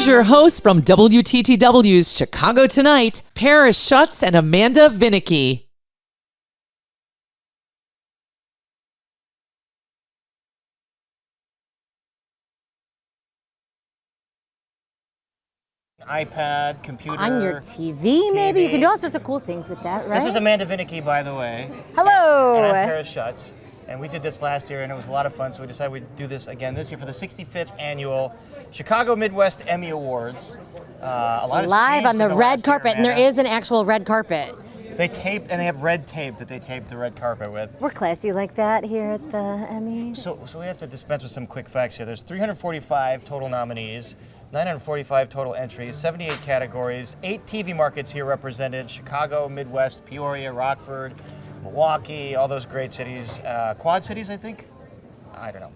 Here's your hosts from WTTW's Chicago Tonight, Paris Schutz and Amanda Vinicky. iPad, computer. On your TV, maybe? You can do all sorts of cool things with that, right? This is Amanda Vinicky, by the way. Hello! And I'm Paris Schutz. And we did this last year, and it was a lot of fun, so we decided we'd do this again this year for the 65th annual Chicago Midwest Emmy Awards. A lot of Live on the red carpet, and there Amanda. is an actual red carpet. They tape, and they have red tape that they tape the red carpet with. We're classy like that here at the Emmys. So we have to dispense with some quick facts here. There's 345 total nominees, 945 total entries, 78 categories, 8 TV markets here represented: Chicago, Midwest, Peoria, Rockford, Milwaukee, all those great cities. Quad cities, I think? I don't know.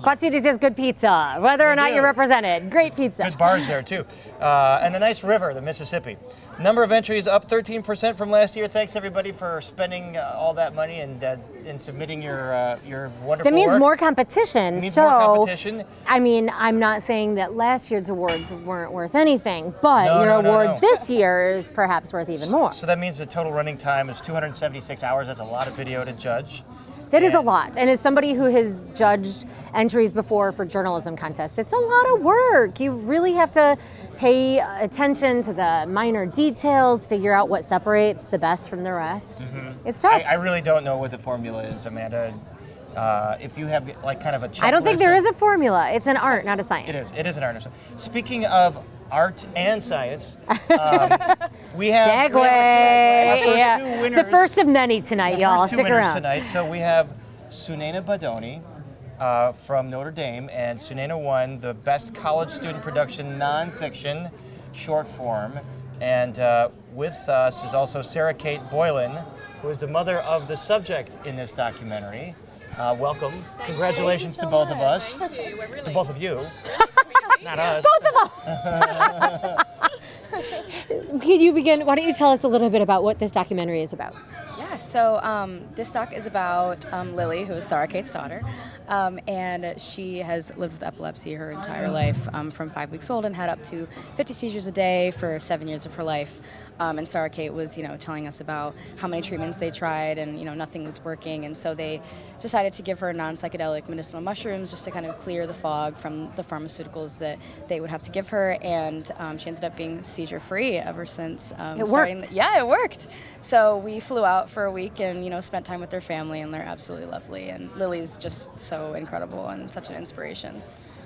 Quad Cities has good pizza, whether or They not do. you're represented. Great pizza. Good bars there, too. And a nice river, the Mississippi. Number of entries up 13% from last year. Thanks, everybody, for spending all that money and submitting your wonderful That means work. more competition. It means so, more competition. I mean, I'm not saying that last year's awards weren't worth anything, but No, your no, award no. this year is perhaps worth even more. So that means the total running time is 276 hours. That's a lot of video to judge. That is a And- lot. And as somebody who has judged entries before for journalism contests, it's a lot of work. You really have to pay attention to the minor details, figure out what separates the best from the rest. Mm-hmm. It's tough. I really don't know what the formula is, Amanda. If you have like kind of a checklist. I don't think there is a formula. It's an art, not a science. It is. It is an art. Speaking of art and science, we have our first two winners. The first of many tonight, y'all. First two Stick winners around. tonight. So we have Sunaina Badoni from Notre Dame, and Sunaina won the Best College Student Production Nonfiction Short Form. And with us is also Sarah Kate Boylan, who is the mother of the subject in this documentary. Welcome. Congratulations to both of us. Thank you. We're really To both of you. Not us. Both of us. Can you begin? Why don't you tell us a little bit about what this documentary is about? Yeah, so this doc is about Lily, who is Sarah Kate's daughter, and she has lived with epilepsy her entire life from 5 weeks old and had up to 50 seizures a day for 7 years of her life. And Sarah Kate was, telling us about how many treatments they tried and, nothing was working. And so they decided to give her non-psychedelic medicinal mushrooms just to kind of clear the fog from the pharmaceuticals that they would have to give her. And she ended up being seizure-free ever since. It worked. Yeah, it worked. So we flew out for a week and, spent time with their family, and they're absolutely lovely. And Lily's just so incredible and such an inspiration.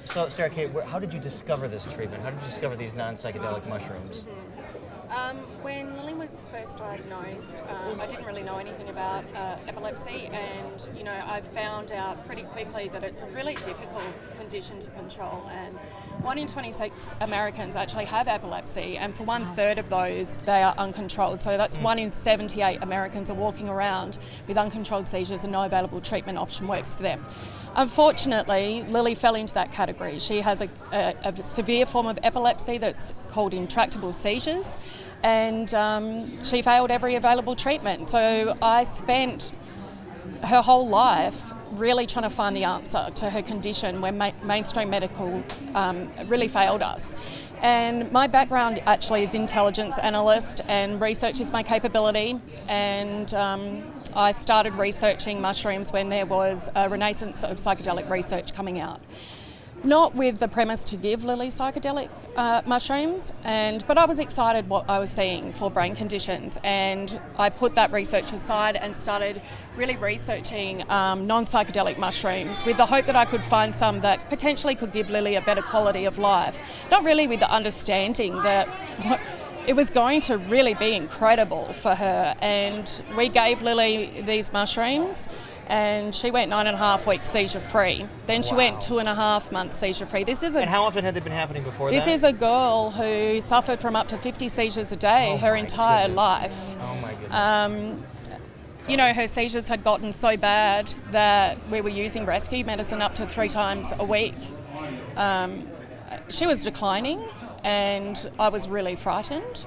So, Sarah Kate, how did you discover this treatment? How did you discover these non-psychedelic mushrooms? When Lily was first diagnosed, I didn't really know anything about epilepsy, and I found out pretty quickly that it's a really difficult condition to control. And 1 in 26 Americans actually have epilepsy, and for 1/3 of those, they are uncontrolled. So that's 1 in 78 Americans are walking around with uncontrolled seizures, and no available treatment option works for them. Unfortunately, Lily fell into that category. She has a severe form of epilepsy that's called intractable seizures, and she failed every available treatment. So I spent her whole life really trying to find the answer to her condition when mainstream medical really failed us. And my background actually is intelligence analyst, and research is my capability. And I started researching mushrooms when there was a renaissance of psychedelic research coming out. Not with the premise to give Lily psychedelic mushrooms, but I was excited what I was seeing for brain conditions, and I put that research aside and started really researching non-psychedelic mushrooms with the hope that I could find some that potentially could give Lily a better quality of life. Not really with the understanding that it was going to really be incredible for her, and we gave Lily these mushrooms. And she went 9.5 weeks seizure-free. Then she went 2.5 months seizure-free. And how often had they been happening before This that? is a girl who suffered from up to 50 seizures a day her entire life. Oh my goodness. Her seizures had gotten so bad that we were using rescue medicine up to 3 times a week. She was declining, and I was really frightened.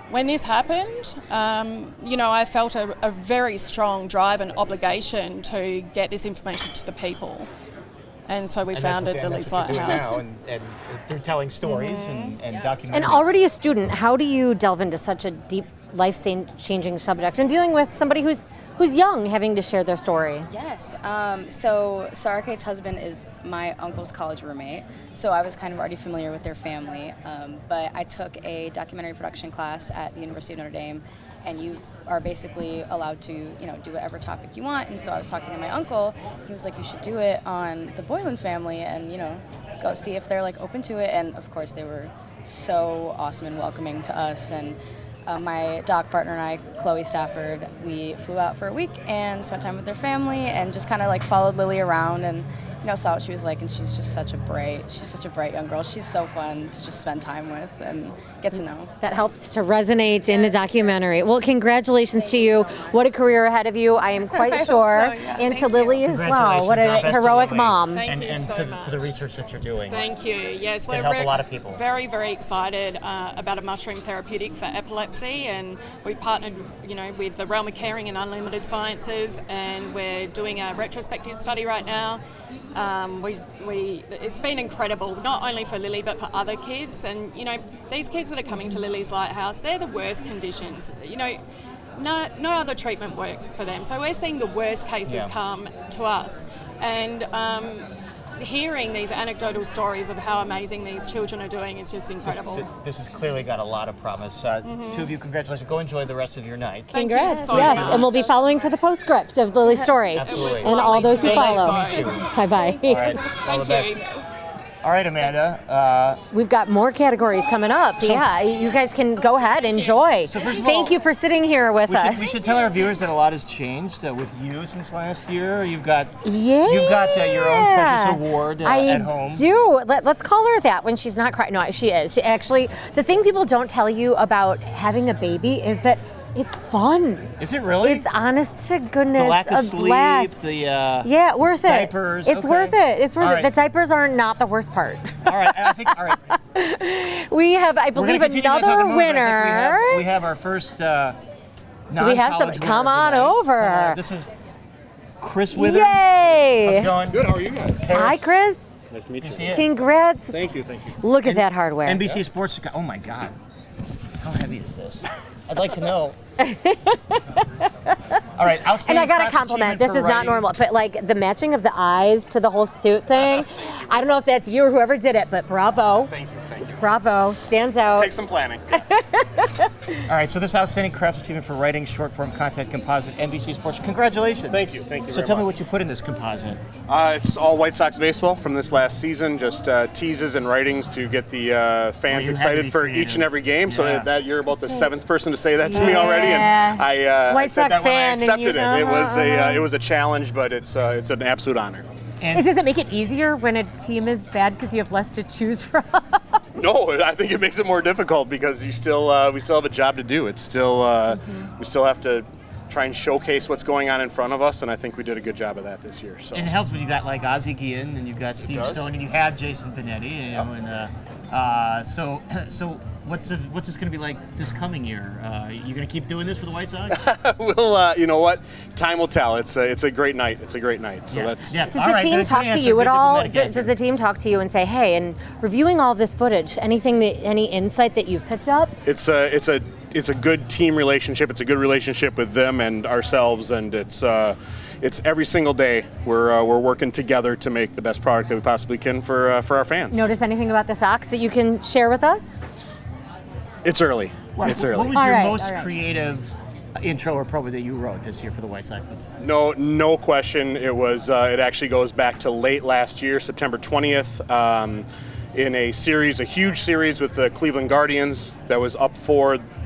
When this happened, I felt a very strong drive and obligation to get this information to the people. And so we And founded that's Lily's what you're doing Lighthouse. now, and through telling stories and documentaries. And already a student, how do you delve into such a deep, life-changing subject and dealing with somebody who's young, having to share their story? Yes. So Sarah Kate's husband is my uncle's college roommate, so I was kind of already familiar with their family. But I took a documentary production class at the University of Notre Dame, and you are basically allowed to, do whatever topic you want. And so I was talking to my uncle. He was like, "You should do it on the Boylan family, and go see if they're like open to it." And of course, they were so awesome and welcoming to us. And my doc partner and I, Chloe Stafford, we flew out for a week and spent time with their family and just kind of like followed Lily around and saw what she was like. And she's such a bright young girl. She's so fun to just spend time with and get to know. That helps to resonate in the documentary. Well, congratulations to you. What a career ahead of you, I am quite sure. so, yeah. And to Thank Lily as well. What a Congratulations. Best to heroic Lily. mom. Thank you and so to much. the research that you're doing. Thank you. Yes, Can help a lot of people. Very, very excited about a mushroom therapeutic for epilepsy, and we partnered, with the Realm of Caring and Unlimited Sciences, and we're doing a retrospective study right now. It's been incredible, not only for Lily but for other kids, and these kids that are coming to Lily's Lighthouse, they're the worst conditions. No other treatment works for them. So we're seeing the worst cases come to us, and hearing these anecdotal stories of how amazing these children are doing, it's just incredible. This has clearly got a lot of promise. Two of you, congratulations. Go enjoy the rest of your night. Thank you Congrats. so Yes, much. and we'll be following for the postscript of Lily's story. Absolutely. And all those who Stay nice follow. to meet you. Bye-bye. All right. All the Thank best. you. All right, Amanda. We've got more categories coming up. Yeah, you guys can go ahead, enjoy. So first of Thank all, you for sitting here with us. We should tell our viewers that a lot has changed with you since last year. You've got Yeah. your own precious award at home. I do. Let's call her that when she's not crying. No, she is. Actually, the thing people don't tell you about having a baby is that it's fun. Is it really? It's honest to goodness the lack of a sleep, blast. the Worth it. diapers. It's okay. worth it. It's worth All it. right. The diapers are not the worst part. All right, all right. We have, I We're believe, gonna continue to talk another more, but I winner. think we have our first Do we have some? non-college Come winner on tonight. over. This is Chris Withers. Yay! How's it going? Good, how are you guys? Hi, Chris. Nice to meet You you. see it? Congrats. Thank you, thank you. Look at that hardware. NBC Sports. Oh my God. How heavy is this? I'd like to know. All right, And outstanding. I got a class compliment. achievement This for is not writing. normal, but like the matching of the eyes to the whole suit thing. I don't know if that's you or whoever did it, but bravo. Thank you, thank you. Bravo. Stands out. Take some planning. Yes. All right, so this outstanding craft achievement for writing short-form content composite, NBC Sports. Congratulations. Thank you So very tell me much. what you put in this composite. It's all White Sox baseball from this last season, just teases and writings to get the Well, fans you had to excited be for creative. each and every game. So Yeah. that you're about the seventh person to say that to me already, and I White said Sox that when I fan, and you accepted it. It was know. it was a challenge, but it's an absolute honor. And Does it make it easier when a team is bad because you have less to choose from? No, I think it makes it more difficult because we still have a job to do. It's still we still have to try and showcase what's going on in front of us, and I think we did a good job of that this year. So it helps when you got like Ozzie Guillen and you've got Steve does. Stone and you have Jason Benetti. So what's this going to be like this coming year? You going to keep doing this for the White Sox? we'll, you know what? Time will tell. It's a great night. It's a great night. So that's yeah. Does All the right, team good talk to answer, you good at all? diplomatic Does answer. the team talk to you and say, hey, and reviewing all this footage, any insight that you've picked up? it's a good team relationship. It's a good relationship with them and ourselves, and it's every single day we're working together to make the best product that we possibly can for our fans. Notice anything about the Sox that you can share with us? It's early. It's What early. was All your right, most all right. creative intro or promo that you wrote this year for the White Sox? No question. It was. It actually goes back to late last year, September 20th, in a huge series with the Cleveland Guardians that was up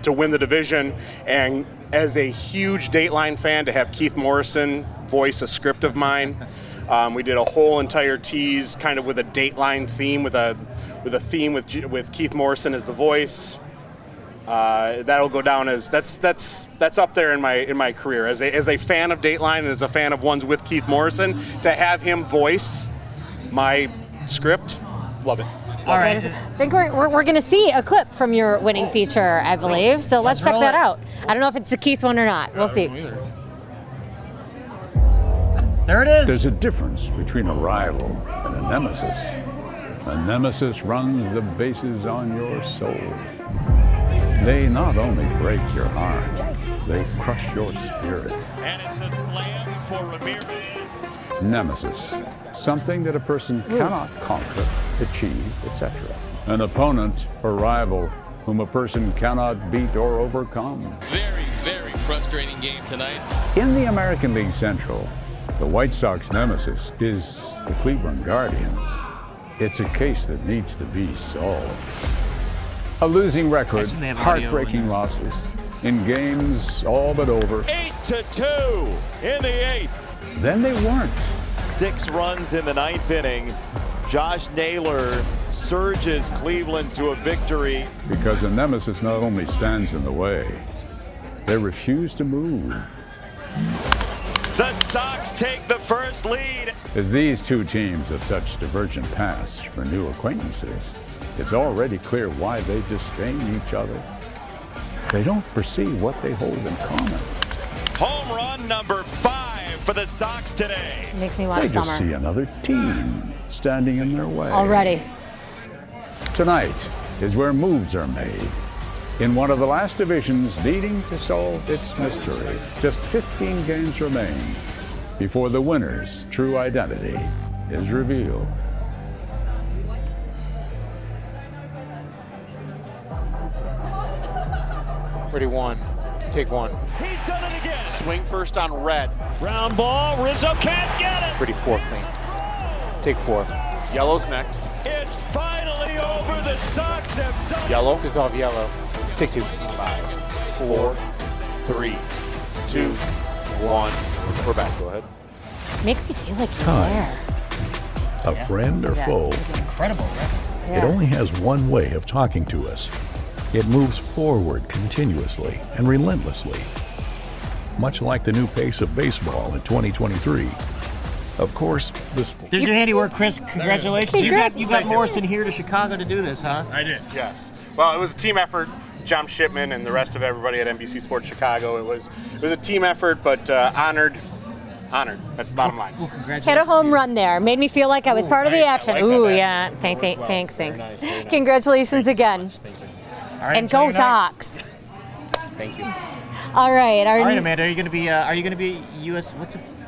to win the division. And as a huge Dateline fan, to have Keith Morrison voice a script of mine, we did a whole entire tease, kind of with a Dateline theme, with a theme with Keith Morrison as the voice. That'll go down as that's up there in my career as a fan of Dateline and as a fan of ones with Keith Morrison, to have him voice my script. Love it. All right. I think we're going to see a clip from your winning feature, I believe. So let's check roll that it. out. I don't know if it's the Keith one or not. We'll see. There it is. There's a difference between a rival and a nemesis. A nemesis runs the bases on your soul. They not only break your heart, they crush your spirit. And it's a slam for Ramirez. Nemesis, something that a person cannot conquer, achieve, etc. An opponent or rival whom a person cannot beat or overcome. Very, very frustrating game tonight. In the American League Central, the White Sox nemesis is the Cleveland Guardians. It's a case that needs to be solved. A losing record, heartbreaking losses, in games all but over. 8-2 in the 8th. Then they weren't. 6 runs in the 9th inning. Josh Naylor surges Cleveland to a victory. Because a nemesis not only stands in the way, they refuse to move. The Sox take the first lead. As these two teams have such divergent paths for new acquaintances, it's already clear why they disdain each other. They don't perceive what they hold in common. Home run number 5 for the Sox today. Makes me want They summer. just see another team standing in their way. Already. Tonight is where moves are made. In one of the last divisions needing to solve its mystery. Just 15 games remain before the winner's true identity is revealed. Ready, one. Take one. He's done it again. Swing first on red. Ground ball. Rizzo can't get it. Ready, 4, clean. Take 4. Yellow's next. It's finally over. The Sox have done Yellow. Dissolve yellow. Take 2. 5, 4, 3, 2, 1. We're back. Go ahead. Makes you feel like you're there. A friend or foe, Incredible record. it only has one way of talking to us. It moves forward continuously and relentlessly, much like the new pace of baseball in 2023. Of course, this. There's your handiwork, Chris. Congratulations. You got Morrison here to Chicago to do this, huh? I did, yes. Well, it was a team effort. John Shipman and the rest of everybody at NBC Sports Chicago. It was a team effort, but honored. That's the bottom line. Well, congratulations. Hit a home run there. Made me feel like I was part of the nice. action. I like that Ooh, bet. yeah. Worked well. Thanks. Very nice, very nice. Congratulations again. Thank you. All right, And enjoy go your night. Sox. Thank you. All right. All right, Amanda. Are you going to be U.S.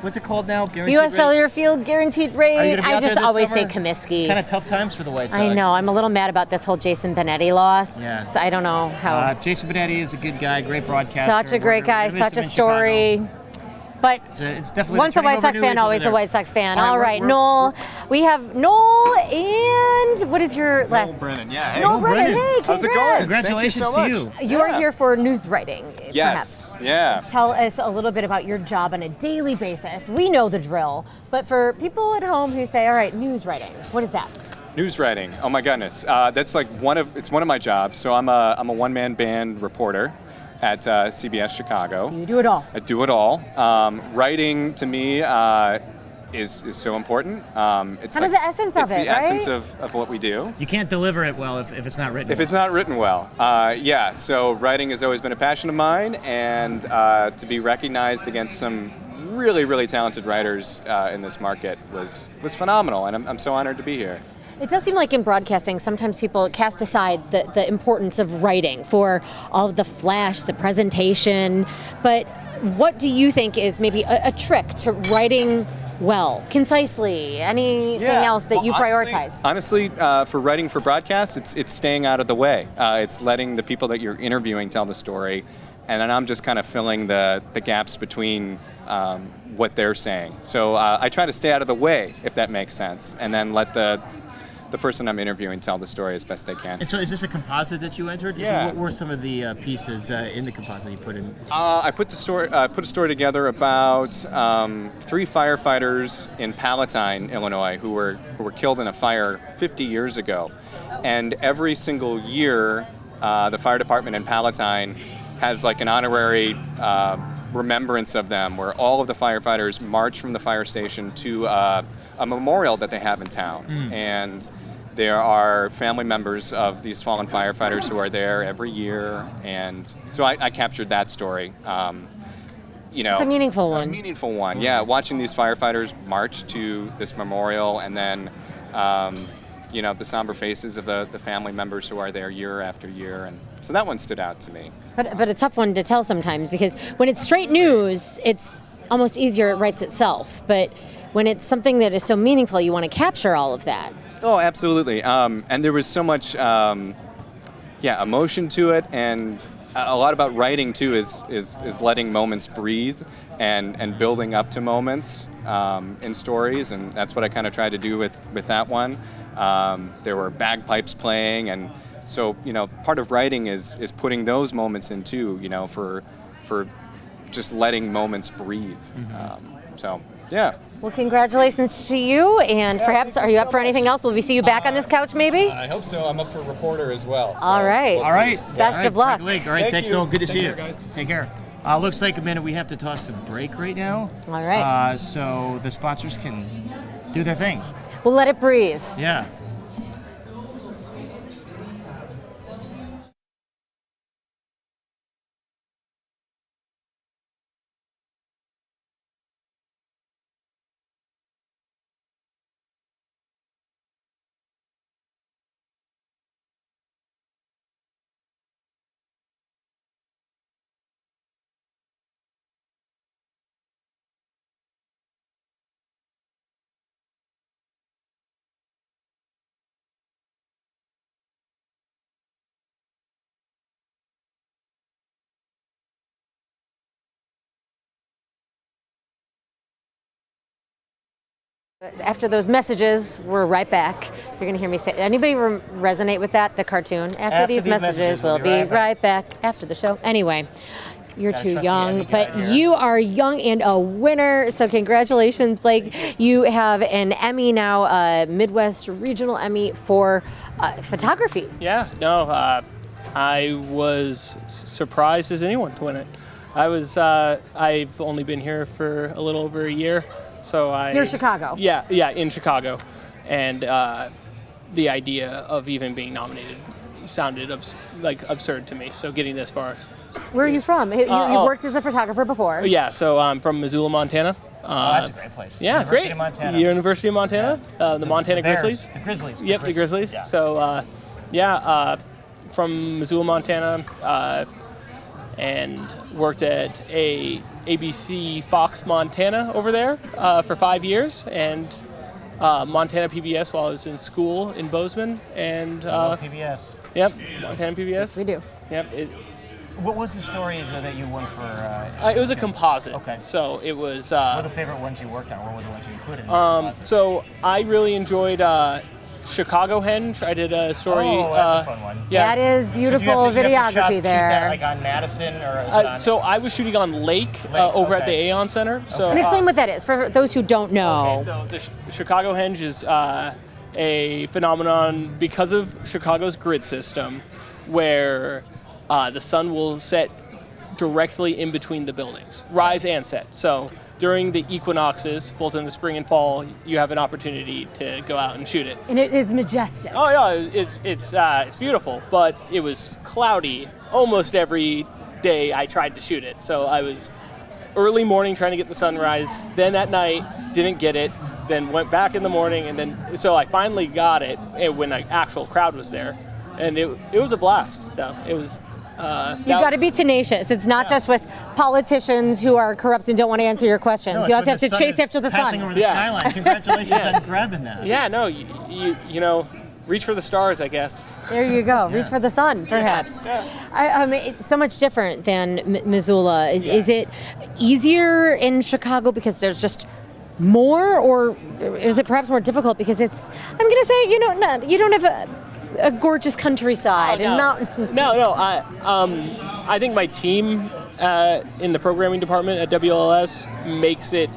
What's it called now? Guaranteed U.S. rate? Cellular Field guaranteed Are you rate. gonna be I out there just this always summer? say Comiskey. Kind of tough times for the White Sox. I know. I'm a little mad about this whole Jason Benetti loss. Yeah. I don't know how. Jason Benetti is a good guy, great broadcaster. Such a great guy, We're gonna miss such a him in Chicago. story. But It's definitely once the a White turning Sox over new fan, leaf always over a there. White Sox fan. All All right, right, Noel. We have Noel and what is your last? Brennan, yeah. Hey. Noel Brennan. Brennan. Hey, How's it congrats. going? Congratulations Thank you so to much. you. You are here for news writing, Yes. perhaps. Yeah. Tell us a little bit about your job on a daily basis. We know the drill, but for people at home who say, all right, news writing, what is that? News writing. Oh my goodness. That's like one of my jobs. So I'm a one-man band reporter at CBS Chicago. So you do it all. I do it all. Writing to me is so important. It's Kind of the essence of it's it, the right? essence of what we do. You can't deliver it well if it's not written. If it's not written well, yeah. So writing has always been a passion of mine, and to be recognized against some really, really talented writers in this market was phenomenal, and I'm so honored to be here. It does seem like in broadcasting, sometimes people cast aside the importance of writing for all of the flash, the presentation. But what do you think is maybe a trick to writing well, concisely? Anything else that you prioritize? Honestly, for writing for broadcast, it's staying out of the way. It's letting the people that you're interviewing tell the story, and then I'm just kind of filling the gaps between what they're saying. So I try to stay out of the way, if that makes sense, and then let the person I'm interviewing tell the story as best they can. And so is this a composite that you entered? Yeah. So what were some of the pieces in the composite you put in? I put a story together about 3 firefighters in Palatine, Illinois, who were killed in a fire 50 years ago. And every single year, the fire department in Palatine has like an honorary remembrance of them, where all of the firefighters march from the fire station to a memorial that they have in town. And there are family members of these fallen firefighters who are there every year, and so I captured that story. It's a meaningful one. A meaningful one, yeah. Watching these firefighters march to this memorial, and then, the somber faces of the family members who are there year after year, and so that one stood out to me. But a tough one to tell sometimes, because when it's straight news, it's almost easier, it writes itself. But when it's something that is so meaningful, you want to capture all of that. Oh, absolutely. And there was so much, emotion to it, and a lot about writing too is letting moments breathe and building up to moments in stories, and that's what I kind of tried to do with that one. There were bagpipes playing, and so part of writing is putting those moments in too. For just letting moments breathe. So yeah. Well, congratulations to you, and perhaps are you up for anything else? Will we see you back on this couch, maybe? I hope so. I'm up for reporter as well. So all right. All right. Best of luck. All right, thanks, Noel. Good to see you. Guys. Take care. Looks like a minute we have to toss a break right now. All right. So the sponsors can do their thing. We'll let it breathe. Yeah. After those messages, we're right back. You're going to hear me say, anybody resonate with that, the cartoon? After these messages, we'll be right back after the show. Anyway, you're too young, but you are young and a winner. So congratulations, Blake. You have an Emmy now, a Midwest Regional Emmy for photography. Yeah, no, I was surprised as anyone to win it. I've only been here for a little over a year. So You're Chicago. Yeah, in Chicago, and the idea of even being nominated sounded absurd to me. So getting this far. Where are you from? You've worked as a photographer before. Yeah, so I'm from Missoula, Montana. That's a great place. Yeah, University great. Of Montana. University of Montana. Yeah. The Montana Bears. Grizzlies. The Grizzlies. Yep, the Grizzlies. Yeah. So from Missoula, Montana. And worked at a ABC Fox Montana over there for 5 years, and Montana PBS while I was in school in Bozeman. And PBS. Yep, Montana PBS. Yes, we do. Yep. What was the story that you won for? It was a composite. Okay. So it was. What were the favorite ones you worked on? What were the ones you included in the composite? So I really enjoyed Chicago Henge. I did a story. Oh, that's a fun one. Yes. That is beautiful videography there. Shoot that on Madison or? So I was shooting on Lake over at the Aon Center. So and explain what that is for those who don't know. Okay, so the Chicago Henge is a phenomenon because of Chicago's grid system, where the sun will set directly in between the buildings, rise and set. So during the equinoxes, both in the spring and fall, you have an opportunity to go out and shoot it. And it is majestic. Oh yeah, it's beautiful, but it was cloudy almost every day I tried to shoot it. So I was early morning trying to get the sunrise, then at night didn't get it, then went back in the morning, and then so I finally got it when an actual crowd was there, and it was a blast though. It was. You've got to be tenacious. It's not just with politicians who are corrupt and don't want to answer your questions. No, you also have to chase after the sun. Passing over the skyline. Congratulations on grabbing that. Yeah, no, you know, reach for the stars, I guess. There you go. Reach for the sun, perhaps. It's so much different than Missoula. Is it easier in Chicago because there's just more, or is it perhaps more difficult because it's? I'm going to say, you don't have a gorgeous countryside and mountains. No. I think my team in the programming department at WLS makes it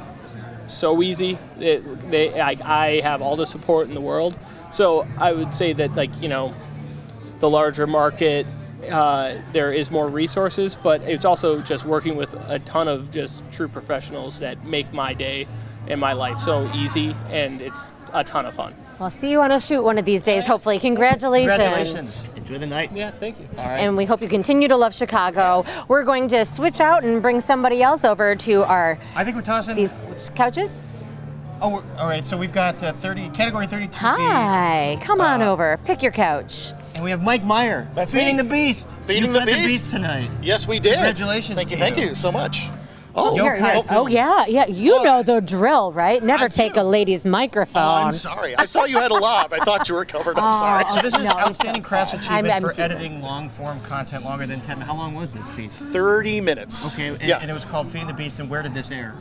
so easy. I have all the support in the world. So I would say that, the larger market, there is more resources, but it's also just working with a ton of just true professionals that make my day and my life so easy, and it's a ton of fun. We'll see you on a shoot one of these days, hopefully. Congratulations. Congratulations. Enjoy the night. Yeah, thank you. All right. And we hope you continue to love Chicago. We're going to switch out and bring somebody else over to our I think we're tossing these couches. Oh, all right. So we've got category 32B. Hi, come on over. Pick your couch. And we have Mike Meyer. That's Feeding me. the Beast. Feeding You the fed Beast tonight. Yes, we did. Congratulations. Thank you so much. Oh, yeah. You know the drill, right? Never take a lady's microphone. Oh, I'm sorry. I saw you had a lav. I thought you were covered. I'm sorry. So this is Outstanding Crafts Achievement I'm for teasing. editing long-form content longer than 10. How long was this piece? 30 minutes. Okay, and it was called Feeding the Beast, and where did this air?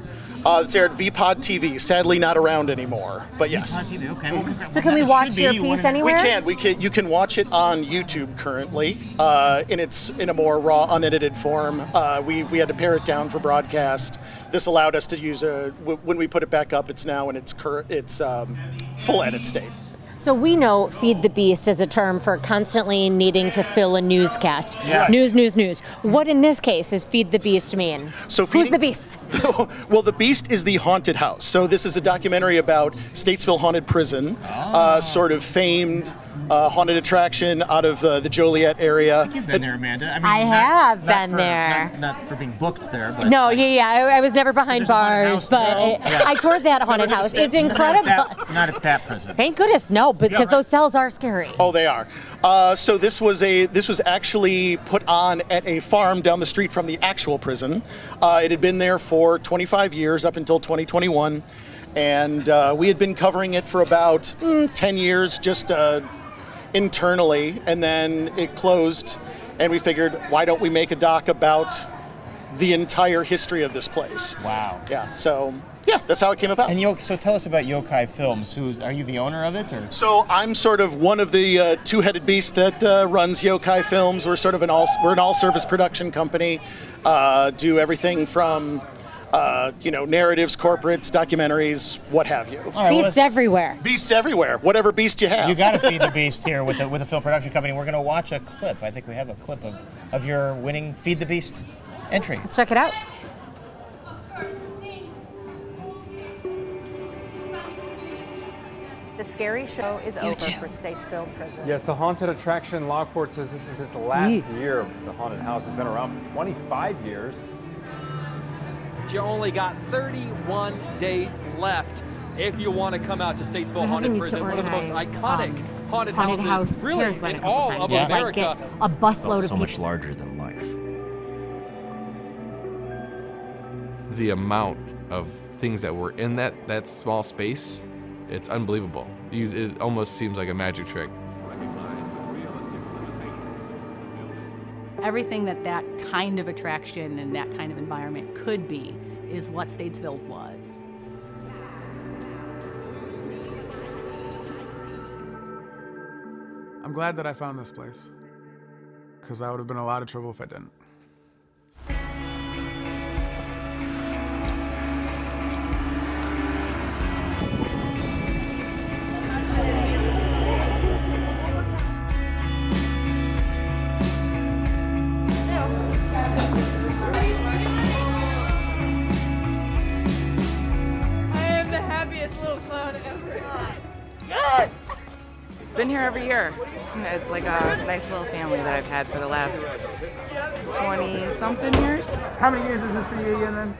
It's aired VPod TV. Sadly, not around anymore, but yes. VPod TV. Okay. Well, So can we watch your piece anywhere? We can. You can watch it on YouTube currently, in a more raw, unedited form. We had to pare it down for broadcast. This allowed us to use when we put it back up. It's now in its full edit state. So we know Feed the Beast is a term for constantly needing to fill a newscast. Yeah. News. What in this case does Feed the Beast mean? So Who's the Beast? Well, the Beast is the haunted house. So this is a documentary about Statesville Haunted Prison, sort of famed haunted attraction out of the Joliet area. You've been there, Amanda. I have been there. Not for being booked there, but No, I was never behind bars, but I toured that haunted house. It's incredible. Not at that prison. Thank goodness, no, because those cells are scary. Oh, they are. So this was actually put on at a farm down the street from the actual prison. It had been there for 25 years up until 2021, and we had been covering it for about 10 years, just internally, and then it closed, and we figured, why don't we make a doc about the entire history of this place? Wow. Yeah. So. Yeah, that's how it came about. And so tell us about Yokai Films. Are you the owner of it? Or? So I'm sort of one of the two-headed beasts that runs Yokai Films. We're sort of an all-service production company. Do everything from narratives, corporates, documentaries, what have you. All right, Beasts everywhere. Beasts everywhere. Whatever beast you have. You got to feed the beast here with a film production company. We're going to watch a clip. I think we have a clip of your winning Feed the Beast entry. Let's check it out. The scary show is over for Statesville Prison. Yes, the haunted attraction Lockport says this is its last year. The haunted house has been around for 25 years. You only got 31 days left if you want to come out to Statesville Haunted Prison, one of the most iconic haunted houses really in all of America. Like a busload of so people. much larger than life. The amount of things that were in that small space, it's unbelievable. It almost seems like a magic trick. Everything that kind of attraction and that kind of environment could be is what Statesville was. I'm glad that I found this place, because I would have been in a lot of trouble if I didn't. Been here every year. It's like a nice little family that I've had for the last 20-something years. How many years is this for you again, then?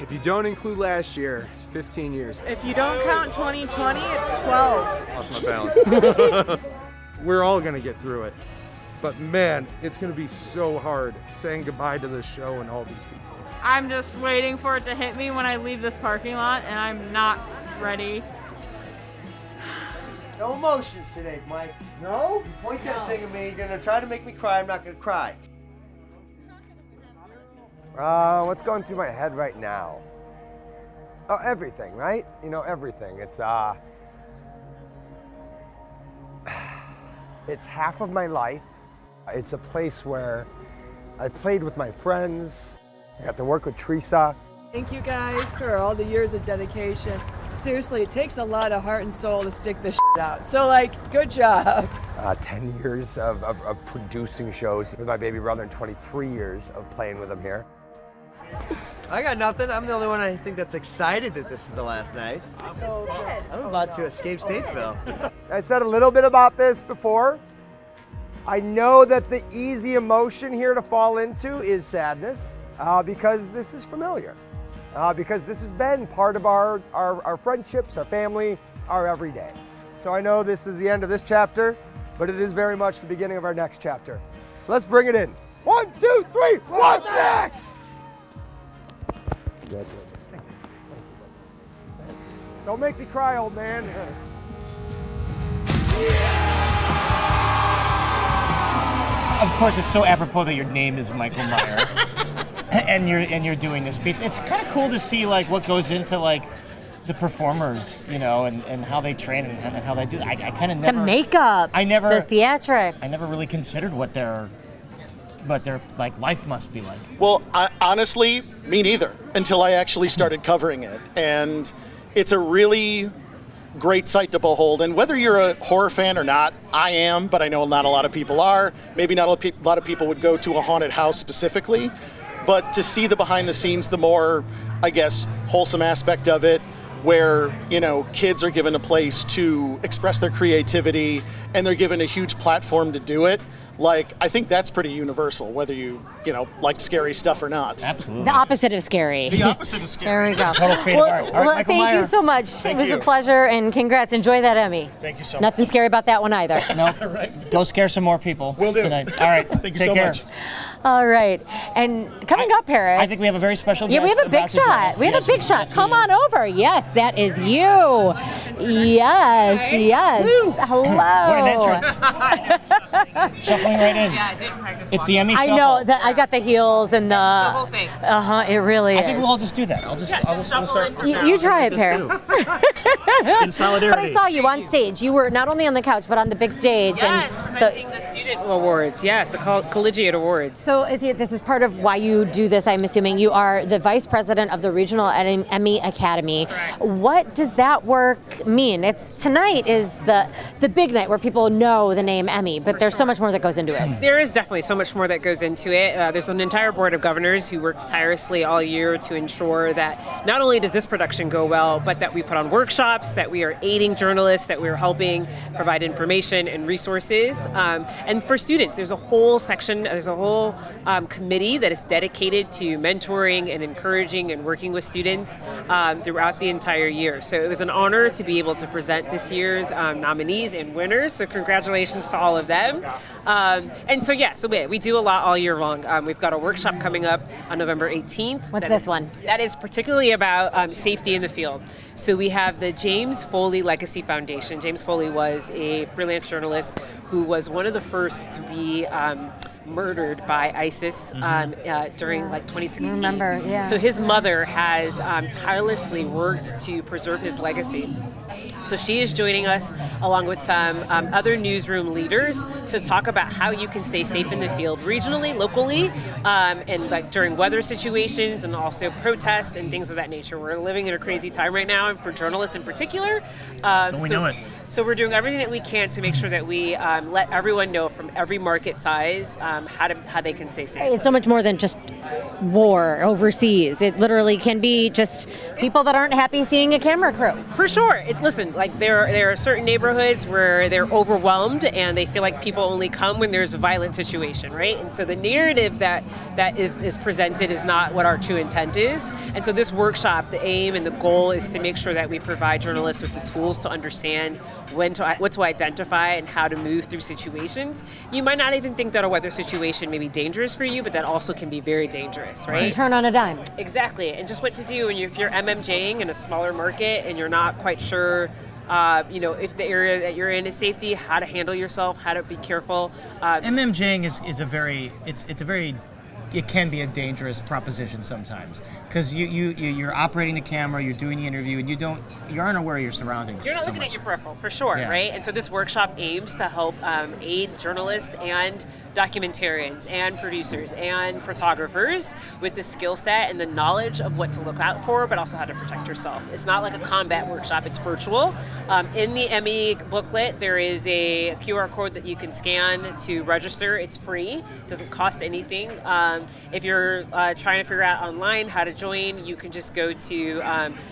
If you don't include last year, it's 15 years. If you don't count 2020, it's 12. Lost my balance. We're all gonna get through it. But man, it's gonna be so hard saying goodbye to this show and all these people. I'm just waiting for it to hit me when I leave this parking lot, and I'm not ready. No emotions today, Mike. No? You point that thing at me, you're gonna try to make me cry, I'm not gonna cry. What's going through my head right now? Oh, everything, right? You know, everything. It's half of my life. It's a place where I played with my friends. I got to work with Teresa. Thank you guys for all the years of dedication. Seriously, it takes a lot of heart and soul to stick this shit out. So, good job. 10 years of producing shows with my baby brother and 23 years of playing with him here. I got nothing. I'm the only one I think that's excited that this is the last night. I'm about to escape Statesville. I said a little bit about this before. I know that the easy emotion here to fall into is sadness because this is familiar. Because this has been part of our friendships, our family, our everyday. So I know this is the end of this chapter, but it is very much the beginning of our next chapter. So let's bring it in. 1, 2, 3, what's next? Don't make me cry, old man. Of course, it's so apropos that your name is Michael Meyer, and you're doing this piece. It's kind of cool to see like what goes into like the performers, you know, and how they train and how they do. I kind of never The makeup. the theatrics. I never really considered what their like life must be like. Well, honestly, me neither, until I actually started covering it. And it's a really great sight to behold. And whether you're a horror fan or not, I am, but I know not a lot of people are. Maybe not a lot of people would go to a haunted house specifically. But to see the behind the scenes, the more, I guess, wholesome aspect of it, where, you know, kids are given a place to express their creativity and they're given a huge platform to do it. Like, I think that's pretty universal, whether you know, like scary stuff or not. Absolutely. The opposite of scary. The opposite of scary. There we go. Total creative art. All right, Well, Michael thank you Meyer. so much. Thank it was you. a pleasure, and congrats. Enjoy that Emmy. Thank you so much. Nothing scary about that one either. No, go scare some more people. Will do. Tonight. All right, Thank you take so care. much. All right. And coming up, Paris. I think we have a very special guest. Yeah, we have a big about to join shot. us. We have Yes, a big shot. Come on over. Yes, that is you. Yes, yes. Hello. What an entrance. Shuffling right in. Yeah, I didn't practice. It's the Emmy I shuffle. know that I got the heels and the whole thing. It really is. I think we'll all just do that. I'll just shuffle in. You try it, Paris. In solidarity. But I saw you on stage. You were not only on the couch, but on the big stage. Yes, presenting the student awards. Yes, the Collegiate Awards. So this is part of why you do this, I'm assuming. You are the vice president of the Regional Emmy Academy. Correct. What does that work mean? Tonight is the big night where people know the name Emmy, but there's so much more that goes into it. There is definitely so much more that goes into it. There's an entire board of governors who works tirelessly all year to ensure that not only does this production go well, but that we put on workshops, that we are aiding journalists, that we are helping provide information and resources. And for students, there's a whole section, there's a whole committee that is dedicated to mentoring and encouraging and working with students throughout the entire year. So it was an honor to be able to present this year's nominees and winners. So congratulations to all of them. And so we do a lot all year long. We've got a workshop coming up on November 18th. What's this one? That is particularly about safety in the field. So we have the James Foley Legacy Foundation. James Foley was a freelance journalist who was one of the first to be murdered by ISIS during like 2016. I remember, yeah. So his mother has tirelessly worked to preserve his legacy. So she is joining us along with some other newsroom leaders to talk about how you can stay safe in the field regionally, locally, and like during weather situations and also protests and things of that nature. We're living in a crazy time right now, and for journalists in particular. Don't we know it? So we're doing everything that we can to make sure that we let everyone know from every market size how they can stay safe. It's so much more than just war overseas. It literally can be just people that aren't happy seeing a camera crew. For sure. Listen, like there are certain neighborhoods where they're overwhelmed and they feel like people only come when there's a violent situation, right? And so the narrative that is presented is not what our true intent is. And so this workshop, the aim and the goal is to make sure that we provide journalists with the tools to understand what to identify and how to move through situations. You might not even think that a weather situation may be dangerous for you, but that also can be very dangerous, right? And turn on a dime. Exactly, and just what to do if you're MMJing in a smaller market and you're not quite sure if the area that you're in is safety, how to handle yourself, how to be careful. MMJing it can be a dangerous proposition sometimes because you're operating the camera, you're doing the interview, and you aren't aware of your surroundings. You're not looking at your peripheral, for sure, Yeah. right? And so this workshop aims to help aid journalists and documentarians and producers and photographers with the skill set and the knowledge of what to look out for, but also how to protect yourself. It's not like a combat workshop, it's virtual. In the Emmy booklet, there is a QR code that you can scan to register. It's free, it doesn't cost anything. If you're trying to figure out online how to join, you can just go to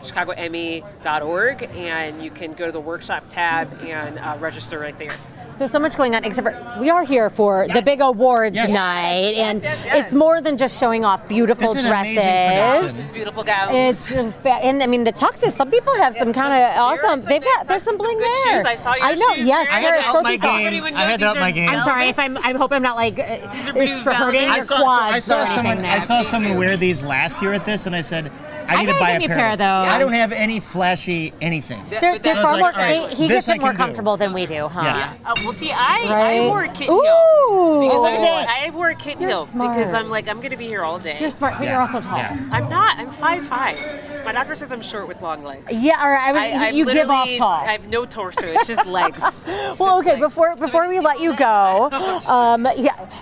chicagoemmy.org and you can go to the workshop tab and register right there. So much going on, except for we are here for the big awards night, and it's more than just showing off beautiful dresses. Beautiful gowns. And I mean the tuxes. Some people have some kind of awesome. There's some bling there. Shoes. I saw your shoes. Yes. I had to up my game. I had to up my game. I'm sorry if I hope I'm not like it's hurting your quads. I saw someone wear these last year at this, and I said, I need to buy a pair of those. I don't have any flashy anything. They're far more. He gets it more comfortable than we do, huh? Yeah. Well, see, I wore a kitten heel. Look at that. I wore a kitten heel because I'm like, I'm going to be here all day. You're smart, but you're also tall. Yeah. I'm not. I'm 5'5". My doctor says I'm short with long legs. Yeah, all right. You give off tall. I have no torso. It's just legs. Well, okay. Before we let you go,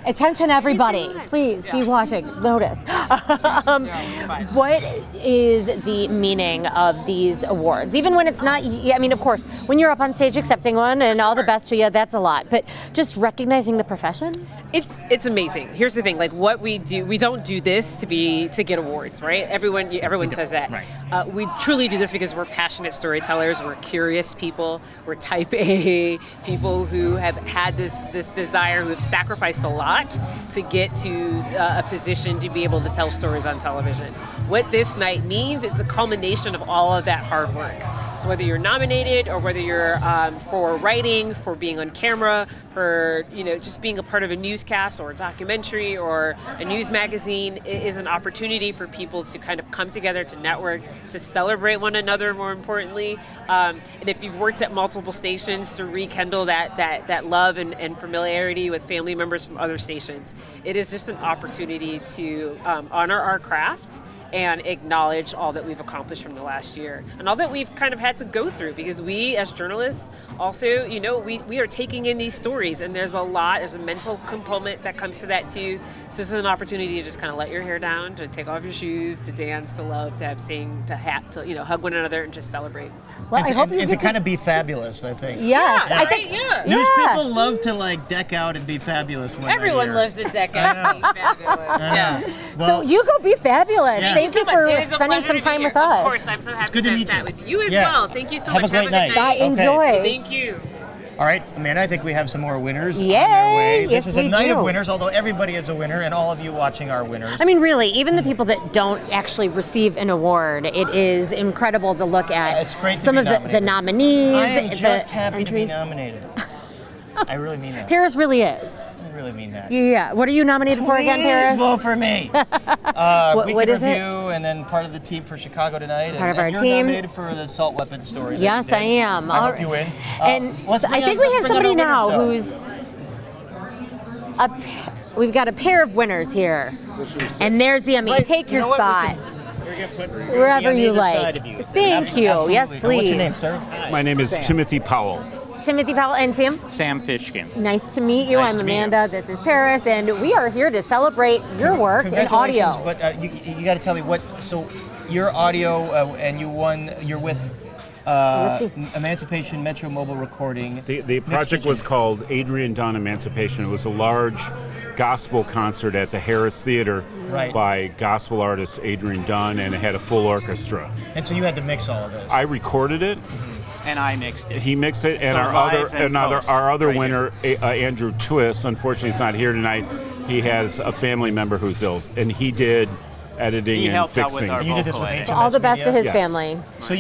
attention everybody. Please be watching. Notice. What is the meaning of these awards? Even when it's not. I mean, of course, when you're up on stage accepting one, and all the best to you, that's a lot. But just recognizing the profession. It's amazing. Here's the thing. Like what we do, we don't do this to get awards, right? Everyone says that. Right. We truly do this because we're passionate storytellers. We're curious people. We're type A people who have had this desire, who have sacrificed a lot to get to a position to be able to tell stories on television. What this night means, it's a culmination of all of that hard work. So whether you're nominated or whether you're for writing, for being on camera, for just being a part of a newscast or a documentary or a news magazine, it is an opportunity for people to kind of come together, to network, to celebrate one another, more importantly. And if you've worked at multiple stations, to rekindle that love and familiarity with family members from other stations. It is just an opportunity to honor our craft and acknowledge all that we've accomplished from the last year and all that we've kind of had to go through, because we as journalists also, we are taking in these stories, and there's a mental component that comes to that too. So this is an opportunity to just kind of let your hair down, to take off your shoes, to dance, to love, to hug one another and just celebrate. Well, I hope and to kind of be fabulous, I think. Yes, yeah, I think. News people love to deck out and be fabulous. When everyone loves to deck out and be fabulous. Yeah. Well, so you go be fabulous. Yeah. Thank you for spending some time with us. Of course, I'm so happy to chat with you as Yeah. well. Thank you so Have much. a great night. Bye. Enjoy. Thank you. All right, Amanda, I think we have some more winners on Yay! their way. Yes, This is a we night do. of winners, although everybody is a winner, and all of you watching are winners. I mean, really, even the people that don't actually receive an award, it is incredible to look at it's great to some be of the nominated. nominees. I am just the happy entries. to be nominated. I really mean that. Paris really is. I really mean that. Yeah. What are you nominated for again, Paris? Please vote for me. What Weekend is it? Review, and then part of the team for Chicago Tonight. Part of our you're team. nominated for the assault weapon story. that Yes, you did. I am. I All hope you win. And let's I bring think on- we have let's bring somebody on our now winners, who's we've got a pair of winners here. And there's the Emmy. Right, Take you your know what? We spot. We're gonna put Wherever on you either like. side of you. Thank you. Absolutely. Yes, What's please. your name, sir? My name is Timothy Powell. Timothy Powell and Sam. Sam Fishkin. Nice to meet you. Nice I'm to meet you. Amanda. This is Paris, and we are here to celebrate your work in audio. Congratulations, but you got to tell me what. So, your audio, and you won. You're with Emancipation Metro Mobile Recording. The project was called Adrian Dunn Emancipation. It was a large gospel concert at the Harris Theater by gospel artist Adrian Dunn, and it had a full orchestra. And so you had to mix all of this. I recorded it. And I mixed it. He mixed it, and So our our other winner, Andrew Twist, unfortunately is not here tonight. He has a family member who's ill, and he did editing He and helped out with fixing. our You did this with HMS All the best to his Media? family. So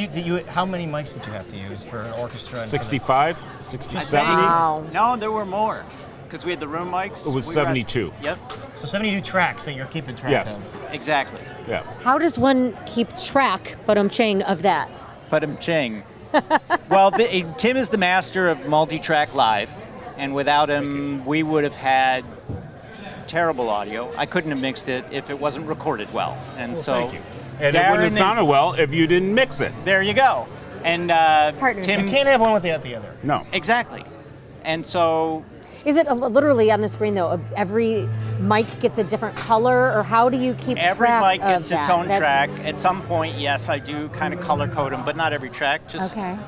how many mics did you have to use for an orchestra? and for the- 65, 60, I 70? think- No, there were more. Because we had the room mics. It was We were at- 72. Yep. So 72 tracks that you're keeping track Yes. of. Exactly. Yeah. How does one keep track, ching, of that? Ching. Well, Tim is the master of multi-track live, and without him, we would have had terrible audio. I couldn't have mixed it if it wasn't recorded well. And so, thank you. And it wouldn't have sounded well if you didn't mix it. There you go. And You can't have one without the other. No. Exactly. And so Is it literally on the screen though? Every mic gets a different color, or how do you keep Every track mic of gets that? its own track. At some point, yes, I do kind of color code them, but not every track. Just Okay.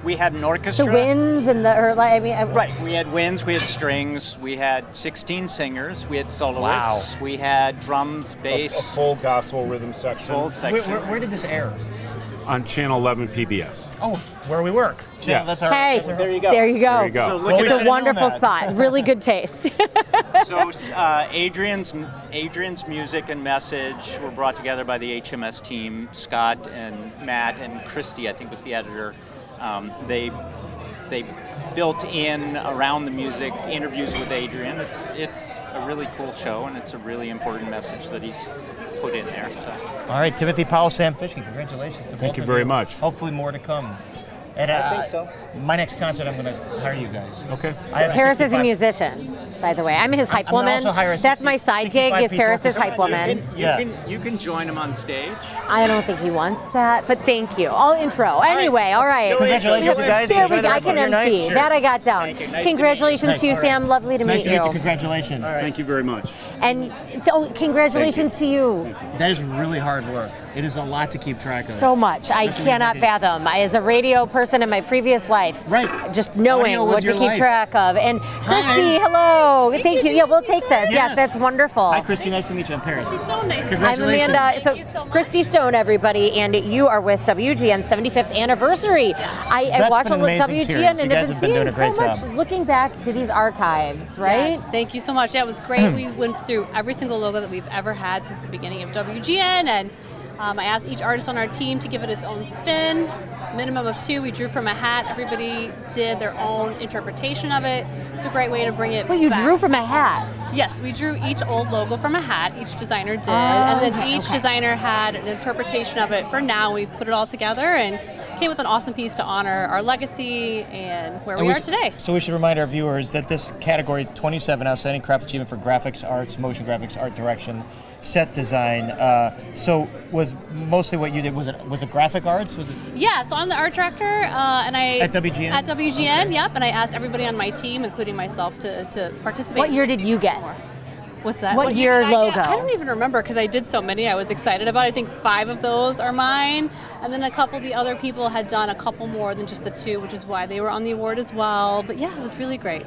we had an orchestra. The winds and Right, we had winds, we had strings, we had 16 singers, we had soloists, we had drums, bass. A full gospel rhythm section. Full section. Where did this air? On Channel 11 PBS. Oh, where we work. Yes. That's our, Hey, that's our, there you go. There you go. There you go. So look It's at a wonderful spot. Really good taste. So Adrian's music and message were brought together by the HMS team. Scott and Matt and Christy, I think, was the editor. They built in around the music interviews with Adrian. It's a really cool show, and it's a really important message that he's put in there. So. All right, Timothy Powell, Sam Fishkin, congratulations to both Thank you of very much. Hopefully more to come. And I think so. My next concert, I'm going to hire you guys. Okay. Paris is a musician, by the way. I'm his hype woman. also hire a That's my side gig. Is Paris's hype woman. You can join him on stage. I don't think he wants that, but thank you. I'll intro. Anyway, all right. Congratulations, you guys. There Enjoy we the go. I rest of can your MC. night. That I got down. Thank you. Nice Congratulations to you, All right. Sam. Lovely to Nice meet to meet you. you. Congratulations. Thank you very much. And congratulations to you. That is really hard work. It is a lot to keep track of. So much. I cannot fathom. As a radio person in my previous life, just knowing Audio was what to your keep life. track of. And Christy, hello. Thank you. Yeah, we'll take this. Yes, that's wonderful. Hi, Christy. Nice to meet you in Paris. I'm Amanda. So, Christy Stone, everybody, and you are with WGN 75th anniversary. I That's watch been all an of amazing WGN series. and You have guys been have been seeing doing a so great much job. looking back to these archives, right? Yes, thank you so much. Yeah, it was great. We went through every single logo that we've ever had since the beginning of WGN, and I asked each artist on our team to give it its own spin. Minimum of 2. We drew from a hat. Everybody did their own interpretation of it. It's a great way to bring it Well, you back. drew from a hat. Yes, we drew each old logo from a hat. Each designer did. Oh, and then okay, each designer had an interpretation of it for now. We put it all together and came with an awesome piece to honor our legacy and where we are today. So we should remind our viewers that this category 27 Outstanding Craft Achievement for Graphics Arts, Motion Graphics, Art Direction, Set Design. So was mostly what you did, was it graphic arts? Was it? Yeah, so I'm the art director, and I At WGN? At WGN, yep. And I asked everybody on my team, including myself, to participate. What year did you get? What's that? What year did I get? logo? I don't even remember because I did so many. I was excited about it. I think 5 of those are mine, and then a couple of the other people had done a couple more than just the 2, which is why they were on the award as well. But yeah, it was really great.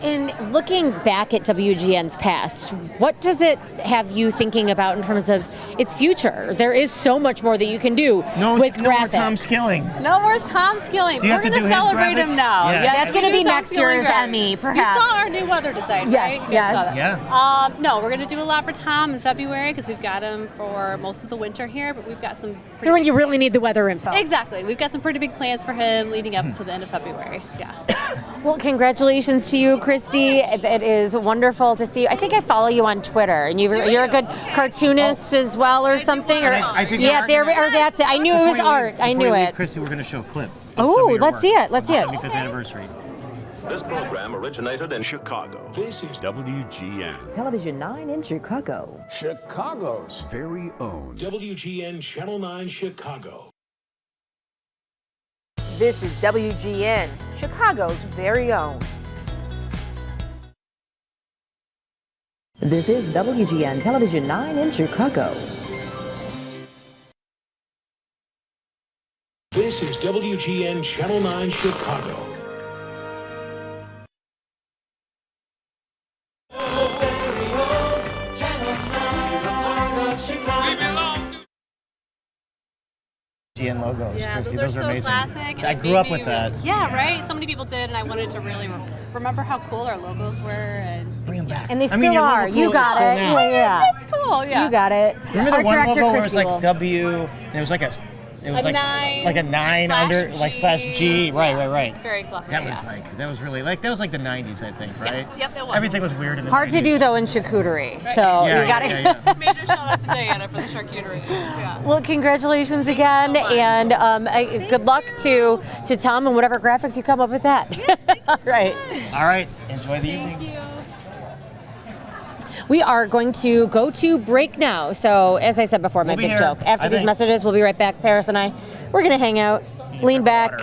And looking back at WGN's past, what does it have you thinking about in terms of its future? There is so much more that you can do with No graphics. more Tom Skilling. No more Tom Skilling. Do you We're have to going to do his celebrate graphics? him now. Yeah. Yes, That's we gonna do be Tom next Skilling year's graphics. Emmy, You perhaps. saw our new weather design, Yes, right? yes. Saw that. Yeah. No, we're going to do a lot for Tom in February because we've got him for most of the winter here, but we've got some. For when you really need the weather info. Exactly. We've got some pretty big plans for him leading up to the end of February. Yeah. Well, congratulations to you, Christy. It is wonderful to see you. I think I follow you on Twitter, and you're a good cartoonist as well, or something. Or I think yeah, there we are. That's it. I knew it was art. I knew it. Christy, we're going to show a clip. Oh, let's see it. Let's see it. 75th anniversary. This program originated in Chicago. This is WGN. Television 9 in Chicago. Chicago's very own WGN Channel 9 Chicago. This is WGN, Chicago's very own. This is WGN Television 9 in Chicago. This is WGN Channel 9 Chicago. GN logos, Yeah, Christy. those are so amazing. classic. and I it grew made up me with that. Yeah, right? So many people did, and I wanted to really remember how cool our logos were. And bring them back. And they I still mean, your are. logo You is got cool it. now. Yeah. That's cool, yeah. You got it. Remember the Art one director logo where it was Christy like will- W, and it was like A 9 like a 9 slash under, like slash G. Right. Very clever. That was really like, that was the 90s, I think, right? Yep, it was. Everything was weird in the Hard 90s. to do though in charcuterie. So Yeah, you got yeah, it. Major shout out to Diana for the charcuterie. Yeah. Well, congratulations again, and good luck to Tom and whatever graphics you come up with that. Right. All right, enjoy the evening. We are going to go to break now. So, as I said before, my We'll be big here, joke. After I these think. messages, we'll be right back. Paris and I, we're going to hang out, lean back.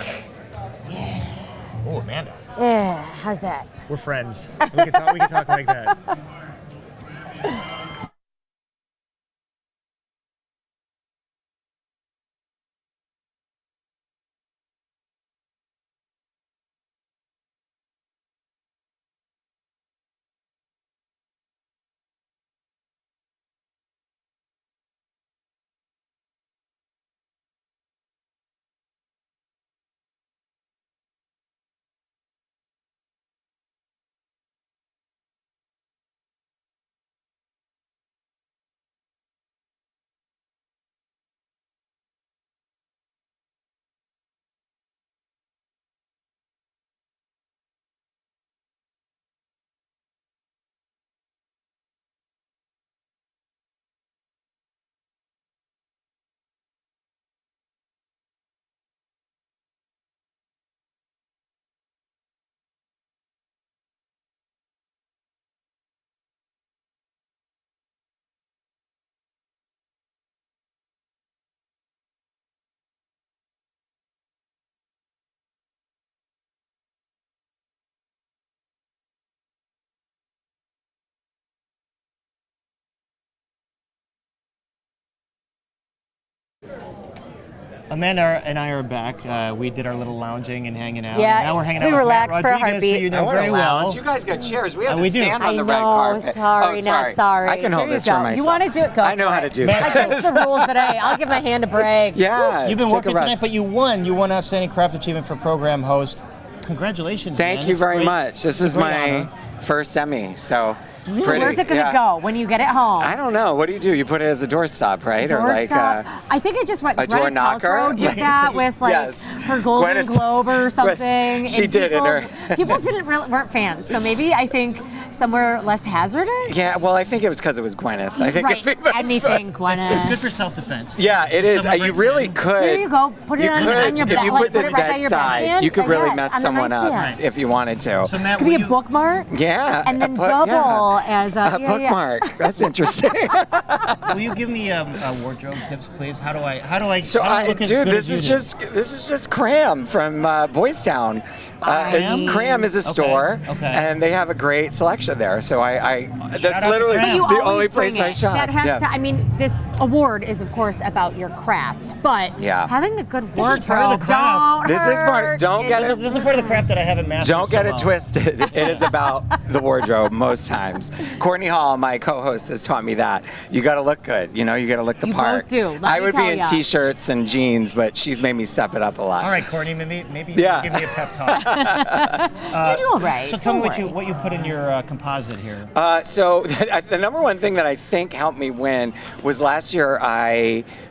Oh, Amanda. Yeah, how's that? We're friends. We can talk like that. Amanda and I are back. We did our little lounging and hanging out. Yeah, now we're hanging we out with relaxed Matt for a Rodriguez, heartbeat. who you know very well. You guys got chairs. We have we to do. stand on the I red know, carpet. sorry, not sorry. I can hold Here this you for go. myself. You want to do it? Go I know for how it. to do I that. break the rules, but hey, I'll give my hand a break. Yeah. You've been take working a rest. tonight, but you won. You won Outstanding Craft Achievement for Program Host. Congratulations, Thank man. you It's very great. much. This It's is a great my honor. first Emmy, so Really? pretty. Where's it going to yeah. go when you get it home? I don't know. What do? You put it as a doorstop, right? Or like Doorstop? I think it just went. a door Gwyneth knocker? Paltrow did that with like Yes. her Golden Gwyneth- Globe or something. She and did people, it, people weren't fans, so maybe I think somewhere less hazardous. Yeah. Well, I think it was because it was Gwyneth. I think Right. Anything, Gwyneth. It's good for self-defense. Yeah, it is. Someone You breaks really in. could. Here you go. Put it You on, could, on your if bed. you like, put this it right by your bedside, bedstand. you could really Yes, mess on the someone up nightstand. if you wanted to. So Matt, Could be a bookmark. Yeah. And then a book- double yeah. as a a bookmark. That's interesting. Will you give me wardrobe tips, please? How do I? So, how do I look as dude, good this as is you this is just Cram from Boys Town. Cram is a store, and they have a great selection there. So that's out literally to Cram. You the always only bring place I it. shop. That has yeah. to. I mean, this award is of course about your craft, but Yeah. having the good This is part of wardrobe the craft. don't This is part. hurt. Don't get it. This is part of the craft that I haven't mastered. Don't get so it well. twisted. It is about the wardrobe most times. Courtney Hall, my co-host, has taught me that. You got to look good. You know, you got to look the You part. both do. Let I me would be tell in ya. t-shirts and jeans, but she's made me step it up a lot. All right, Courtney, maybe you Yeah. can give me a pep talk. You do all right. So tell me Don't what you put in your composite here. So the number one thing that I think helped me win was last year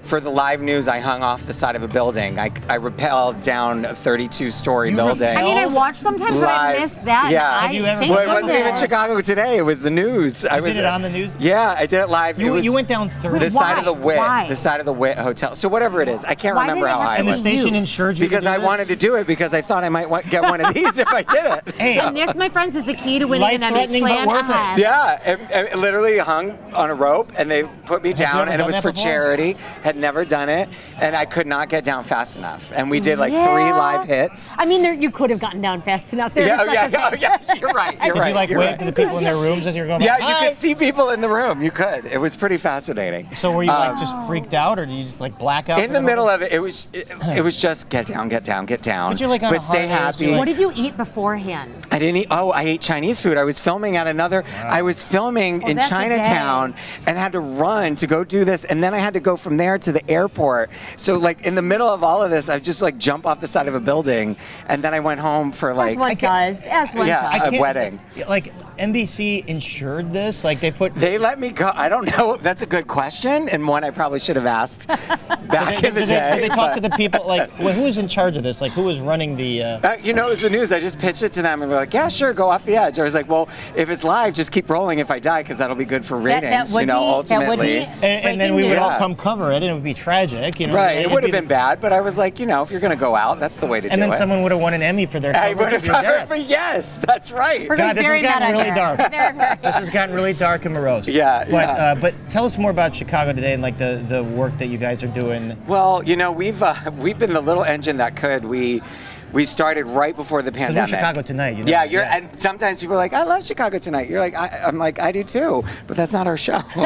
for the live news, I hung off the side of a building. I rappelled down a 32-story building. I mean, I watch sometimes, but I Live. missed that. Yeah. Have you ever thank Well, it wasn't even goodness. Chicago today. It was the news. I was did it on the news? Yeah, I did it live. You- It was you went down 30. the side of the Why? Wit, Why? the side of the Wit Hotel. So whatever it is, I can't Why remember did it how have high to it And the was. station insured you Because to do I this? wanted to do it because I thought I might get one of these if I did it. Hey. And this, my friends, is the key to winning an Emmy. Life-threatening, but Plan worth it. ahead. Yeah, it literally hung on a rope and they put me you down ever and it done was that for before? charity. Had never done it and I could not get down fast enough. And we did like 3 Yeah. live hits. I mean, you could have gotten down fast enough. There Yeah, is such a thing. yeah, you're right. You're Did right. you like you're wave right. to the people in their rooms as you were going? Yeah, by? you Hi. could see people in the room. You could. It was pretty fascinating. So were you like just freaked out, or did you just like black out? In the middle of it, it was just get down, get down, get down. But you're like on a stay hard ass, happy. you're like- What did you eat beforehand? I didn't eat. Oh, I ate Chinese food. I was filming at another. I was filming in that's a Chinatown and had to run to go do this, and then I had to go from there to the airport. So like in the middle of all of this, I just like jump off the side of a building, and then I went home for As like one does. As one yeah, does. a wedding. Like NBC insured this. Like They let me go. I don't know. That's a good question, and one I probably should have asked back in the day. Did they talk to but- the people? Like, well, who was in charge of this? Like, who was running the? You know, it was the news. I just pitched it to them, and they're like, "Yeah, sure, go off the edge." I was like, "Well, if it's live, just keep rolling. If I die, because that'll be good for ratings." would you know, be- ultimately. that would be And then we would all Yeah. come cover it, and it would be tragic. You know, Right. It It'd would have be- been bad, but I was like, you know, if you're going to go out, that's the way to And do then it. someone would have won an Emmy for their I coverage would of have your death. covered. Yes, that's right. We're God, this has very gotten meta really here. dark. Very, very. This has gotten really dark and morose. Yeah, But yeah. but tell us more about Chicago today and like the work that you guys are doing. Well, you know, we've been the little engine that could. We started right before the 'Cause we're in pandemic. Chicago tonight. You know? Yeah, and sometimes people are like, I love Chicago Tonight. You're like, I'm like, I do too, but that's not our show. We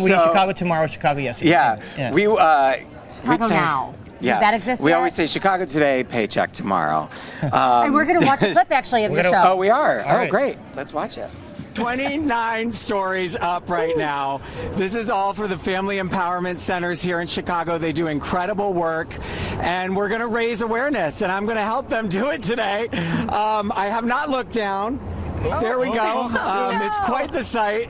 do Chicago tomorrow, Chicago yesterday. Yeah, we Chicago Now. Yeah, Does that exist we yet? always say Chicago Today, paycheck tomorrow. And we're going to watch a clip actually of your show. Oh, we are. All right. Great. Let's watch it. 29 stories up right now. This is all for the Family Empowerment Centers here in Chicago. They do incredible work, and we're going to raise awareness, and I'm going to help them do it today. I have not looked down. There we go. It's quite the sight.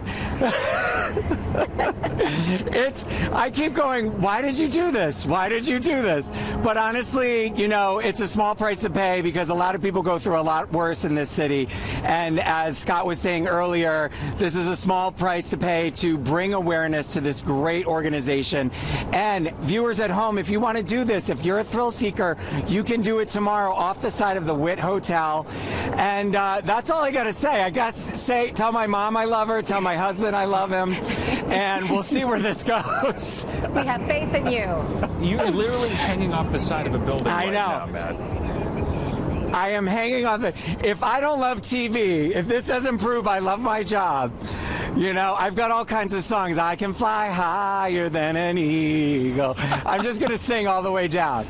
I keep going, why did you do this? Why did you do this? But honestly, you know, it's a small price to pay because a lot of people go through a lot worse in this city. And as Scott was saying earlier, this is a small price to pay to bring awareness to this great organization. And viewers at home, if you want to do this, if you're a thrill seeker, you can do it tomorrow off the side of the Witt Hotel. And that's all I got to say. I guess tell my mom I love her, tell my husband I love him, and we'll see where this goes. We have faith in you. You're literally hanging off the side of a building I right know. now, Matt. I am hanging on if I don't love TV, if this doesn't prove I love my job, you know, I've got all kinds of songs. I can fly higher than an eagle. I'm just going to sing all the way down.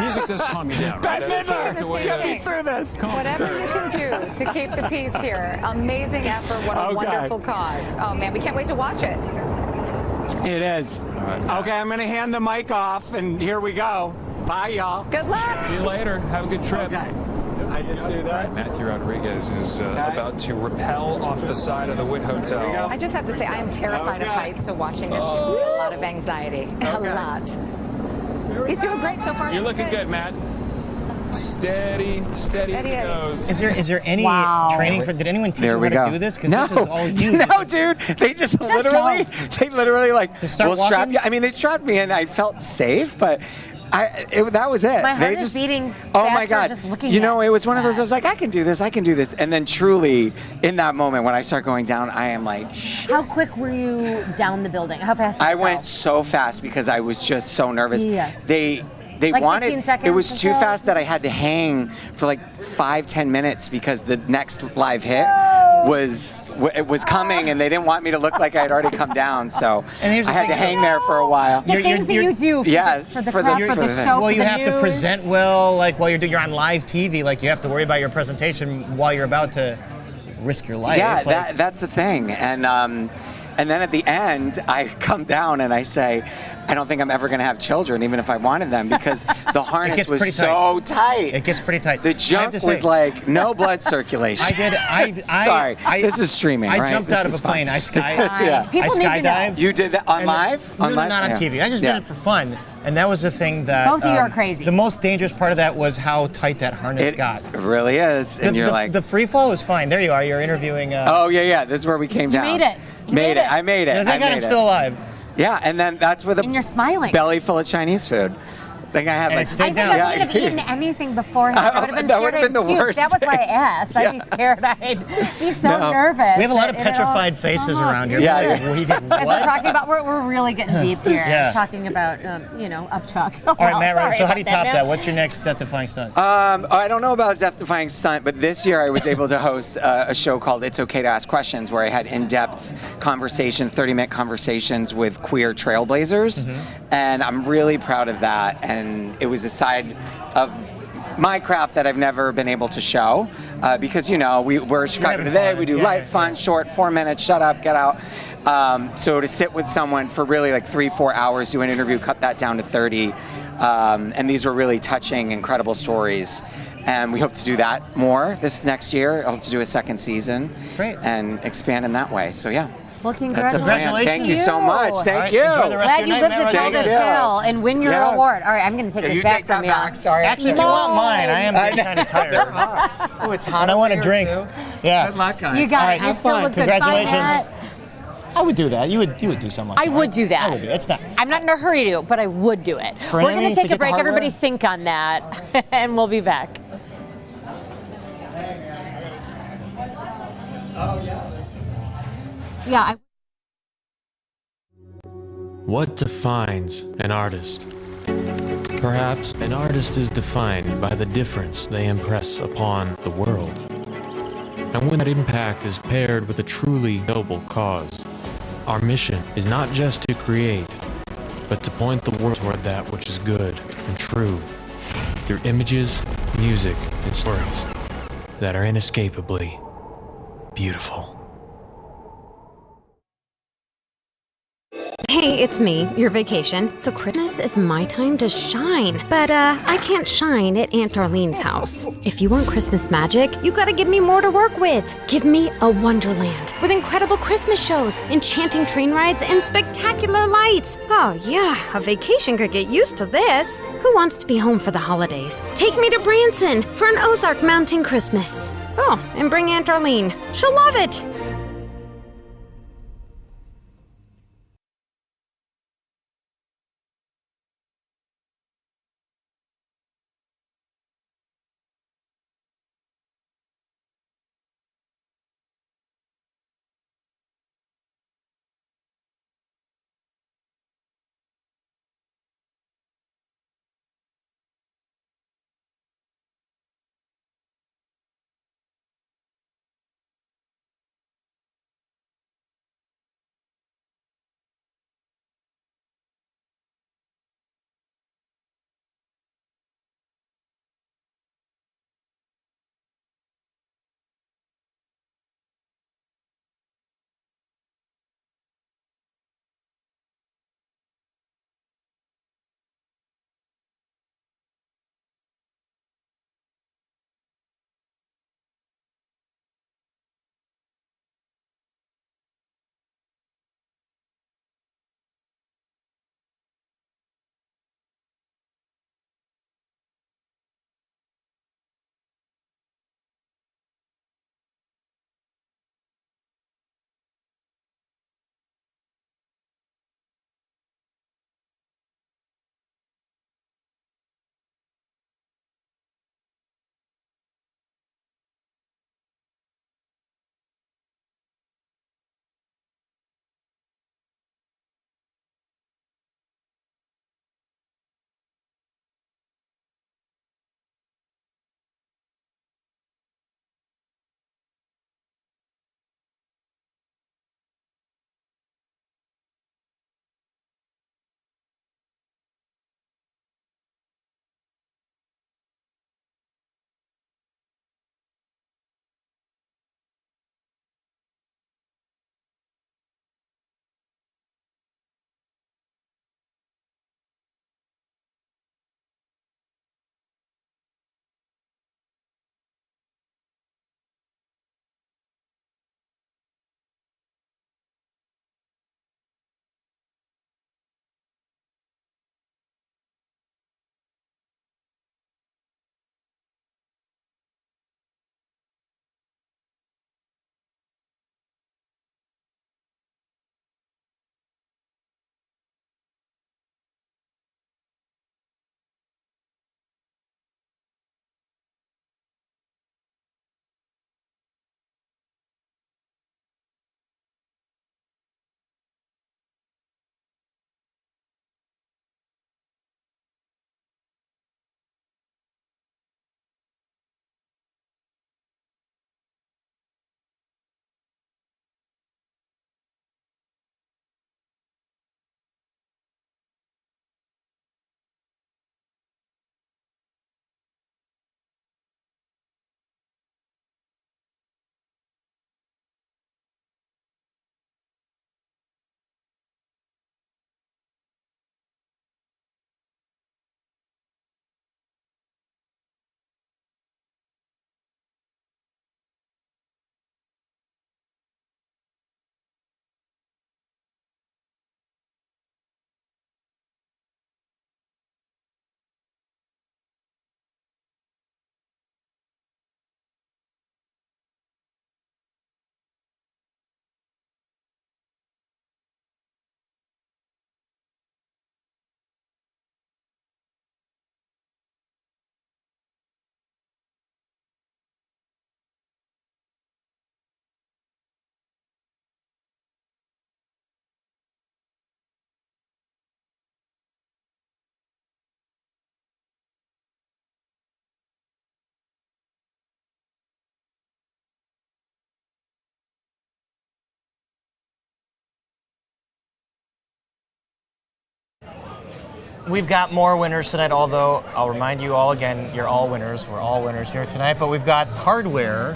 Music does calm you down, right? Beth Midler, get me through this. Whatever you can do to keep the peace here. Amazing effort. What a Okay. wonderful cause. Oh, man, we can't wait to watch it. It is. Okay, I'm going to hand the mic off, and here we go. Bye, y'all. Good luck. See you later. Have a good trip. Okay. I just do that. Matthew Rodriguez is about to rappel off the side of the Witt Hotel. I just have to say, I am terrified of heights, so watching this gives me a lot of anxiety. A lot. He's doing great so far. You're looking good, Matt. Steady as it goes. Is there any training for? Did anyone teach you how to do this? Because No, this is all you. no, dude. They just literally like start will strap walking? you. I mean, they strapped me in. I felt safe, but that was it. My heart They is just, beating oh my faster God! just looking You know, at it was one of those. I was like, I can do this. I can do this. And then truly, in that moment when I start going down, I am like, How quick were you down the building? How fast did I you went go? so fast because I was just so nervous. Yes. They Like wanted 15 seconds it was or too so? fast that I had to hang for like 5-10 minutes because the next live hit was coming and they didn't want me to look like I had already come down, so I here's the had thing, to hang there for a while. The things that you do for Yes, the for craft, the- for for the the show, Well, for you the have to news. present well, like while you're on live TV, like you have to worry about your presentation while you're about to risk your life. Yeah, like, that's the thing. And then at the end, I come down and I say, I don't think I'm ever going to have children, even if I wanted them, because the harness gets was pretty so tight. It gets pretty tight. The I have jump to say- was like no blood circulation. Sorry, this is streaming, I right? jumped This out of is a plane. fine. I People need to know. skydived. You did that on And- live? No, On live? not on Yeah. TV. I just Yeah. did it for fun. And that was the thing that Both of you are crazy. The most dangerous part of that was how tight that harness got. It really is. And you're like, the free fall was fine. There you are. You're interviewing. oh yeah. This is where we came down. made it. You made it. I made it. Yeah, thank I God I'm made it. still alive. Yeah, and then that's with And you're smiling. a belly full of Chinese food. I think I had like. I think I would have eaten anything beforehand. I would have been That scared would have been the I'd puke. worst That was why I thing. asked. I'd be scared. I'd be so nervous. We have a lot of that it'll petrified faces come up. around here. Yeah, Like, yeah. we did As we're what? talking about, we're really getting deep here. Yeah. Talking about, upchuck. All right, Matt. So how do you top that? What's your next death-defying stunt? I don't know about a death-defying stunt, but this year I was able to host a show called It's Okay to Ask Questions, where I had in-depth conversation, 30-minute conversations with queer trailblazers, and I'm really proud of that. And it was a side of my craft that I've never been able to show because, we're Chicago Today, we do light, fun, short, 4 minutes, shut up, get out. So to sit with someone for really like 3-4 hours, do an interview, cut that down to 30. And these were really touching, incredible stories. And we hope to do that more this next year. I hope to do a second season. Great. And expand in that way. So yeah. Well, That's the plan. congratulations. Thank you so much. Thank right, you. enjoy the rest Glad of you your lived night, to tell Thank this you. tale and win your Yeah. award. All right, I'm going to take Yeah, this you back take that from you. back. Sorry. Actually, if you want mine, I am getting kind of tired. Oh, it's hot. And I want a over here, drink. too. Yeah. Good luck, guys. You got All it. right, You have still fun. look good. Bye, Congratulations. Matt. I would do that. You would do something like I that. would do that. I would do it. It's not. I'm not in a hurry to, but I would do it. For We're Emmy, going to to take get a the break. hardware? Everybody think on that, and we'll be back. Yeah. What defines an artist? Perhaps an artist is defined by the difference they impress upon the world. And when that impact is paired with a truly noble cause, our mission is not just to create, but to point the world toward that which is good and true, through images, music, and stories that are inescapably beautiful. Hey, it's me, your vacation. So Christmas is my time to shine. But I can't shine at Aunt Darlene's house. If you want Christmas magic, you gotta give me more to work with. Give me a wonderland with incredible Christmas shows, enchanting train rides, and spectacular lights. Oh yeah, a vacation could get used to this. Who wants to be home for the holidays? Take me to Branson for an Ozark Mountain Christmas. Oh, and bring Aunt Darlene. She'll love it. We've got more winners tonight, although I'll remind you all again, you're all winners. We're all winners here tonight, but we've got hardware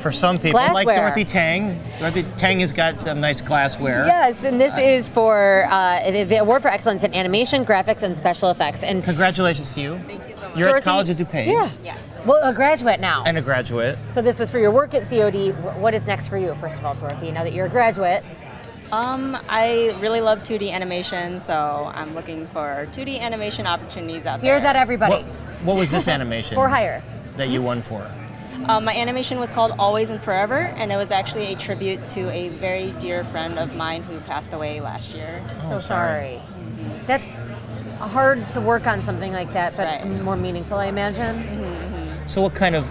for some people, like Glassware. Dorothy Tang. Dorothy Tang has got some nice glassware. Yes, and this is for the Award for Excellence in Animation, Graphics, and Special Effects. And congratulations to you. Thank you so much. You're Dorothy, at College of DuPage. Yeah. Yes. Well, a graduate now. And a graduate. So this was for your work at COD. What is next for you, first of all, Dorothy, now that you're a graduate? I really love 2D animation, so I'm looking for 2D animation opportunities out there. Hear that, everybody. What was this animation? For hire. That you won for? My animation was called Always and Forever, and it was actually a tribute to a very dear friend of mine who passed away last year. So sorry. Mm-hmm. That's hard to work on something like that, but more meaningful, I imagine. Mm-hmm. So what kind of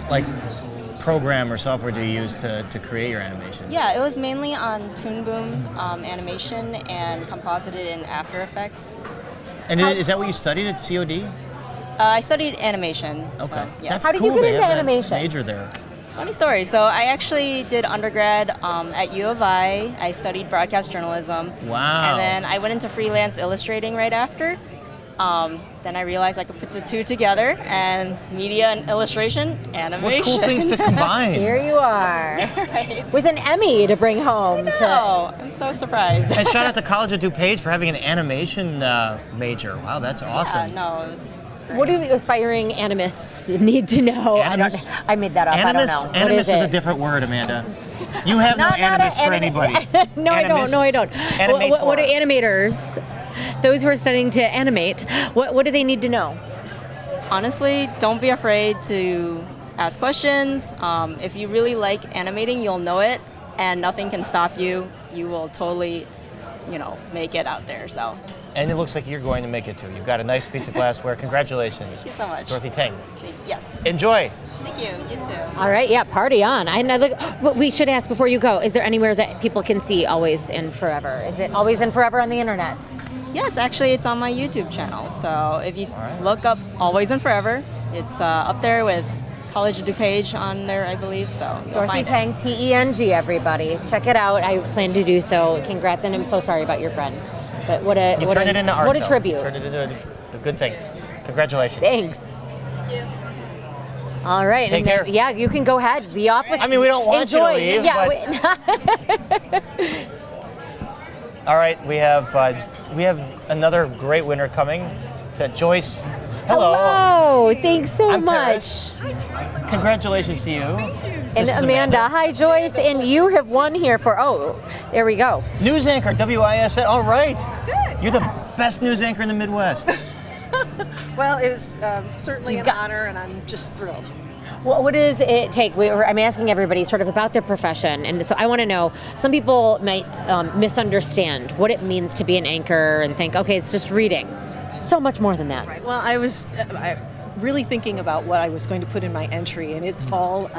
program or software do you use to create your animation? Yeah, it was mainly on Toon Boom animation and composited in After Effects. And is that what you studied at COD? I studied animation. Okay. So, yeah. That's cool. you get they into have animation? That major there. Funny story. So I actually did undergrad at U of I. I studied broadcast journalism. Wow. And then I went into freelance illustrating right after. Then I realized I could put the two together, and media and illustration, animation. What cool things to combine. Here you are. Right. With an Emmy to bring home. I'm so surprised. And shout out to College of DuPage for having an animation major. Wow, that's awesome. Yeah, no, it was What do aspiring animists need to know? Animus? I made that up. Animus? I don't know. Animus what is is a different word, Amanda. You have no animus for anybody. No, I don't. No, I don't. What do animators, those who are studying to animate, what do they need to know? Honestly, don't be afraid to ask questions. If you really like animating, you'll know it, and nothing can stop you. You will totally, make it out there. So. And it looks like you're going to make it too. You've got a nice piece of glassware. Congratulations. Thank you so much. Dorothy Tang. Yes. Enjoy. Thank you. You too. All right, yeah, party on. What we should ask before you go, is there anywhere that people can see Always and Forever? Is it Always and Forever on the internet? Yes, actually, it's on my YouTube channel. So if you look up Always and Forever, it's up there with College of DuPage on there, I believe. So you'll Dorothy find Tang, T-E-N-G, everybody. Check it out. I plan to do so. Congrats, and I'm so sorry about your friend. But what a art, what a though. tribute. Turn it into a good thing. Congratulations. Thanks. Thank you. All right. Take care. Yeah, you can go ahead. Be off with. I mean, we don't want enjoy. you to leave. Yeah. All right, we have another great winner coming. To Joyce. Hello. Hello. Thanks so I'm much. Paris. Congratulations to you. And Amanda. Hi, Joyce. And you have won here for, there we go. News anchor, WISN. All right. You're the best news anchor in the Midwest. Well, it is certainly an honor, and I'm just thrilled. What does it take? I'm asking everybody sort of about their profession, and so I want to know, some people might misunderstand what it means to be an anchor and think, okay, it's just reading. So much more than that. Right. Well, I was really thinking about what I was going to put in my entry, and it's all,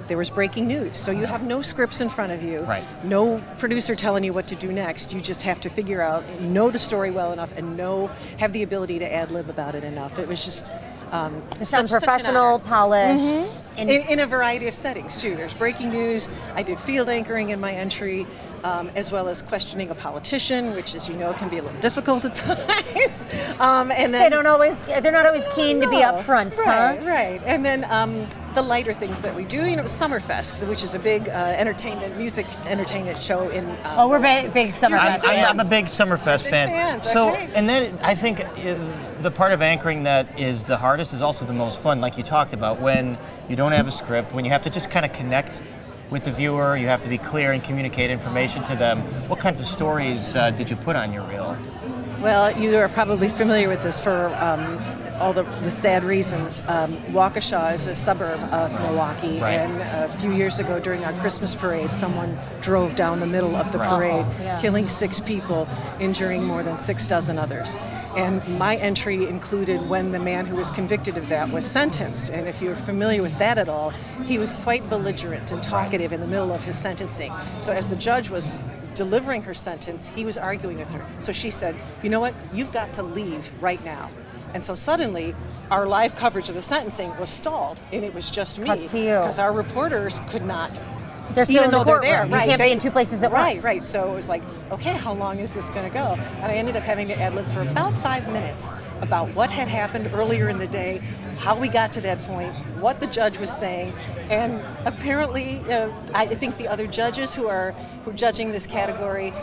there was breaking news. So you have no scripts in front of you, right. No producer telling you what to do next. You just have to figure out, know the story well enough, and have the ability to ad-lib about it enough. It was just it sounds professional, polished. Mm-hmm. In a variety of settings, too. There's breaking news. I did field anchoring in my entry, as well as questioning a politician, which, as you know, can be a little difficult at times. And then they're not always keen to be upfront, right, huh? Right. And then the lighter things that we do, Summerfest, which is a big music entertainment show in. We're big Summerfest fans. I'm a big Summerfest fan. Fans, so, okay. and then I think the part of anchoring that is the hardest is also the most fun, like you talked about, when you don't have a script, when you have to just kind of connect with the viewer, you have to be clear and communicate information to them. What kinds of stories did you put on your reel? Well, you are probably familiar with this for all the sad reasons. Waukesha is a suburb of Milwaukee, Right. and a few years ago during our Christmas parade, someone drove down the middle of the parade, killing 6 people, injuring more than 6 dozen others. And my entry included when the man who was convicted of that was sentenced. And if you're familiar with that at all, he was quite belligerent and talkative in the middle of his sentencing. So as the judge was delivering her sentence, he was arguing with her. So she said, you know what, you've got to leave right now. And so suddenly, our live coverage of the sentencing was stalled, and it was just me. Cuts to you. Because our reporters could not They're still even in the though they're courtroom. there. You can't be in two places at once. Right. So it was like, okay, how long is this going to go? And I ended up having to ad-lib for about 5 minutes about what had happened earlier in the day, how we got to that point, what the judge was saying, and apparently, I think the other judges who are judging this category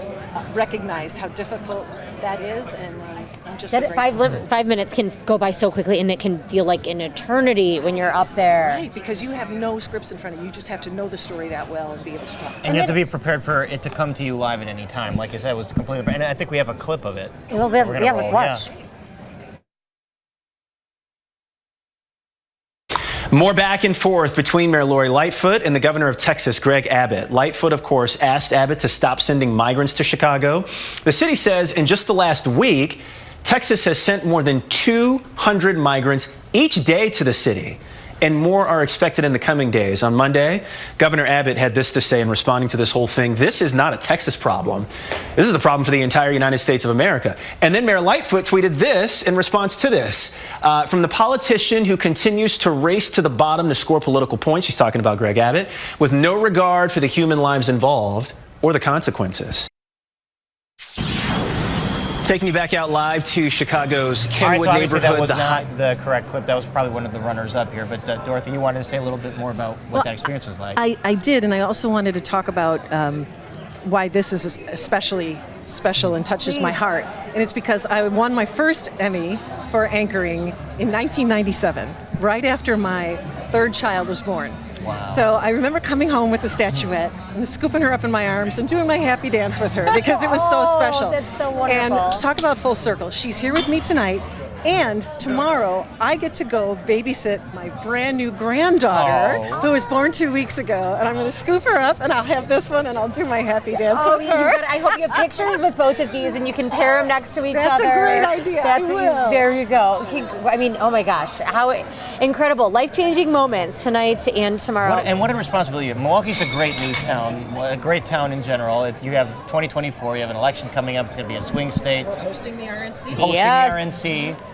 recognized how difficult that is, and I'm just so grateful. 5 minutes can go by so quickly, and it can feel like an eternity when you're up there. Right, because you have no scripts in front of you. You just have to know the story that well and be able to talk. And you have to be prepared for it to come to you live at any time. Like I said, it was completely. And I think we have a clip of it. Let's watch. Yeah. More back and forth between Mayor Lori Lightfoot and the governor of Texas, Greg Abbott. Lightfoot, of course, asked Abbott to stop sending migrants to Chicago. The city says in just the last week, Texas has sent more than 200 migrants each day to the city, and more are expected in the coming days. On Monday, Governor Abbott had this to say in responding to this whole thing. This is not a Texas problem. This is a problem for the entire United States of America. And then Mayor Lightfoot tweeted this in response to this. From the politician who continues to race to the bottom to score political points, she's talking about Greg Abbott, with no regard for the human lives involved or the consequences. Taking you back out live to Chicago's Kenwood neighborhood. That was not the correct clip. That was probably one of the runners up here. But Dorothy, you wanted to say a little bit more about what that experience was like. I did, and I also wanted to talk about why this is especially special and touches my heart. And it's because I won my first Emmy for anchoring in 1997, right after my third child was born. Wow. So I remember coming home with the statuette and scooping her up in my arms and doing my happy dance with her because it was so special. That's so wonderful. And talk about full circle. She's here with me tonight. And tomorrow, I get to go babysit my brand new granddaughter, who was born 2 weeks ago. And I'm going to scoop her up, and I'll have this one, and I'll do my happy dance with her. I hope you have pictures with both of these, and you can pair them next to each other. That's a great idea. There you go. I mean, oh my gosh, how incredible. Life-changing moments tonight and tomorrow. What a responsibility you have. Milwaukee's a great news town, a great town in general. You have 2024, you have an election coming up. It's going to be a swing state. We're hosting the RNC. The RNC.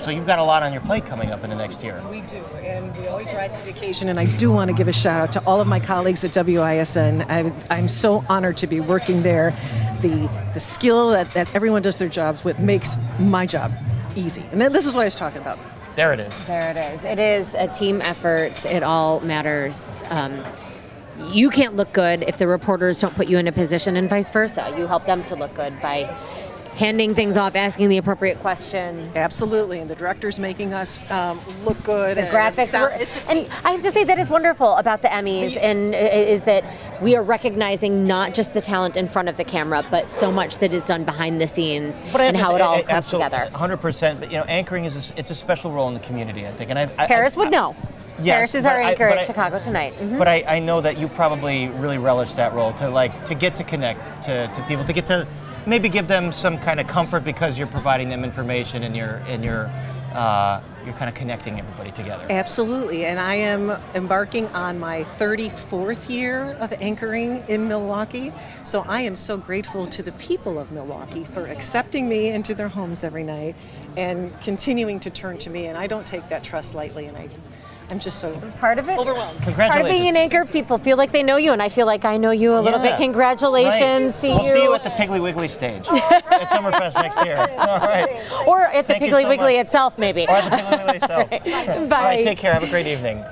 So you've got a lot on your plate coming up in the next year. We do, and we always rise to the occasion. And I do want to give a shout out to all of my colleagues at WISN. I'm so honored to be working there. The skill that everyone does their jobs with makes my job easy. And this is what I was talking about. There it is. There it is. It is a team effort. It all matters. You can't look good if the reporters don't put you in a position, and vice versa. You help them to look good by handing things off, asking the appropriate questions. Absolutely, and the director's making us look good. The graphics, and I have to say that is wonderful about the Emmys, and is that we are recognizing not just the talent in front of the camera, but so much that is done behind the scenes and how it all comes together. 100%. But anchoring it's a special role in the community, I think. And Paris would know. Yes, Paris is our anchor at Chicago Tonight. Mm-hmm. But I know that you probably really relish that role to get to connect to people, to get to maybe give them some kind of comfort because you're providing them information and you're kind of connecting everybody together. Absolutely, and I am embarking on my 34th year of anchoring in Milwaukee, so I am so grateful to the people of Milwaukee for accepting me into their homes every night and continuing to turn to me, and I don't take that trust lightly, and I'm just so part of it. Overwhelmed. Congratulations. Part of being an anchor, people feel like they know you, and I feel like I know you a little bit. Congratulations to you. We'll see you at the Piggly Wiggly stage at Summerfest next year. All right. Or at the Piggly Wiggly itself, maybe. Or at the Piggly Wiggly itself. Right. Bye. All right, take care. Have a great evening.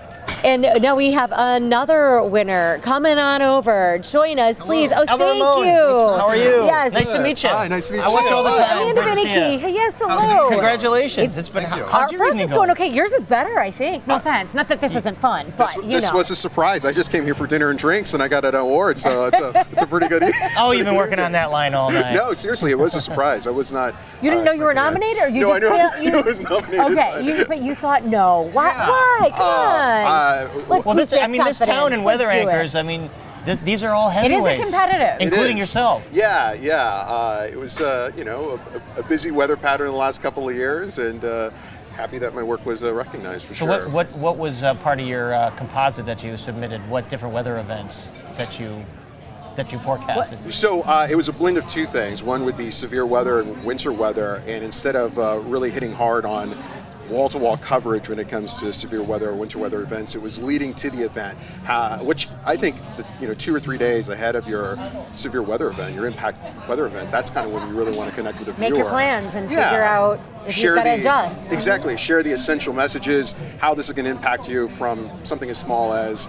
And now we have another winner. Coming on over. Join us, please. Oh, Alba thank Ramon. you. How are you? Yes. Nice to meet you. Hi, nice to meet you. I watch all the time. Amanda Good to see Vinicky. you. Yes, hello. Congratulations. It's been how's your Ours evening is going okay. Yours is better, I think. No offense. Not that this isn't fun, but This was a surprise. I just came here for dinner and drinks, and I got an award, so it's a pretty good evening. Oh, you've been working on that line all night. No, seriously, it was a surprise. I was not. You didn't know you were nominated, or you no, just I knew I was nominated. Okay, but you thought no. Why? Why? Come on. This town and weather anchors. These are all heavyweights. It is a competitive, including yourself. Yeah. It was a busy weather pattern in the last couple of years, and happy that my work was recognized for sure. So what was part of your composite that you submitted? What different weather events that you forecasted? So it was a blend of two things. One would be severe weather and winter weather, and instead of really hitting hard on wall-to-wall coverage when it comes to severe weather or winter weather events. It was leading to the event, which I think 2 or 3 days ahead of your severe weather event, your impact weather event, that's kind of when you really want to connect with the viewer. Make your plans and figure out if you've got to adjust. Exactly. Share the essential messages, how this is going to impact you, from something as small as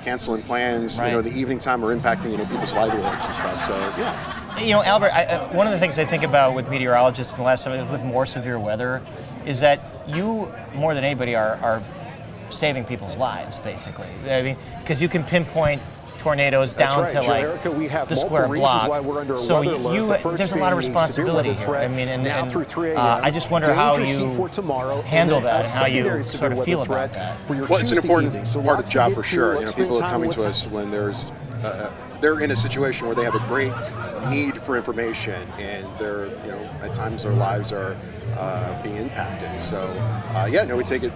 canceling plans, the evening time, or impacting, people's livelihoods and stuff. So, yeah. Albert, one of the things I think about with meteorologists in the last time with more severe weather is that you, more than anybody, are saving people's lives, basically. I mean, because you can pinpoint tornadoes down to the square block. So there's a lot of responsibility here. I mean, and I just wonder how you handle that and how you sort of feel about that. Well, it's an important part of the job for sure. People are coming to us when they're in a situation where they have a great need for information, and they're, at times their lives are being impacted. So, we take it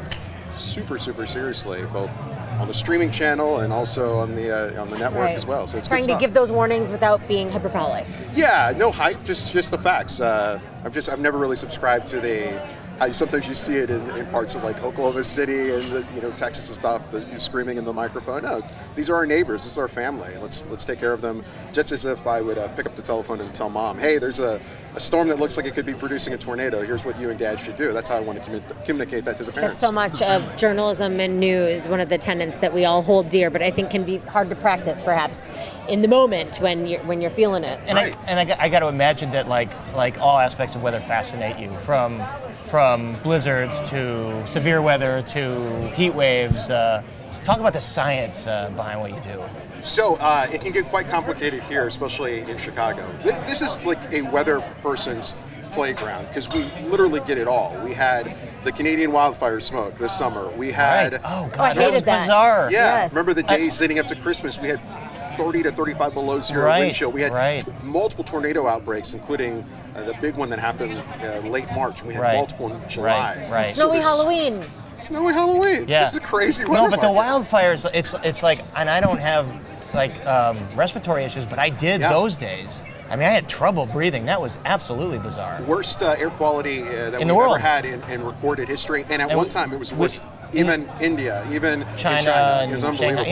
super, super seriously, both on the streaming channel and also on the network as well. So it's trying to give those warnings without being hyperbolic. Yeah, no hype, just the facts. I've never really subscribed to how sometimes you see it in parts of like Oklahoma City and Texas and stuff, screaming in the microphone. No, these are our neighbors. This is our family. Let's take care of them, just as if I would pick up the telephone and tell mom, hey, there's a storm that looks like it could be producing a tornado. Here's what you and dad should do. That's how I want to communicate that to the parents. That's so much of journalism and news, one of the tenets that we all hold dear, but I think can be hard to practice perhaps in the moment when you're feeling it. And I got to imagine that like all aspects of weather fascinate you, from blizzards to severe weather to heat waves. Talk about the science behind what you do. So it can get quite complicated here, especially in Chicago. This is like a weather person's playground because we literally get it all. We had the Canadian wildfire smoke this summer. We had oh god, that was bizarre. Yeah, remember the days leading up to Christmas? We had 30 to 35 below zero wind chill. We had multiple tornado outbreaks, including the big one that happened late March. We had multiple in July. Right. Snowy Halloween. Snowy Halloween. Yeah. This is crazy weather. No, but the wildfires, it's like, and I don't have respiratory issues, but I did those days. I mean, I had trouble breathing. That was absolutely bizarre. Worst air quality that we've ever had in recorded history. And at one time, it was worse. Even India, even China. It was unbelievable.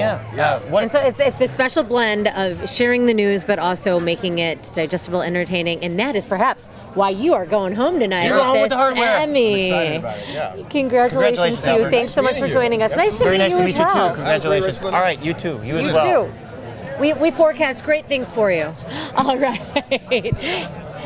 And so it's a special blend of sharing the news, but also making it digestible, entertaining, and that is perhaps why you are going home tonight with this Emmy. I'm excited about it. Yeah. Congratulations to you. Thanks so much for joining us. Nice to Very meet nice to meet you well. too. Congratulations. All right, you too. You as You well. too. We forecast great things for you. All right.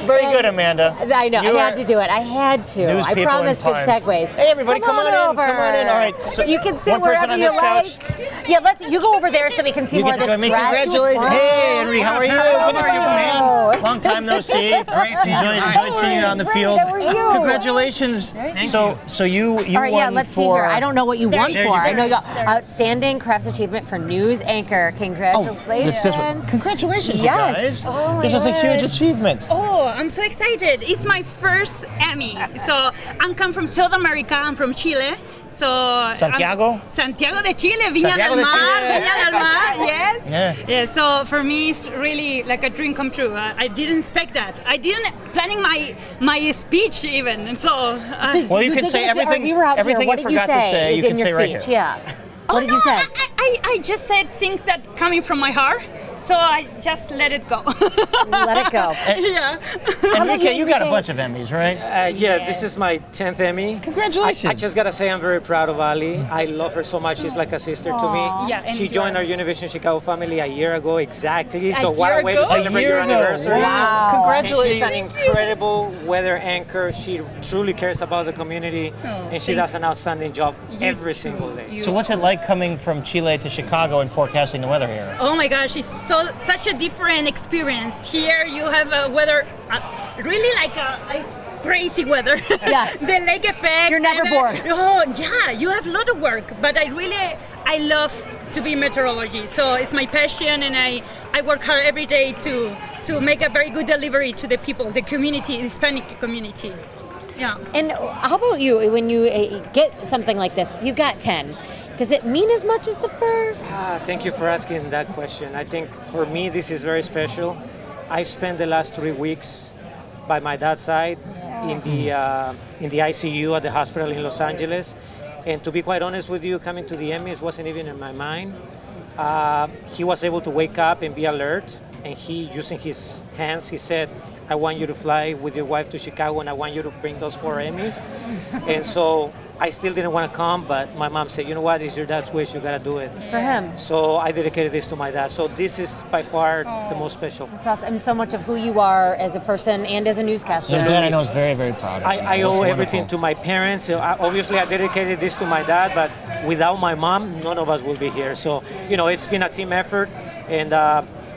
Very good, Amanda. I know. I had to do it. I had to. News I people promised and good times. segues. Hey, everybody, come on in. over. Come on in. All right. So you can sit one person wherever on you this like. couch. Yeah, you go over there so we can see You more get of to this join me. Congratulations. Hey, Henry, how are you? Good to see you, man. Long time no see. Enjoyed seeing you on the field. How are you? Congratulations. So you All right, won let's see for. here. I don't know what you won There for. you go. I know you got outstanding crafts achievement for news anchor. Congratulations. This one. Congratulations, Yes. you guys. Oh my this was a huge gosh. achievement. Oh, I'm so excited. It's my first Emmy. So I'm come from South America. I'm from Chile. So Santiago? Santiago de Chile, Viña Santiago del de Mar, Chile. Viña del Mar, yes. Yeah. So for me, it's really like a dream come true. I didn't expect that. I didn't planning my speech even, and so. Well, you can say everything. We were out everything here. What you did you forgot to say say, you in can your say right speech? here. Yeah. What did you say? I just said things that coming from my heart. So I just let it go. Let it go. Yeah. Enrique, you got a bunch of Emmys, right? Yeah, this is my 10th Emmy. Congratulations. I just gotta say I'm very proud of Ali. I love her so much. She's like a sister to me. Yeah, and she joined our Univision Chicago family a year ago exactly. So what year a way to ago? celebrate your anniversary. Wow. Congratulations. And she's an incredible weather anchor. She truly cares about the community, and she does an outstanding job every single day. So what's it like coming from Chile to Chicago and forecasting the weather here? Oh my gosh, it's such a different experience. Here you have a weather, really like a crazy weather. Yes. The lake effect. You're never bored. Oh yeah, you have a lot of work, but I love to be meteorology. So it's my passion, and I work hard every day to make a very good delivery to the people, the community, the Hispanic community. Yeah. And how about you, when you get something like this, you got 10. Does it mean as much as the first? Thank you for asking that question. I think for me this is very special. I spent the last 3 weeks by my dad's side in the ICU at the hospital in Los Angeles. And to be quite honest with you, coming to the Emmys wasn't even in my mind. He was able to wake up and be alert, and he, using his hands, he said, I want you to fly with your wife to Chicago, and I want you to bring those 4 Emmys. And so I still didn't want to come, but my mom said, you know what, it's your dad's wish, you got to do it. It's for him. So I dedicated this to my dad. So this is by far the most special. It's awesome. And so much of who you are as a person and as a newscaster. Your dad, I know, is very, very proud of you. I owe everything to my parents. So obviously, I dedicated this to my dad, but without my mom, none of us will be here. So, it's been a team effort, and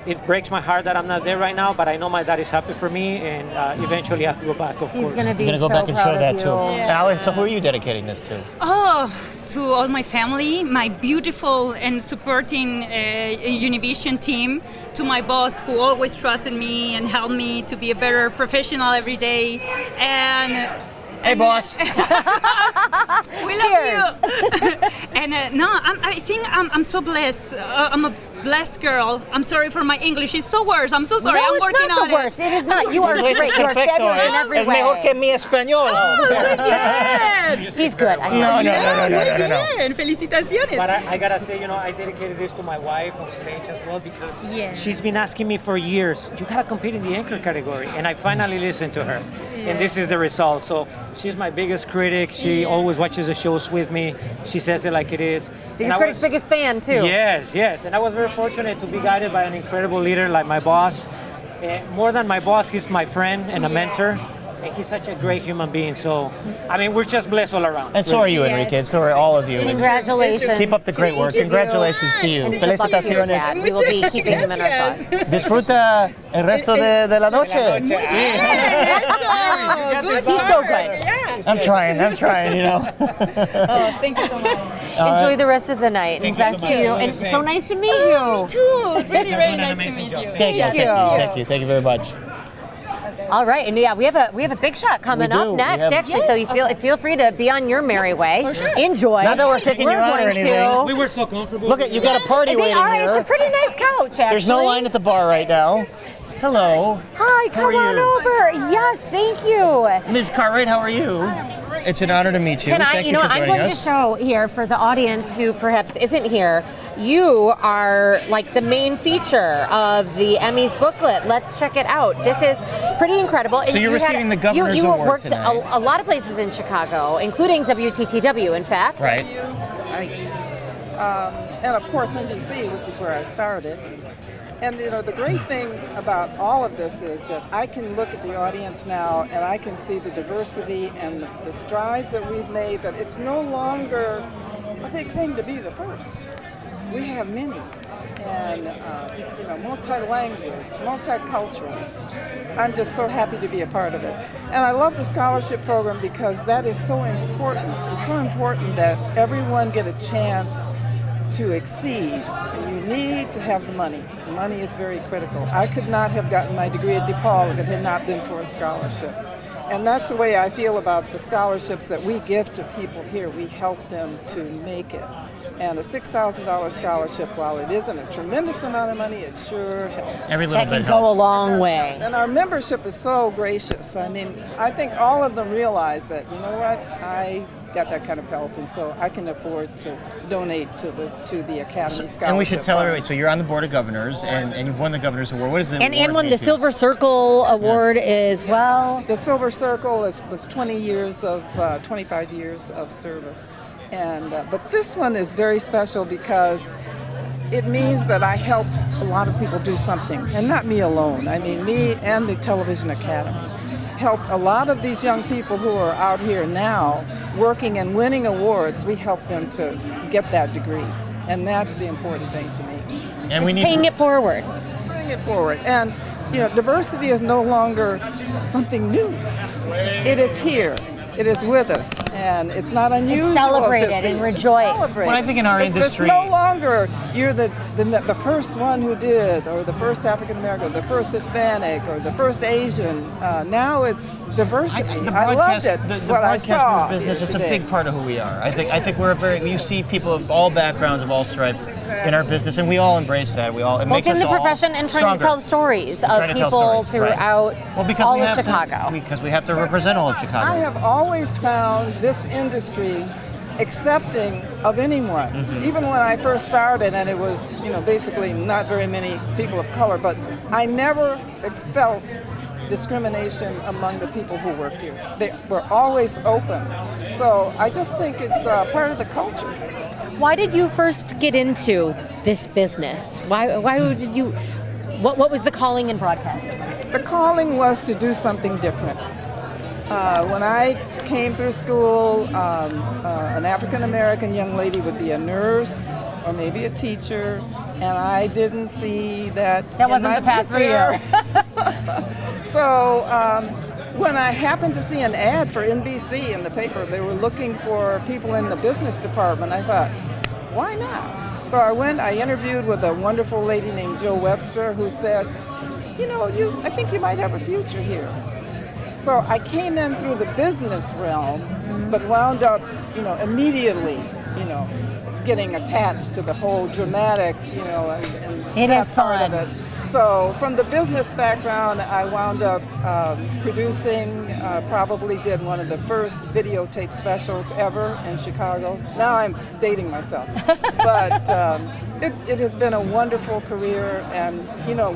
it breaks my heart that I'm not there right now, but I know my dad is happy for me, and eventually I'll go back, of course. He's going to be You're going to go so back and show proud that of too. you. Alex, so who are you dedicating this to? Oh, to all my family, my beautiful and supporting Univision team, to my boss who always trusted me and helped me to be a better professional every day, and hey, boss. We love you. And I think I'm so blessed. I'm a blessed girl. I'm sorry for my English. It's so worse. I'm so sorry. No, I'm working it's not on the worst. It is not. You are great. You are fabulous in every Es way. mejor que mi español. He's good. No. Bien. Felicitaciones. But I gotta say, I dedicated this to my wife on stage as well, because she's been asking me for years, you gotta compete in the anchor category, and I finally listened to her. And this is the result. So she's my biggest critic. She always watches the shows with me. She says it like it is. Biggest critic, biggest fan too. Yes. And I was very fortunate to be guided by an incredible leader like my boss. More than my boss, he's my friend and a mentor. And he's such a great human being. So, we're just blessed all around. And so are you, Enrique, and so are all of you. Congratulations. Keep up the great work. Congratulations to you. And keep up to your dad. Felicitaciones. We will be keeping him in our thoughts. Disfruta el resto de la noche. He's so good. I'm trying, Oh, thank you so much. Enjoy the rest of the night. And best to you. And so nice to meet you. Me too. Really, very nice to meet you. Thank you very much. All right, and we have a big shot coming up next, actually. So you feel free to be on your merry way. Enjoy. Not that we're kicking you out or anything. We were so comfortable. Look, you got a party waiting here. It's a pretty nice couch, actually. There's no line at the bar right now. Hello. Hi, come on over. Yes, thank you. Ms. Cartwright, how are you? It's an honor to meet you. Thank you for I'm joining going us. to show here for the audience who perhaps isn't here, you are like the main feature of the Emmys booklet. Let's check it out. This is pretty incredible. So you're receiving the Governor's Award You worked tonight. a lot of places in Chicago, including WTTW, in fact. Right. And of course NBC, which is where I started. And the great thing about all of this is that I can look at the audience now and I can see the diversity and the strides that we've made, that it's no longer a big thing to be the first. We have many, and multi-language, multicultural. I'm just so happy to be a part of it. And I love the scholarship program because that is so important. It's so important that everyone get a chance to exceed, and you need to have the money. Money is very critical. I could not have gotten my degree at DePaul if it had not been for a scholarship. And that's the way I feel about the scholarships that we give to people here. We help them to make it. And a $6,000 scholarship, while it isn't a tremendous amount of money, it sure helps. Every little That bit can go helps. a long way. And our membership is so gracious. I think all of them realize that, you know what, I got that kind of help, and so I can afford to donate to the Academy Scholarship. And we should tell Fund. everybody, so you're on the board of governors, and you've won the Governor's Award. What is it? And won the Silver Circle Award as well. The Silver Circle was 25 years of service. And but this one is very special because it means that I helped a lot of people do something, and not me alone. Me and the Television Academy helped a lot of these young people who are out here now working and winning awards. We help them to get that degree, and that's the important thing to me. And we need paying it forward. Paying it forward. And diversity is no longer something new. It is here. it is with us, and it's not unusual. It's celebrated to see. and rejoiced. Celebrated. Well, I think in our industry, it's no longer you're the first one who did, or the first African American, the first Hispanic, or the first Asian. Now it's diversity. I loved it. The what I broadcast saw business, it's today. a big part of who we are. I think you see people of all backgrounds, of all stripes in our business, and we all embrace that. It makes in us the all profession and trying stronger. to tell stories of people throughout all of Chicago. Because we have to represent all of Chicago. I have always found this industry accepting of anyone. Even when I first started, and it was, basically not very many people of color, but I never felt discrimination among the people who worked here. They were always open. So I just think it's part of the culture. Why did you first get into this business? Why did you? What was the calling in broadcasting? The calling was to do something different. When I came through school, an African American young lady would be a nurse or maybe a teacher, and I didn't see that. That wasn't the path for you. So when I happened to see an ad for NBC in the paper, they were looking for people in the business department. I thought, why not? So I interviewed with a wonderful lady named Jo Webster, who said, I think you might have a future here. So I came in through the business realm, but wound up, immediately, getting attached to the whole dramatic, and it that is part fun. of it. So from the business background, I wound up producing, probably did one of the first videotape specials ever in Chicago. Now I'm dating myself. But it has been a wonderful career and,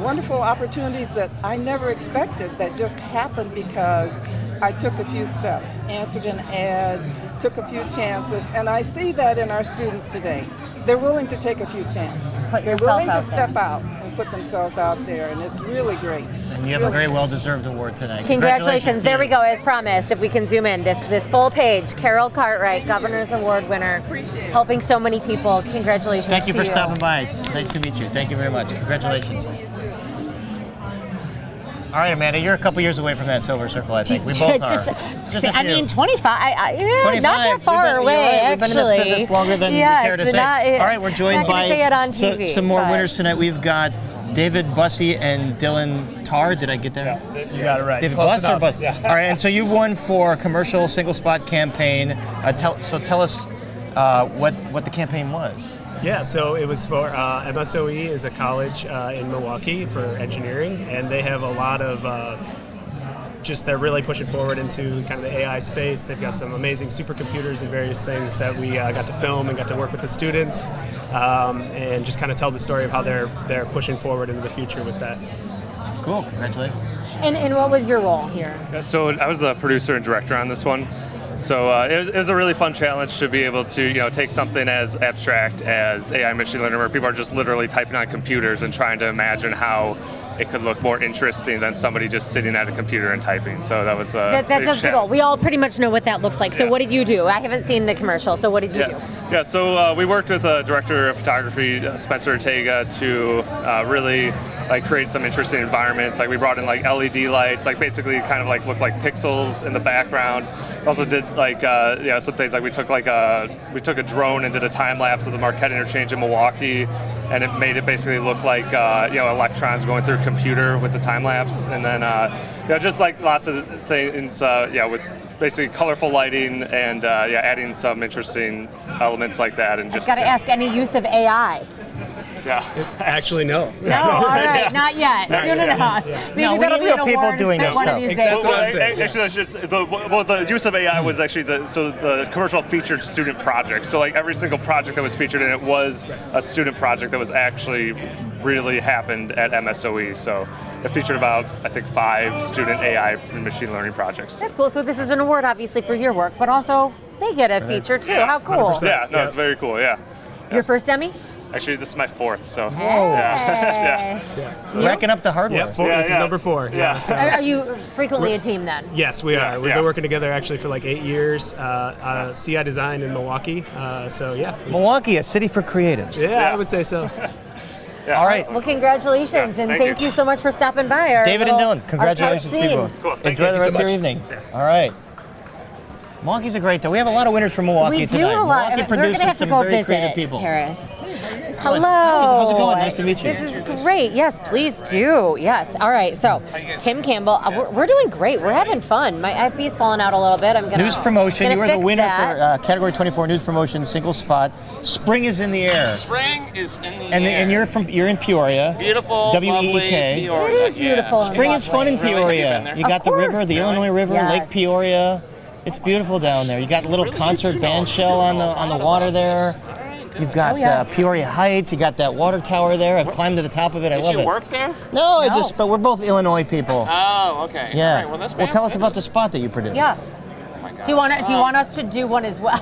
wonderful opportunities that I never expected that just happened because I took a few steps, answered an ad, took a few chances, and I see that in our students today. They're willing to take a few chances. They're willing to step out and put themselves out there, and it's really great. And you have a very well-deserved award tonight. Congratulations. to There you. we go, as promised. If we can zoom in, this full page, Carol Cartwright, Governor's Award winner, helping so many people. Congratulations. Thank you to for stopping by. Nice to meet you. Thank you very much. Congratulations. All right, Amanda, you're a couple years away from that silver circle, I think. We both are. Just a I few. mean, 25, 25. not that far You're away, right. We've been in actually. this business longer than we care to say. All right, we're joined not gonna by say it on TV, some more but- winners tonight. We've got David Bussey and Dylan Tarr. Did I get that? Yeah, you got it right. David Close Buss or enough. Buss? Yeah. All right, and so you've won for a commercial single spot campaign. Tell us what the campaign was. Yeah, so it was for MSOE is a college in Milwaukee for engineering, and they have a lot of they're really pushing forward into kind of the AI space. They've got some amazing supercomputers and various things that we got to film and got to work with the students, and just kind of tell the story of how they're pushing forward into the future with that. Cool, congratulations. And what was your role here? So I was a producer and director on this one. So it was a really fun challenge to be able to take something as abstract as AI machine learning, where people are just literally typing on computers and trying to imagine how it could look more interesting than somebody just sitting at a computer and typing. So that was That does it all. We all pretty much know what that looks like. So Yeah. what did you do? I haven't seen the commercial, so what did you do? Yeah, so we worked with a director of photography, Spencer Ortega, to really create some interesting environments. Like we brought in LED lights, basically kind of looked like pixels in the background. We also did some things like we took a drone and did a time lapse of the Marquette interchange in Milwaukee, and it made it basically look like electrons going through a computer with the time lapse, and then just lots of things with basically colorful lighting and adding some interesting elements like that, and I've just got to ask, any use of AI? Yeah. Actually, no. No, all right, not yet. Soon enough. Maybe that'll be an award one of these days. Actually, that's just the use of AI was actually the commercial featured student projects. So every single project that was featured in it was a student project that was actually really happened at MSOE. So it featured about, I think, 5 student AI and machine learning projects. That's cool. So this is an award, obviously, for your work, but also they get a feature too. How cool! 100%. Yeah, no, it's very cool. Yeah. Your first Emmy? Actually, this is my 4th. So. Hey. So racking up the hardware. Yeah, this is number 4. Are you frequently a team then? Yes, we are. We've been working together actually for 8 years. CI Design in Milwaukee. Milwaukee, a city for creatives. Yeah, I would say so. All right. Well, congratulations, and thank you so much for stopping by. David and Dylan, congratulations to you both. Cool. Enjoy the rest of your evening. All right. Milwaukee's a great town. We have a lot of winners from Milwaukee We do tonight. a lot. Milwaukee We're going produces to have to some go very visit creative people. Paris. How's Hello. it going? Nice to meet you. This is great. Yes, please do. Yes. All right. So, Tim Campbell, we're doing great. We're having fun. My IFB's falling out a little bit. I'm gonna News promotion. You are the fix winner that. for Category 24 News Promotion single spot. Spring is in the air. Spring is in the air. And you're in Peoria. Beautiful, WEEK. lovely Peoria. It is beautiful. Yeah. Spring is fun in Really? Peoria. Have you been there? You got the river, the Illinois River, Yes. Lake Peoria. It's beautiful down there. You got a little concert band shell on the water there. You've got Peoria Heights. You got that water tower there. I've climbed to the top of it. I love it. Did you work there? No, but we're both Illinois people. Oh, okay. Yeah. All right, well, that's tell us about the spot that you produced. Yes. Do you want us to do one as well?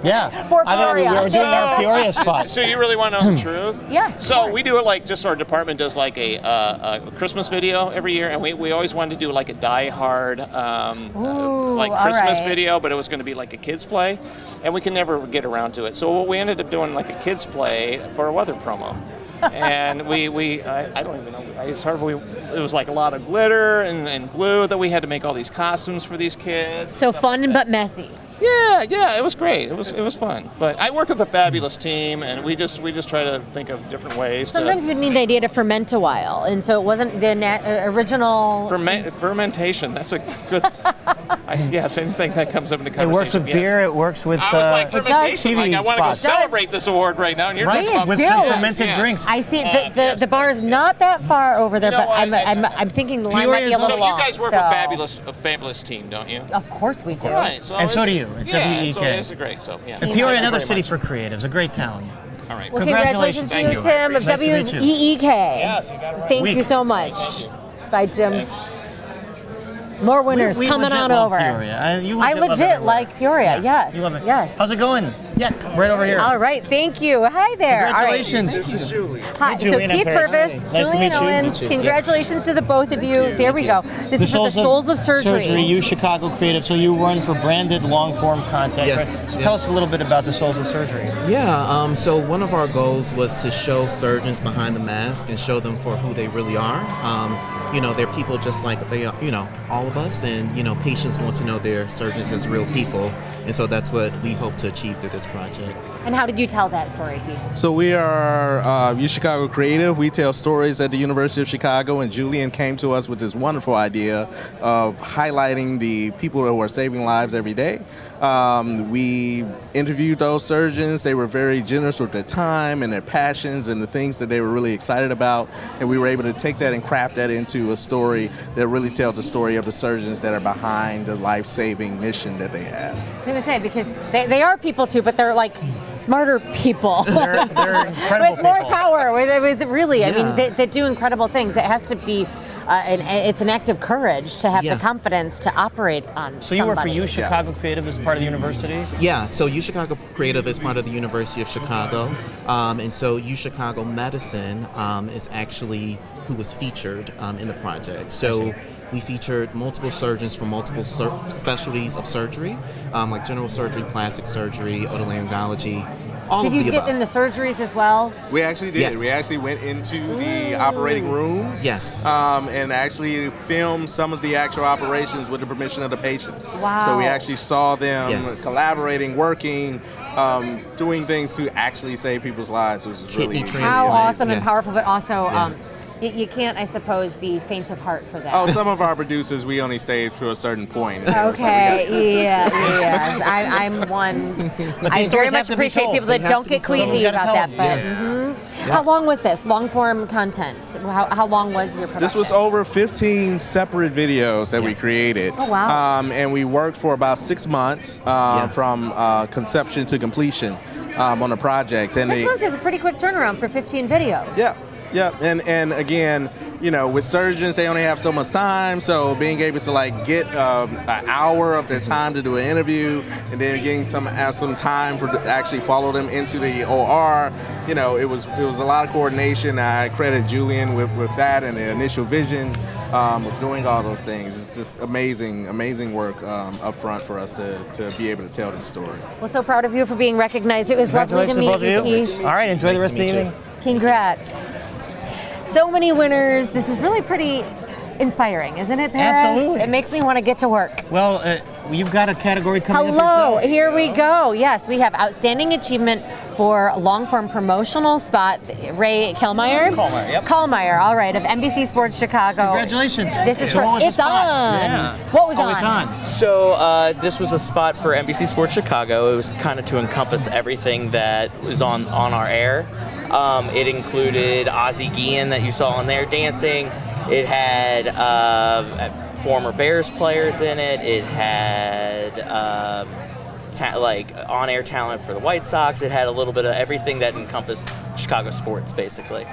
Yeah. For I thought we Peoria. were doing our Peoria spot. So you really want to know the truth? Yes. So we do it like just our department does like a Christmas video every year, and we always wanted to do like a Die Hard like all Christmas right. video, but it was going to be like a kids play, and we can never get around to it. So what we ended up doing like a kids play for a weather promo. And I don't even know. It's hard. It was like a lot of glitter and glue that we had to make all these costumes for these kids. So fun but messy. Yeah, it was great. It was fun. But I work with a fabulous team, and we just try to think of different ways. Sometimes we need an idea to ferment a while, and so it wasn't the original. Fermentation. That's a good. Yes, anything that comes up in the It conversation. works with beer. It works with I was like fermentation. Like I want to go spots. celebrate this award right now, and you're Right, talking about with yes, fermented yes. drinks. I see the bar's not that far over there, but I'm thinking the line might be a little So long. you guys work with a fabulous team, don't you? Of course we do. Right. And so do you. At Yeah, WEEK. so it's great. So yeah. And Peoria, another city for creatives. A great town. All right. Well, congratulations to you, Tim, of Nice to meet you. WEEK. Yes, you got it right. Thank you so much. Bye, Tim. More winners We coming legit on love over. Peoria. You I legit love legit everywhere. like Peoria. Yes. You love it. Yes. How's it going? Yeah, right over here. All right. Thank you. Hi there. Congratulations. All right. This is Julie. Hi. Hey, Julie, So and Keith Paris. Purvis, Nice to Julian meet you. Owen. Meet you. Congratulations to the both of you. There we go. This is for the Souls of Surgery. You Chicago Creative. So you run for branded long form content. Yes, Right? So yes. tell us a little bit about the Souls of Surgery. Yeah, so one of our goals was to show surgeons behind the mask and show them for who they really are. They're people just like they are, all of us, and, patients want to know their surgeons as real people. And so that's what we hope to achieve through this project. And how did you tell that story, Keith? So we are U Chicago Creative. We tell stories at the University of Chicago, and Julian came to us with this wonderful idea of highlighting the people who are saving lives every day. We interviewed those surgeons. They were very generous with their time and their passions and the things that they were really excited about. And we were able to take that and craft that into a story that really tells the story of the surgeons that are behind the life-saving mission that they have. I was going to say, because they are people too, but they're like smarter people. They're incredible with more people. power. With really, I Yeah. mean, they do incredible things. It has to be, it's an act of courage to have the confidence to operate on So you work for somebody. U Chicago Creative as part of the university? Yeah, so U Chicago Creative is part of the University of Chicago. And so U Chicago Medicine is actually who was featured in the project. So we featured multiple surgeons from multiple specialties of surgery, like general surgery, plastic surgery, otolaryngology, all Did of you the get above. in the surgeries as well? We actually did. We actually went into the operating rooms. Yes. And actually filmed some of the actual operations with the permission of the patients. Wow. So we actually saw them Yes. collaborating, working, doing things to actually save people's lives, which is really How awesome and yes. powerful, but also Yeah. you can't, I suppose, be faint of heart for that. Oh, some of our producers, we only stayed to a certain point. And it was like, Okay, we got- yes. I'm one. But I these very stories have much to be appreciate told. people They that have don't to be get told. queasy Someone's gotta about that. tell But them. Yes. How long was this? Long form content. How long was your production? This was over 15 separate videos that we created. Oh, wow. And we worked for about 6 months from conception to completion on the project. And 6 months is a pretty quick turnaround for 15 videos. Yeah, and again, with surgeons, they only have so much time, so being able to get an hour of their time to do an interview, and then getting some time for to actually follow them into the OR, it was a lot of coordination. I credit Julian with that and the initial vision of doing all those things. It's just amazing work up front for us to be able to tell this story. Well, so proud of you for being recognized. It was lovely to Congratulations to meet both of you, you. Keith. All right, enjoy the rest of the meet you. evening. Congrats. So many winners. This is really pretty inspiring, isn't it, Paris? Absolutely. It makes me want to get to work. Well, you've got a category coming up Hello, yourself. here we go. Yes, we have Outstanding Achievement for Long-Form Promotional Spot, Ray Kellmeyer? Kellmeyer, yep. Kellmeyer, all right, of NBC Sports Chicago. Congratulations. This is So for what was the It's spot? On. Yeah. What was It's on. So this was a spot for NBC Sports Chicago. It was kind of to encompass everything that was on our air. It included Ozzie Guillen that you saw on there dancing. It had former Bears players in it. It had like on-air talent for the White Sox. It had a little bit of everything that encompassed Chicago sports, basically.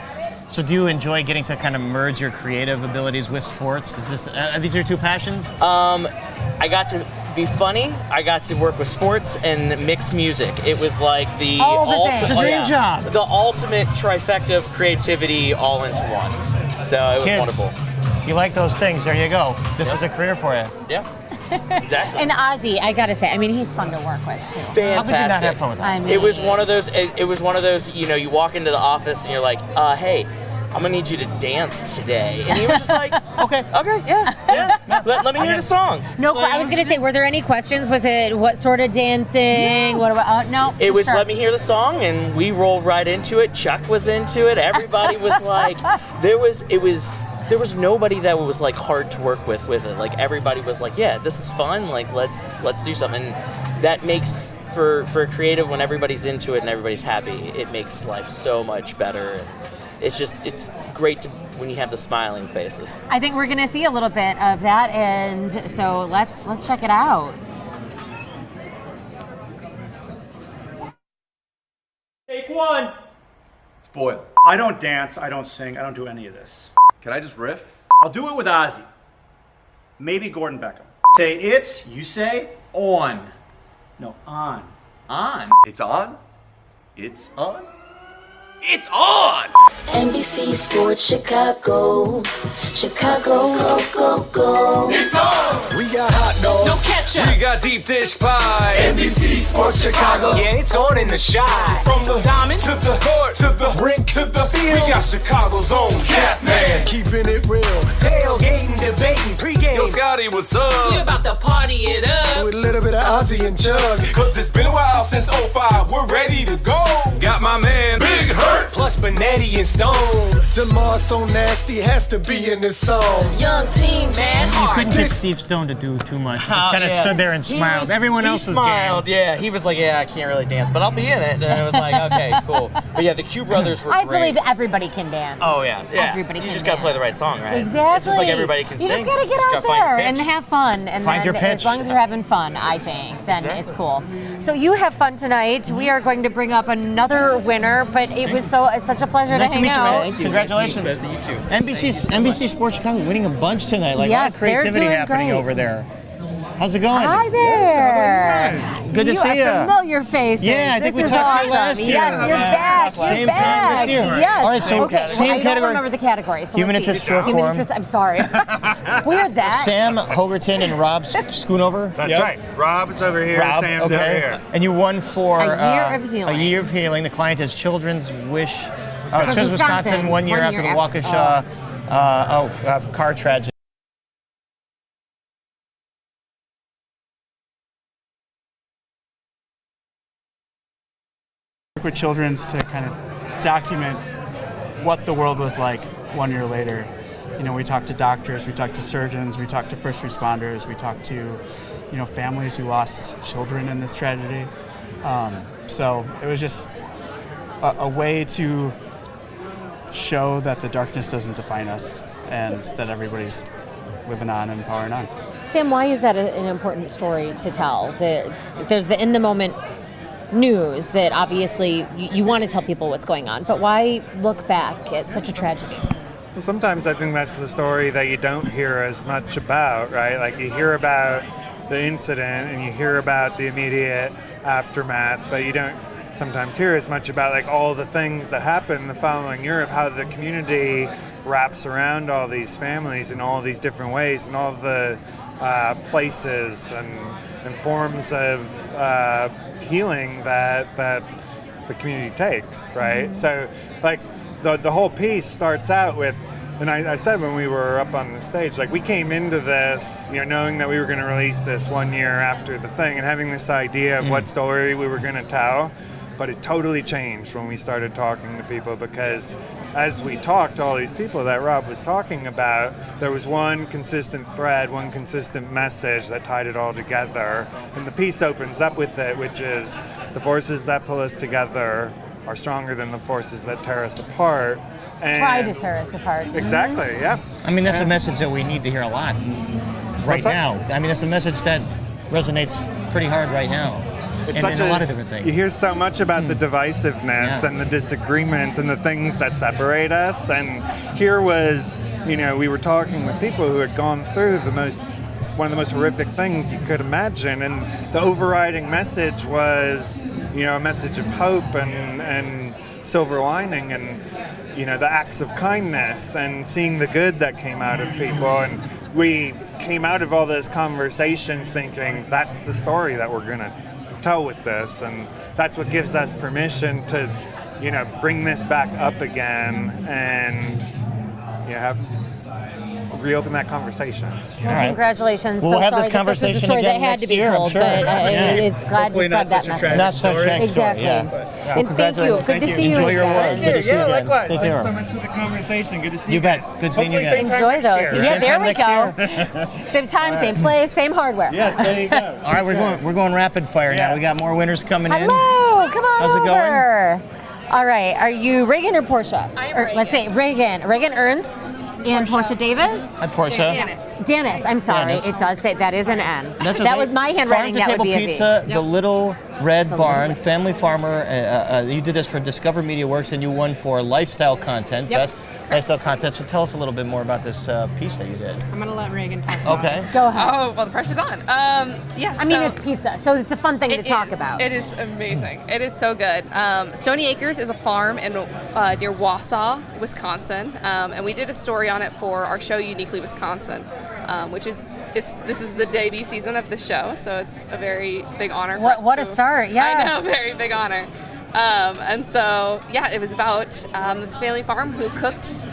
So do you enjoy getting to kind of merge your creative abilities with sports? Is this, are these your two passions? I got to be funny. I got to work with sports and mixed music. It was like the It's a dream job. The ultimate trifecta of creativity all into one. So it was Kids, wonderful. if you like those things, there you go. This is a career for you. Yeah, exactly. And Ozzy, I gotta say, I mean, he's fun to work with too. Fantastic. How could you not have fun with that? I mean, It was one of those. It was one of those. You know, you walk into the office and you're like, "Hey, I'm gonna need you to dance today," and he was just like, "Okay, yeah. Let me hear the song." No, I was gonna say, were there any questions? Was it what sort of dancing? No. What about? No. It was sure. let me hear the song, and we rolled right into it. Chuck was into it. Everybody was like, there was nobody that was like hard to work with it. Like everybody was like, yeah, this is fun. Like let's do something. And that makes for a creative, when everybody's into it and everybody's happy, it makes life so much better. And it's great when you have the smiling faces. I think we're gonna see a little bit of that, and so let's check it out. Take one. It's Boyle. I don't dance, I don't sing, I don't do any of this. Can I just riff? I'll do it with Ozzy. Maybe Gordon Beckham. Say it's, you say on. No, on. On. It's on? It's on? It's on! NBC Sports Chicago. Chicago, go, go, go. It's on! We got hot dogs. No ketchup. We got deep dish pie. NBC Sports Chicago. Yeah, it's on in the Chi. From the diamond to the court to the rink to the field. We got Chicago's own Catman. Keeping it real. Tailgating, debating, pregame. Yo, Scotty, what's up? We about to party it up. With a little bit of Ozzy and Chug. Cause it's been a while since 05. We're ready to go. Got my man Big Hurt. Plus Benetti and Stone. DeMar so nasty has to be in this song. Young team, man. You couldn't get Steve Stone to do too much. He just kind of stood there and smiled. Everyone else was smiled. game. Yeah, he was like, yeah, I can't really dance, but I'll be in it. And I was like, okay, cool. But yeah, the Q brothers were I great. believe everybody can dance. Oh yeah. Everybody You can just gotta dance. play the right song, right? Exactly. It's just like everybody can you sing. You just gotta get out gotta find your there and pitch. have fun. And Find then your pitch. as long as you're having fun, I think, then it's cool. So you have fun tonight. We are going to bring up another winner, but it's such a pleasure Nice to to meet hang you, out. man. Thank you. Congratulations. Nice to meet you. NBC Sports Chicago winning a bunch tonight. Like a lot Yes, of they're creativity doing happening great. over there. How's it going? Hi there. Good to see you. you. Familiar faces. Yeah, I think This we is talked to you awesome. last year. Yes, you're back. Same You're thing back. this year. Yes. All right, so okay. same I don't category. remember the category. So Human let's see. interest short Human form. interest. I'm sorry. Weird that. Sam Hogerton and Rob Schoonover. That's right. Rob's over here, Rob, Sam's okay. over here. And you won for A Year of Healing. A Year of Healing. The client is Children's Wish. Children's Wisconsin. Wisconsin. 1 year after the Waukesha car tragedy. With children's to kind of document what the world was like 1 year later. You know, we talked to doctors, we talked to surgeons, we talked to first responders, we talked to, you know, families who lost children in this tragedy. So it was just a way to show that the darkness doesn't define us and that everybody's living on and powering on. Sam, why is that an important story to tell? There's the in the moment news that obviously you want to tell people what's going on, but why look back at such a tragedy? Well, sometimes I think that's the story that you don't hear as much about, right? Like you hear about the incident and you hear about the immediate aftermath, but you don't sometimes hear as much about like all the things that happen the following year of how the community wraps around all these families in all these different ways and all the places and forms of healing that the community takes, right? So like the whole piece starts out with And I said when we were up on the stage, like we came into this, knowing that we were going to release this 1 year after the thing and having this idea of what story we were going to tell. But it totally changed when we started talking to people, because as we talked to all these people that Rob was talking about, there was one consistent thread, one consistent message that tied it all together. And the piece opens up with it, which is the forces that pull us together are stronger than the forces that tear us apart. And Try to tear us apart. Exactly, yeah. I mean, that's a message that we need to hear a lot right now. I mean, that's a message that resonates pretty hard right now. It's and a lot of different things. You hear so much about the divisiveness and the disagreements and the things that separate us. And here was, we were talking with people who had gone through one of the most horrific things you could imagine. And the overriding message was, a message of hope and silver lining and, the acts of kindness and seeing the good that came out of people. And we came out of all those conversations thinking that's the story that we're going to tell with this, and that's what gives us permission to bring this back up again and reopen that conversation. Well, congratulations. We'll have sorry this conversation this is a story again that had next to be year, told, I'm sure. but it's glad to spread that message. Not such a tragic exactly. story, And thank you. Good to see you Enjoy your work. again. Good to see you again. Likewise. Take care. Thanks so much for the conversation. Good to see you. You bet. guys. Good seeing you Hopefully again. same time Enjoy next those. year. Yeah, there we go. Same time, same place, same hardware. Yes, there you go. All right, we're going rapid fire now. We got more winners coming in. Hello, come on How's it over. All right, are you Reagan or Portia? I'm Reagan. Let's say Reagan. Reagan Ernst and Portia Davis? Hi, Portia. Dennis, I'm sorry. Dennis. It does say that is an N. That's that okay. would my handwriting. That would Farm to be Table a B. Pizza, the Little Red Barn, Family Farmer. You did this for Discover Media Works, and you won for lifestyle content, best lifestyle content. So tell us a little bit more about this piece that you did. I'm gonna let Reagan talk about Okay. it. Go ahead. Oh, well, the pressure's on. Yes. I mean, it's pizza, so it's a fun thing to talk about. It is amazing. It is so good. Stony Acres is a farm in near Wausau, Wisconsin, and we did a story on it for our show Uniquely Wisconsin, which is this is the debut season of the show, so it's a very big honor. For us What a start! Yes. I know, very big honor. And so, it was about this family farm who cooked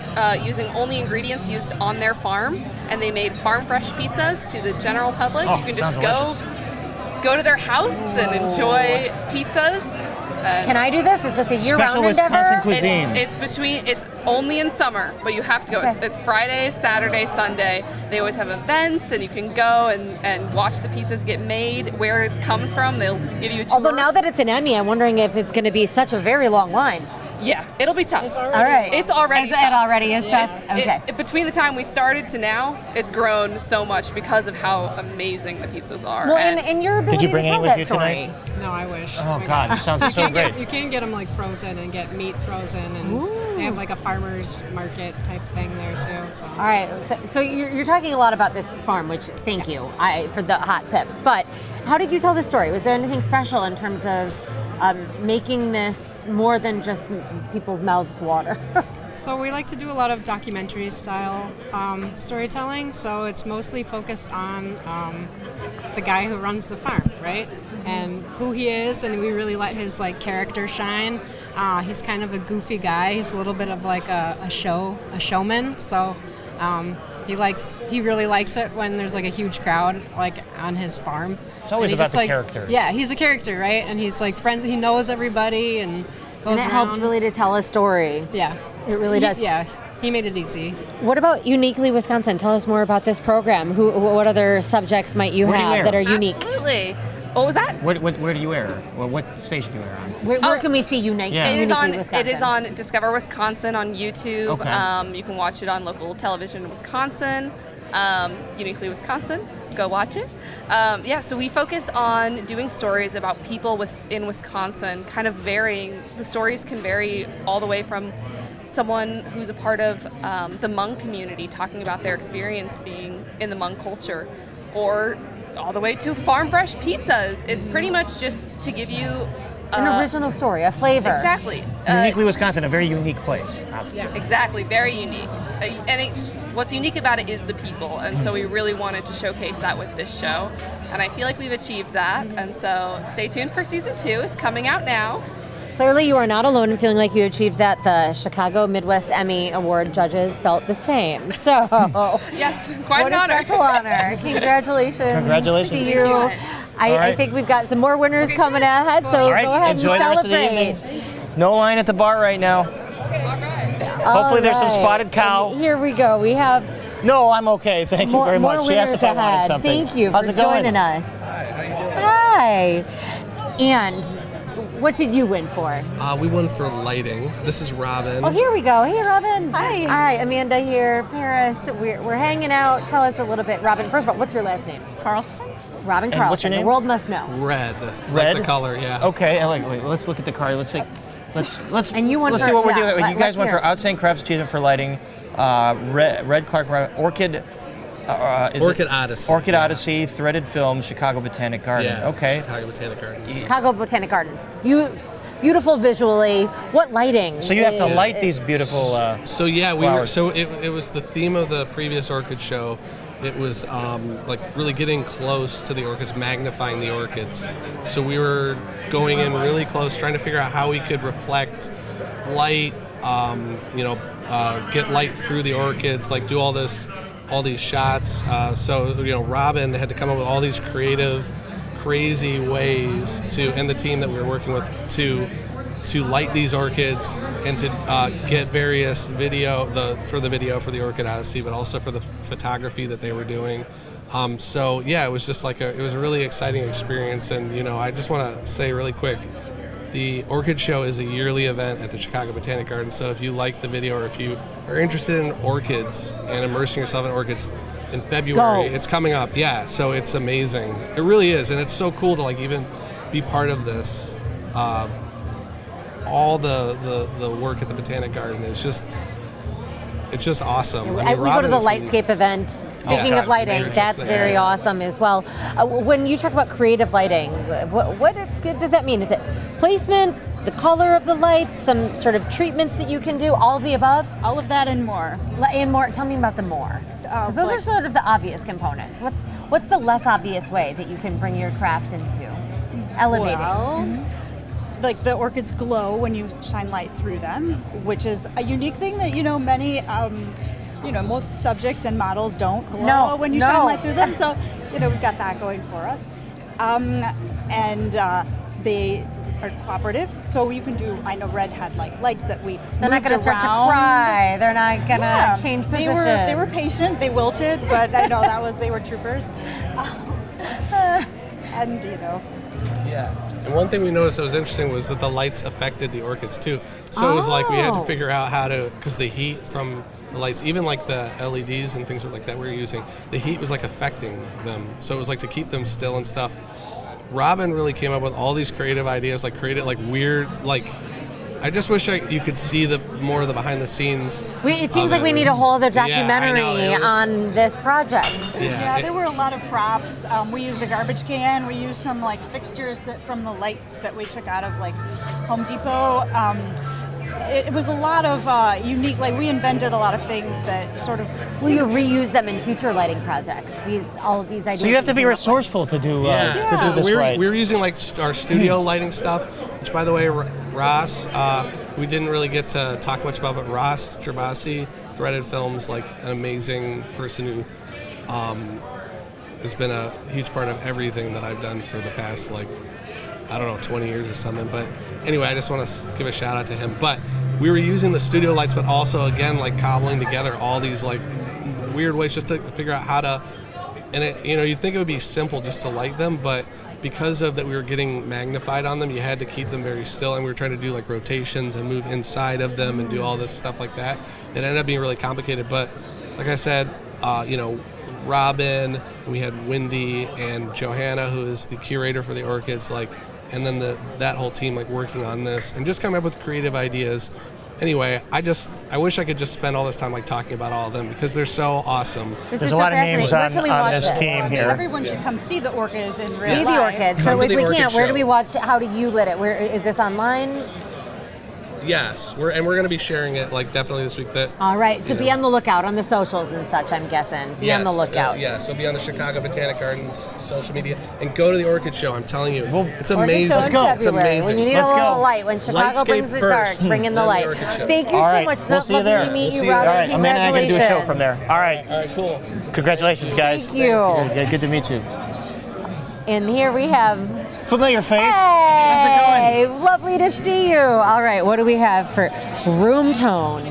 using only ingredients used on their farm, and they made farm fresh pizzas to the general public. Oh, you can sounds just go to their house and enjoy pizzas. Can I do this? Is this a year-round endeavor? It's only in summer, but you have to go. Okay. It's Friday, Saturday, Sunday. They always have events, and you can go and watch the pizzas get made, where it comes from. They'll give you a tour. Although now that it's an Emmy, I'm wondering if it's going to be such a very long line. Yeah, it'll be tough. All right. It's already tough. It already is tough? Okay. Between the time we started to now, it's grown so much because of how amazing the pizzas are. Well, and your ability to tell that story. No, I wish. Oh, God, it sounds so great. You can get them like frozen and get meat frozen, and they have like a farmer's market type thing there too. So. All right, so you're talking a lot about this farm, which thank you for the hot tips. But how did you tell the story? Was there anything special in terms of making this more than just people's mouths water? So we like to do a lot of documentary style storytelling. So it's mostly focused on the guy who runs the farm, right? And who he is, and we really let his character shine. He's kind of a goofy guy. He's a little bit of like a showman. So he really likes it when there's like a huge crowd on his farm. It's always And about just, the characters. Yeah, he's a character, right? And he's friends. He knows everybody and goes And it helps around. really to tell a story. Yeah, it really does. Yeah, he made it easy. What about Uniquely Wisconsin? Tell us more about this program. What other subjects might you Where do you have air? that are unique? Absolutely. What was that? Where do you air? Well, what station do you air on? Where can we see Uniquely Wisconsin? It is on Discover Wisconsin on YouTube. Okay. You can watch it on local television in Wisconsin. Uniquely Wisconsin. Go watch it. So we focus on doing stories about people within Wisconsin, kind of varying. The stories can vary all the way from someone who's a part of the Hmong community talking about their experience being in the Hmong culture, or all the way to farm fresh pizzas. It's pretty much just to give you An original story, a flavor. Exactly. Uniquely Wisconsin, a very unique place. Yeah, exactly. Very unique. What's unique about it is the people, and so we really wanted to showcase that with this show, and I feel like we've achieved that. And so stay tuned for season 2. It's coming out now. Clearly, you are not alone in feeling like you achieved that. The Chicago Midwest Emmy Award judges felt the same. So, yes, quite what an honor. a special honor. Congratulations. Congratulations. to you. All I right. think we've got some more winners coming ahead, so All right, go ahead enjoy and the rest of the celebrate. evening. No line at the bar right now. Hopefully there's some spotted cow. And here we go. We have No, I'm okay. Thank you very much. more She asked winners if I wanted ahead. something. Thank you How's for it going? joining us. Hi. And what did you win for? We won for lighting. This is Robin. Oh, here we go. Hey, Robin. Hi. Hi, Amanda here. Paris. We're hanging out. Tell us a little bit. Robin, first of all, what's your last name? Carlson. Robin And Carlson. what's your name? The world must know. Red. Red? Like the color, yeah. Okay. Wait, let's look at the card. Let's see. Let's And you won let's for- see what we're yeah, doing. You guys let's went hear for it. outstanding craft achievement for lighting. Red Clark Orchid. Orchid Odyssey. Orchid Odyssey, threaded film, Chicago Botanic Garden. Yeah. Okay. Chicago Botanic Gardens. Chicago Botanic Gardens. Beautiful visually. What lighting? So you have to light these beautiful. So yeah, flowers. it was the theme of the previous orchid show. It was like really getting close to the orchids, magnifying the orchids. So we were going in really close, trying to figure out how we could reflect light, get light through the orchids, like do all these shots. So Robin had to come up with all these creative, crazy ways and the team that we were working with to light these orchids and to get various video for the Orchid Odyssey, but also for the photography that they were doing. It was just it was a really exciting experience. And I just want to say really quick, the Orchid Show is a yearly event at the Chicago Botanic Garden. So if you like the video or if you are interested in orchids and immersing yourself in orchids, in February, it's coming up. Yeah, so it's amazing. It really is, and it's so cool to even be part of this. All the work at the Botanic Garden is just awesome. We go to the Lightscape event. Speaking of lighting, that's very awesome as well. When you talk about creative lighting, what does that mean? Is it placement, the color of the lights, some sort of treatments that you can do, all of the above? All of that and more. And more. Tell me about the more. Because those are sort of the obvious components. What's the less obvious way that you can bring your craft into elevating? Well, like the orchids glow when you shine light through them, which is a unique thing that many most subjects and models don't glow when you shine light through them. So we've got that going for us, and they are cooperative. So you can do. I know Red had lights that we They're not going to start to cry. They're not going to change position. They were patient. They wilted, but I know they were troopers. And Yeah. And one thing we noticed that was interesting was that the lights affected the orchids too. So it was we had to figure out how to, because the heat from the lights, even the LEDs and things like that we were using, the heat was affecting them. So it was to keep them still and stuff. Robin really came up with all these creative ideas, created weird, I just wish you could see more of the behind the scenes. It seems like we need a whole other documentary Yeah, on this project. Yeah, there were a lot of props. We used a garbage can. We used some fixtures from the lights that we took out of Home Depot. It was a lot of unique. We invented a lot of things that sort of. Will you reuse them in future lighting projects? All of these ideas. So you have to be resourceful to do this right. We were using our studio lighting stuff, which by the way, Ross, we didn't really get to talk much about, but Ross Gerbasi, Threaded Films, an amazing person who has been a huge part of everything that I've done for the past 20 years or something. But anyway, I just want to give a shout out to him. But we were using the studio lights, but also again cobbling together all these weird ways just to figure out how to. And you'd think it would be simple just to light them, but because of that we were getting magnified on them, you had to keep them very still, and we were trying to do rotations and move inside of them and do all this stuff like that. It ended up being really complicated, but like I said, Robin, we had Wendy and Johanna, who is the curator for the orchids, and then that whole team working on this and just coming up with creative ideas. Anyway, I wish I could just spend all this time talking about all of them because they're so awesome. There's a lot of names on this team here. Everyone should come see the orchids in real life. See the orchids, but if we can't, where do we watch? How do you lit it? Where is this online? Yes, we're going to be sharing it like definitely this week. All right, so you be know. on the lookout on the socials and such, I'm guessing. Be on the lookout. Yeah, so be on the Chicago Botanic Gardens social media and go to the Orchid Show. I'm telling you, it's Orchid amazing. Show in February, It's amazing. when you need a little light, when Chicago brings the dark, bring in the light. Thank you All so right, much. we'll see you there. Lovely to meet We'll you, see you there. Robin. All right, Amanda and I are going to do a show Congratulations. from there. All right, cool. Congratulations, guys. Thank you. Yeah, good to meet you. And here we have familiar face. Hey, lovely to see you. All right, what do we have for room tone?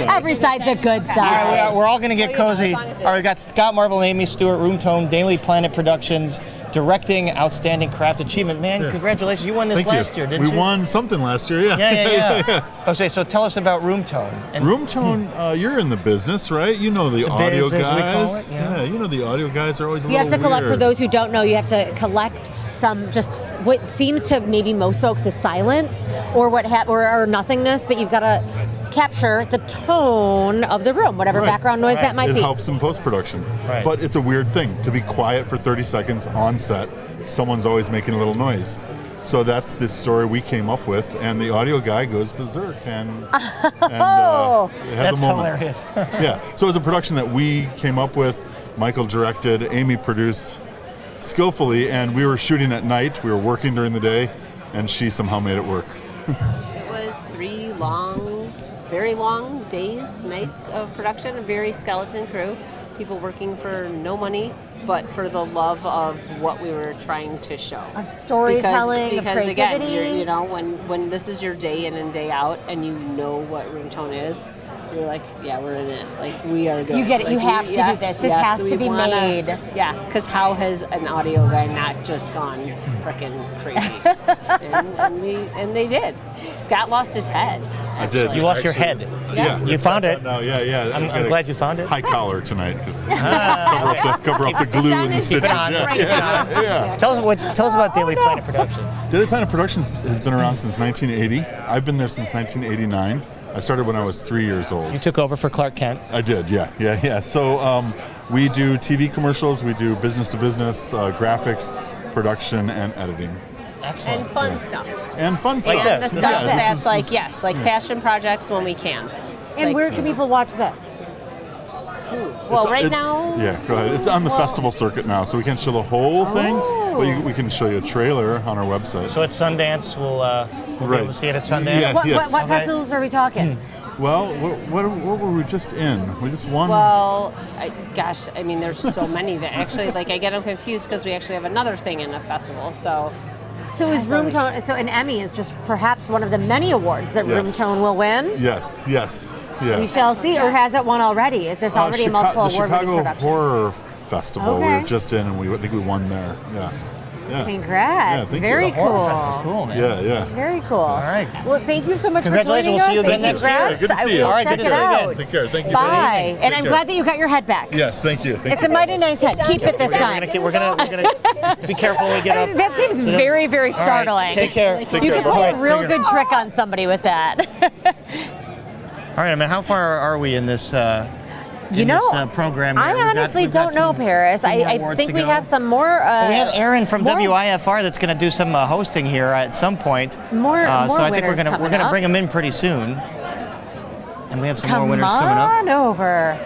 Every side's a good side. All right, we're all going to get cozy. All right, we got Scott Marvel and Amy Stewart, Room Tone, Daily Planet Productions, directing Outstanding Craft Achievement. Man, congratulations. You won this last year, didn't you? We won something last year, yeah. Yeah. Okay, so tell us about Room Tone. Room Tone, you're in the business, right? You know the audio biz, as we call guys. it, yeah. You know the audio guys are always a You have little to collect, weird. for those who don't know, you have to collect some just what seems to maybe most folks is silence or or nothingness, but you've got to capture the tone of the room, whatever Right. background noise that might it be. helps in post-production. Right. But it's a weird thing to be quiet for 30 seconds on set. Someone's always making a little noise. So that's this story we came up with, and the audio guy goes berserk and it has That's a moment. hilarious. Yeah. So it was a production that we came up with. Michael directed, Amy produced skillfully, and we were shooting at night. We were working during the day, and she somehow made it work. It was 3 long, very long days, nights of production, a very skeleton crew, people working for no money, but for the love of what we were trying to show. Of storytelling, because of again, creativity. you know, when this is your day in and day out, and you know what Room Tone is, you're like, yeah, we're in it. Like, we are good. You get it. Like, You have to do this. This has we to be wanna- made. Yeah, because how has an audio guy not just gone frickin' crazy? and they did. Scott lost his head. I did. You lost your head. Yeah. You found it. No, yeah. I'm glad you found it. High collar tonight, because cover up the glue and the stitches. Yeah. Tell us about Daily Planet Productions. Daily Planet Productions has been around since 1980. I've been there since 1989. I started when I was 3 years old. You took over for Clark Kent. I did, yeah. So we do TV commercials, we do business-to-business, graphics, production, and editing. Excellent. And fun stuff. And fun stuff. And the stuff Yeah, that's is- like, yes, like passion projects when we can. It's And like, where can people watch this? well, It's- right now, Yeah, go ahead. It's on the festival circuit now, so we can't show the whole thing, but we can show you a trailer on our website. So at Sundance, we'll be able to see it at Sundance. Yeah, What yes. festivals are we talking? Well, what were we just in? We just won. well, gosh, I mean, there's so many that actually, like, I get them confused because we actually have another thing in a festival. So is Room Tone, so an Emmy is just perhaps one of the many awards that Room Yes. Tone will win? Yes. We shall see, or has it won already? Is this already a multiple the award-winning Chicago production? Horror Festival. We Okay. were just in, and I think we won there. Yeah. Congrats. thank Very you. cool. Cool, man. Yeah. Very cool. All right. Well, thank you so much for Congratulations. joining We'll us. see you again and next year. congrats. Good to see I you. will All right, check good to it see you out. again. Take care. Thank you for Bye. everything. And Take I'm care. glad that you got your head back. Yes, thank you. It's a mighty nice head. Keep it this time. We're gonna be careful when we get up. That seems very, very All right, startling. take care. You could pull a real good trick on somebody with that. All right, I mean, how far are we in this? Program. I honestly don't know, Paris. I think we have some more. We have Aaron from more- WIFR that's going to do some hosting here at some point. More so I think we're winners gonna coming up. bring him in pretty soon. And we have some more Come winners coming up. on over.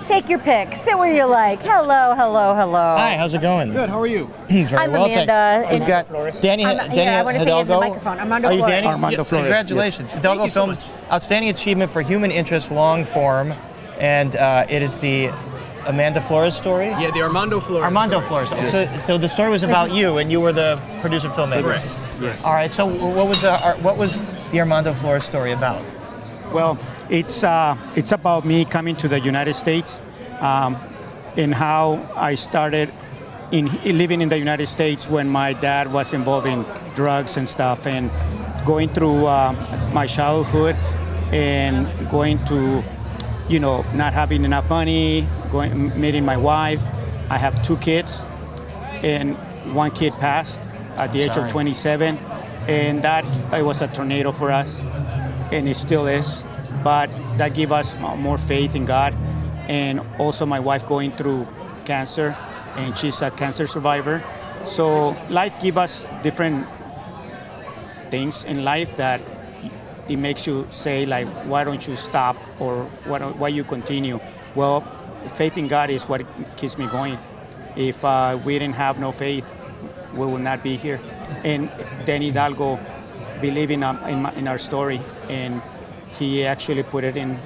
Take your pick. Sit where you like. Hello. Hi, how's it going? Good. How are you? Very I'm well, Amanda, thanks. We've and- got Danny. I'm- Danny yeah, I wanna say it in the Hidalgo. microphone. Armando Are you Flores. Danny? Armando Yes, Flores, congratulations. yes. Hidalgo Thank you so Films, outstanding achievement for human interest, long form, and it is the Amanda Flores story. Yeah, the Armando Flores. Armando story. Flores. Yes. So the story was about you, and you were the producer filmmaker. Correct. Yes. All right. So what was the Armando Flores story about? Well, it's about me coming to the United States, and how I started in living in the United States when my dad was involved in drugs and stuff, and going through my childhood and going to, not having enough money, meeting my wife. I have 2 kids, and 1 kid passed at the age Sorry. of 27, and that it was a tornado for us, and it still is. But that gave us more faith in God, and also my wife going through cancer, and she's a cancer survivor. So life gives us different things in life that it makes you say like, why don't you stop, or why you continue? Well, faith in God is what keeps me going. If we didn't have no faith, we would not be here. And Danny Hidalgo believed in our story, and he actually put it in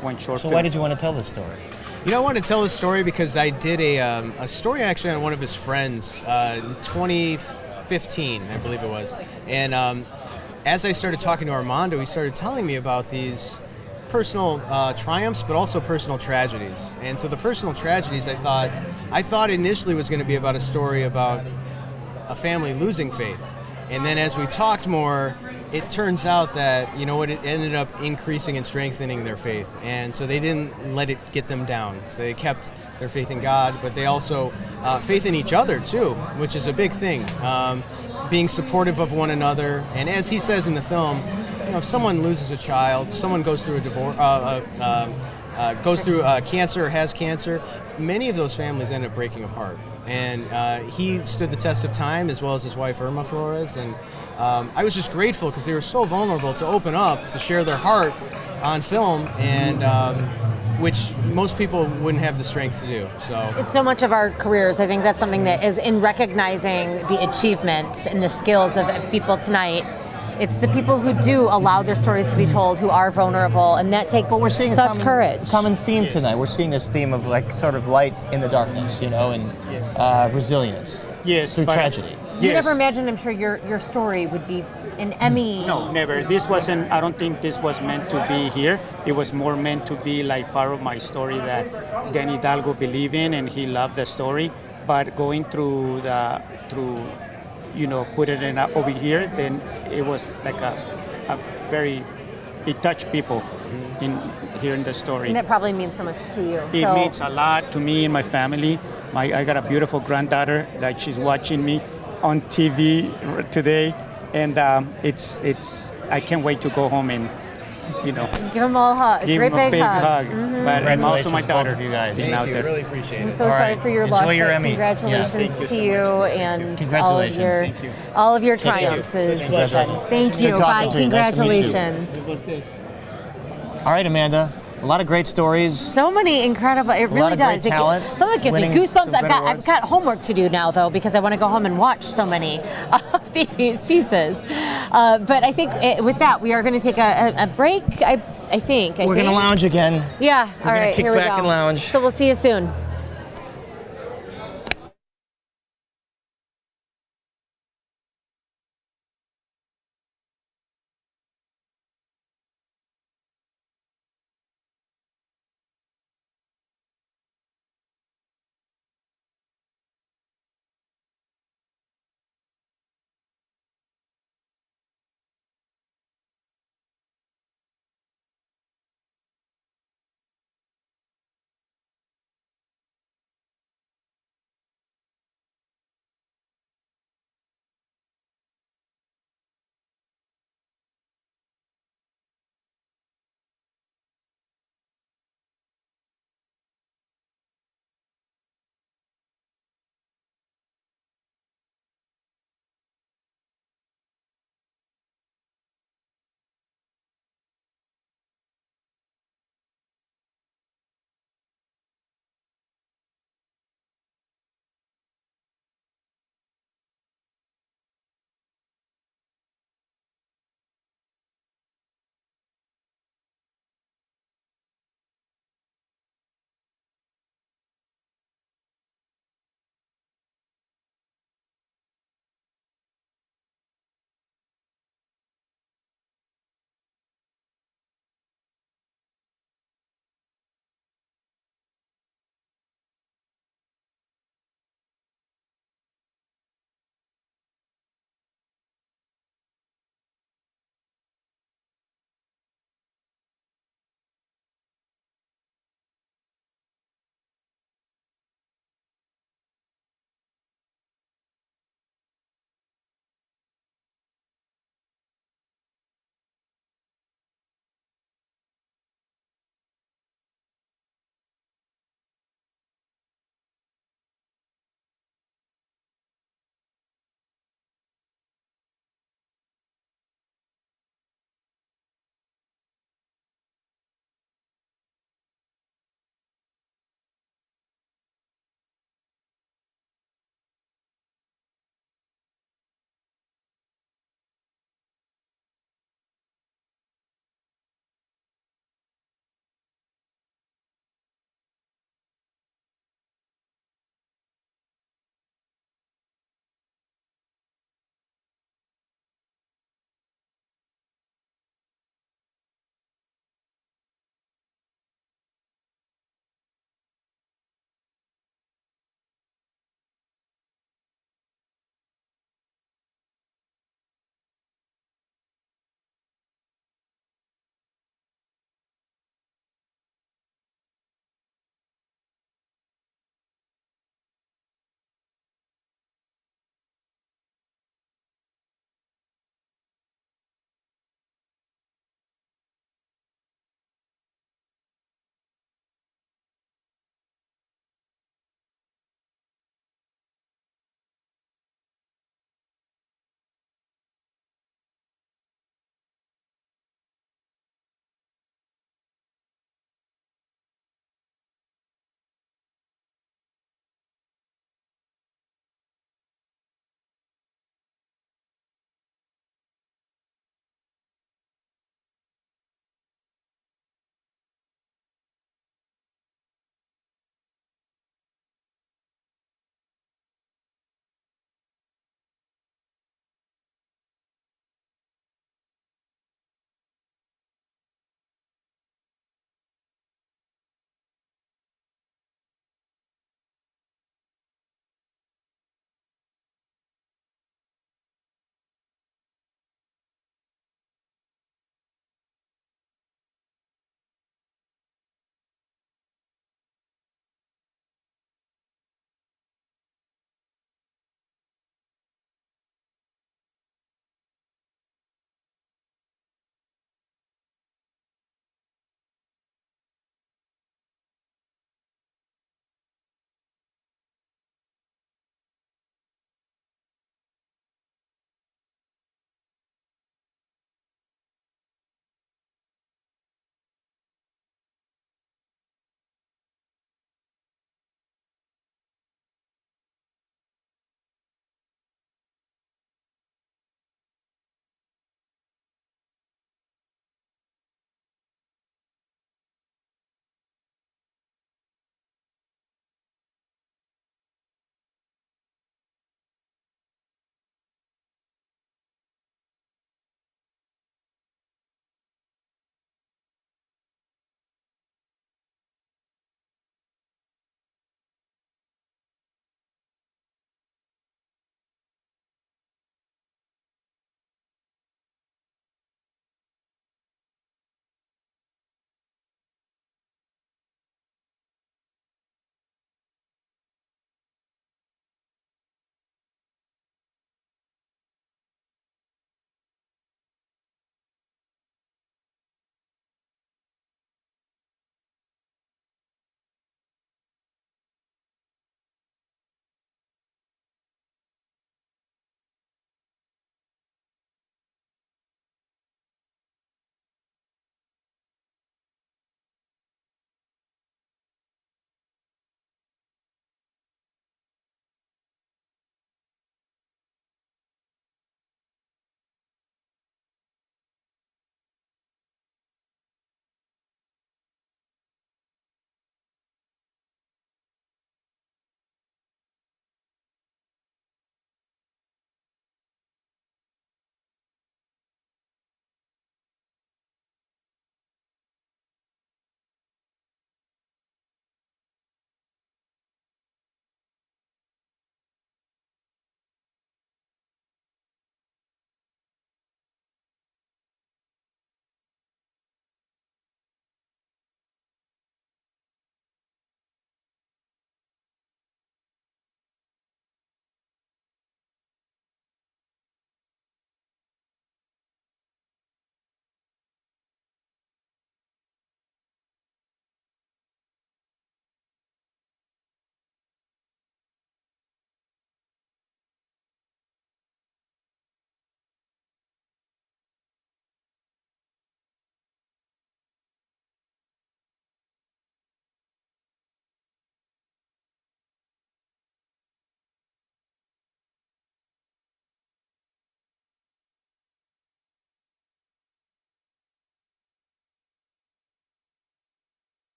one short So film. why did you want to tell this story? You know, I want to tell this story because I did a story actually on one of his friends in 2015, I believe it was. And as I started talking to Armando, he started telling me about these personal triumphs, but also personal tragedies. And so the personal tragedies, I thought initially was going to be about a story about a family losing faith. And then as we talked more, it turns out that, you know what, it ended up increasing and strengthening their faith. And so they didn't let it get them down. So they kept their faith in God, but they also faith in each other too, which is a big thing. Being supportive of one another. And as he says in the film, you know, if someone loses a child, someone goes through a divorce, goes through cancer or has cancer, many of those families end up breaking apart. And he stood the test of time, as well as his wife Irma Flores. And I was just grateful because they were so vulnerable to open up, to share their heart on film, and which most people wouldn't have the strength to do. So It's so much of our careers. I think that's something that is in recognizing the achievement and the skills of people tonight. It's the people who do allow their stories to be told, who are vulnerable, and that takes such courage. Common theme tonight. We're seeing this theme of like sort of light in the darkness, you know, and resilience. Yes, through tragedy. You never imagined, I'm sure, your story would be an Emmy. No, never. This wasn't, I don't think this was meant to be here. It was more meant to be like part of my story that Danny Hidalgo believed in, and he loved the story. But going through you know, put it in over here, then it was like a very, it touched people in hearing the story. And that probably means so much to you. It means a lot to me and my family. I got a beautiful granddaughter, like she's watching me on TV today, and I can't wait to go home and, you know, give them all a hug. give Great them a big hugs. hug. Mhm. But I'm also my Congratulations, daughter. both of you guys. being Thank out you, there. really appreciate I'm it. so All sorry right. for your Enjoy loss. your but Emmy. Congratulations Yeah. to you and Congratulations. all of your, Thank you. all of your Take care. triumphs. Is Congratulations. Thank you. Good talking Bye. to you. Nice to meet you. Congratulations. All right, Amanda. A lot of great stories. So many incredible. It really lot of does. great talent, Some of it gives me winning goosebumps. some I've good got awards. homework to do now though, because I want to go home and watch so many of these pieces. But I think with that we are going to take a break. I think. We're going to lounge again. Yeah. We're all gonna right. kick Here we back go. and lounge. So we'll see you soon.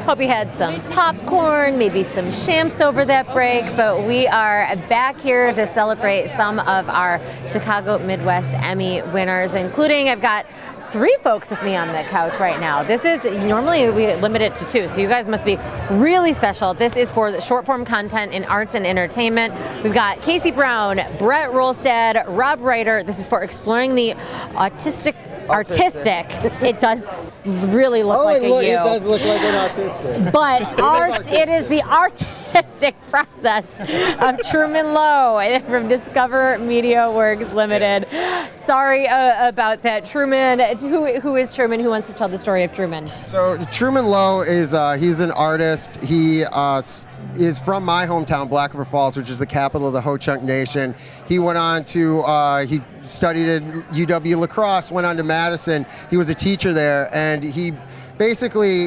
Hope you had some popcorn, maybe some champs over that break, but we are back here to celebrate some of our Chicago Midwest Emmy winners, including I've got 3 folks with me on the couch right now. This is, normally we limit it to 2, so you guys must be really special. This is for the short form content in arts and entertainment. We've got Casey Brown, Brett Rolstad, Rob Ryder. This is for exploring the artistic. It does really look like a you. It does look like an autistic. But it is the artistic process of Truman Lowe from Discover Media Works Limited. Sorry about that. Truman, who is Truman? Who wants to tell the story of Truman? So Truman Lowe is he's an artist. He is from my hometown, Black River Falls, which is the capital of the Ho-Chunk Nation. He went on to he studied at UW La Crosse, went on to Madison. He was a teacher there, and he basically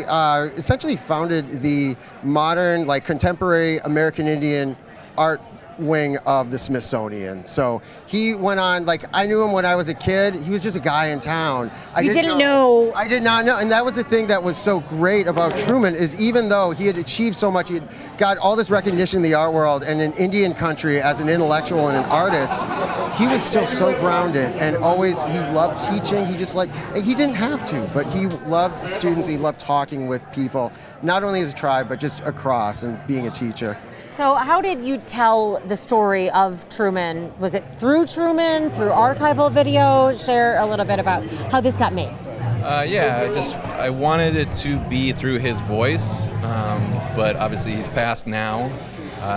essentially founded the modern, like contemporary American Indian art wing of the Smithsonian. So he went on, like, I knew him when I was a kid. He was just a guy in town. I didn't know. I did not know. And that was the thing that was so great about Truman, is even though he had achieved so much, he had got all this recognition in the art world and in Indian country as an intellectual and an artist, he was still so grounded, and always, he loved teaching. He just he didn't have to, but he loved students. He loved talking with people, not only as a tribe, but just across, and being a teacher. So how did you tell the story of Truman? Was it through Truman, through archival video? Share a little bit about how this got made. I wanted it to be through his voice, but obviously he's passed now,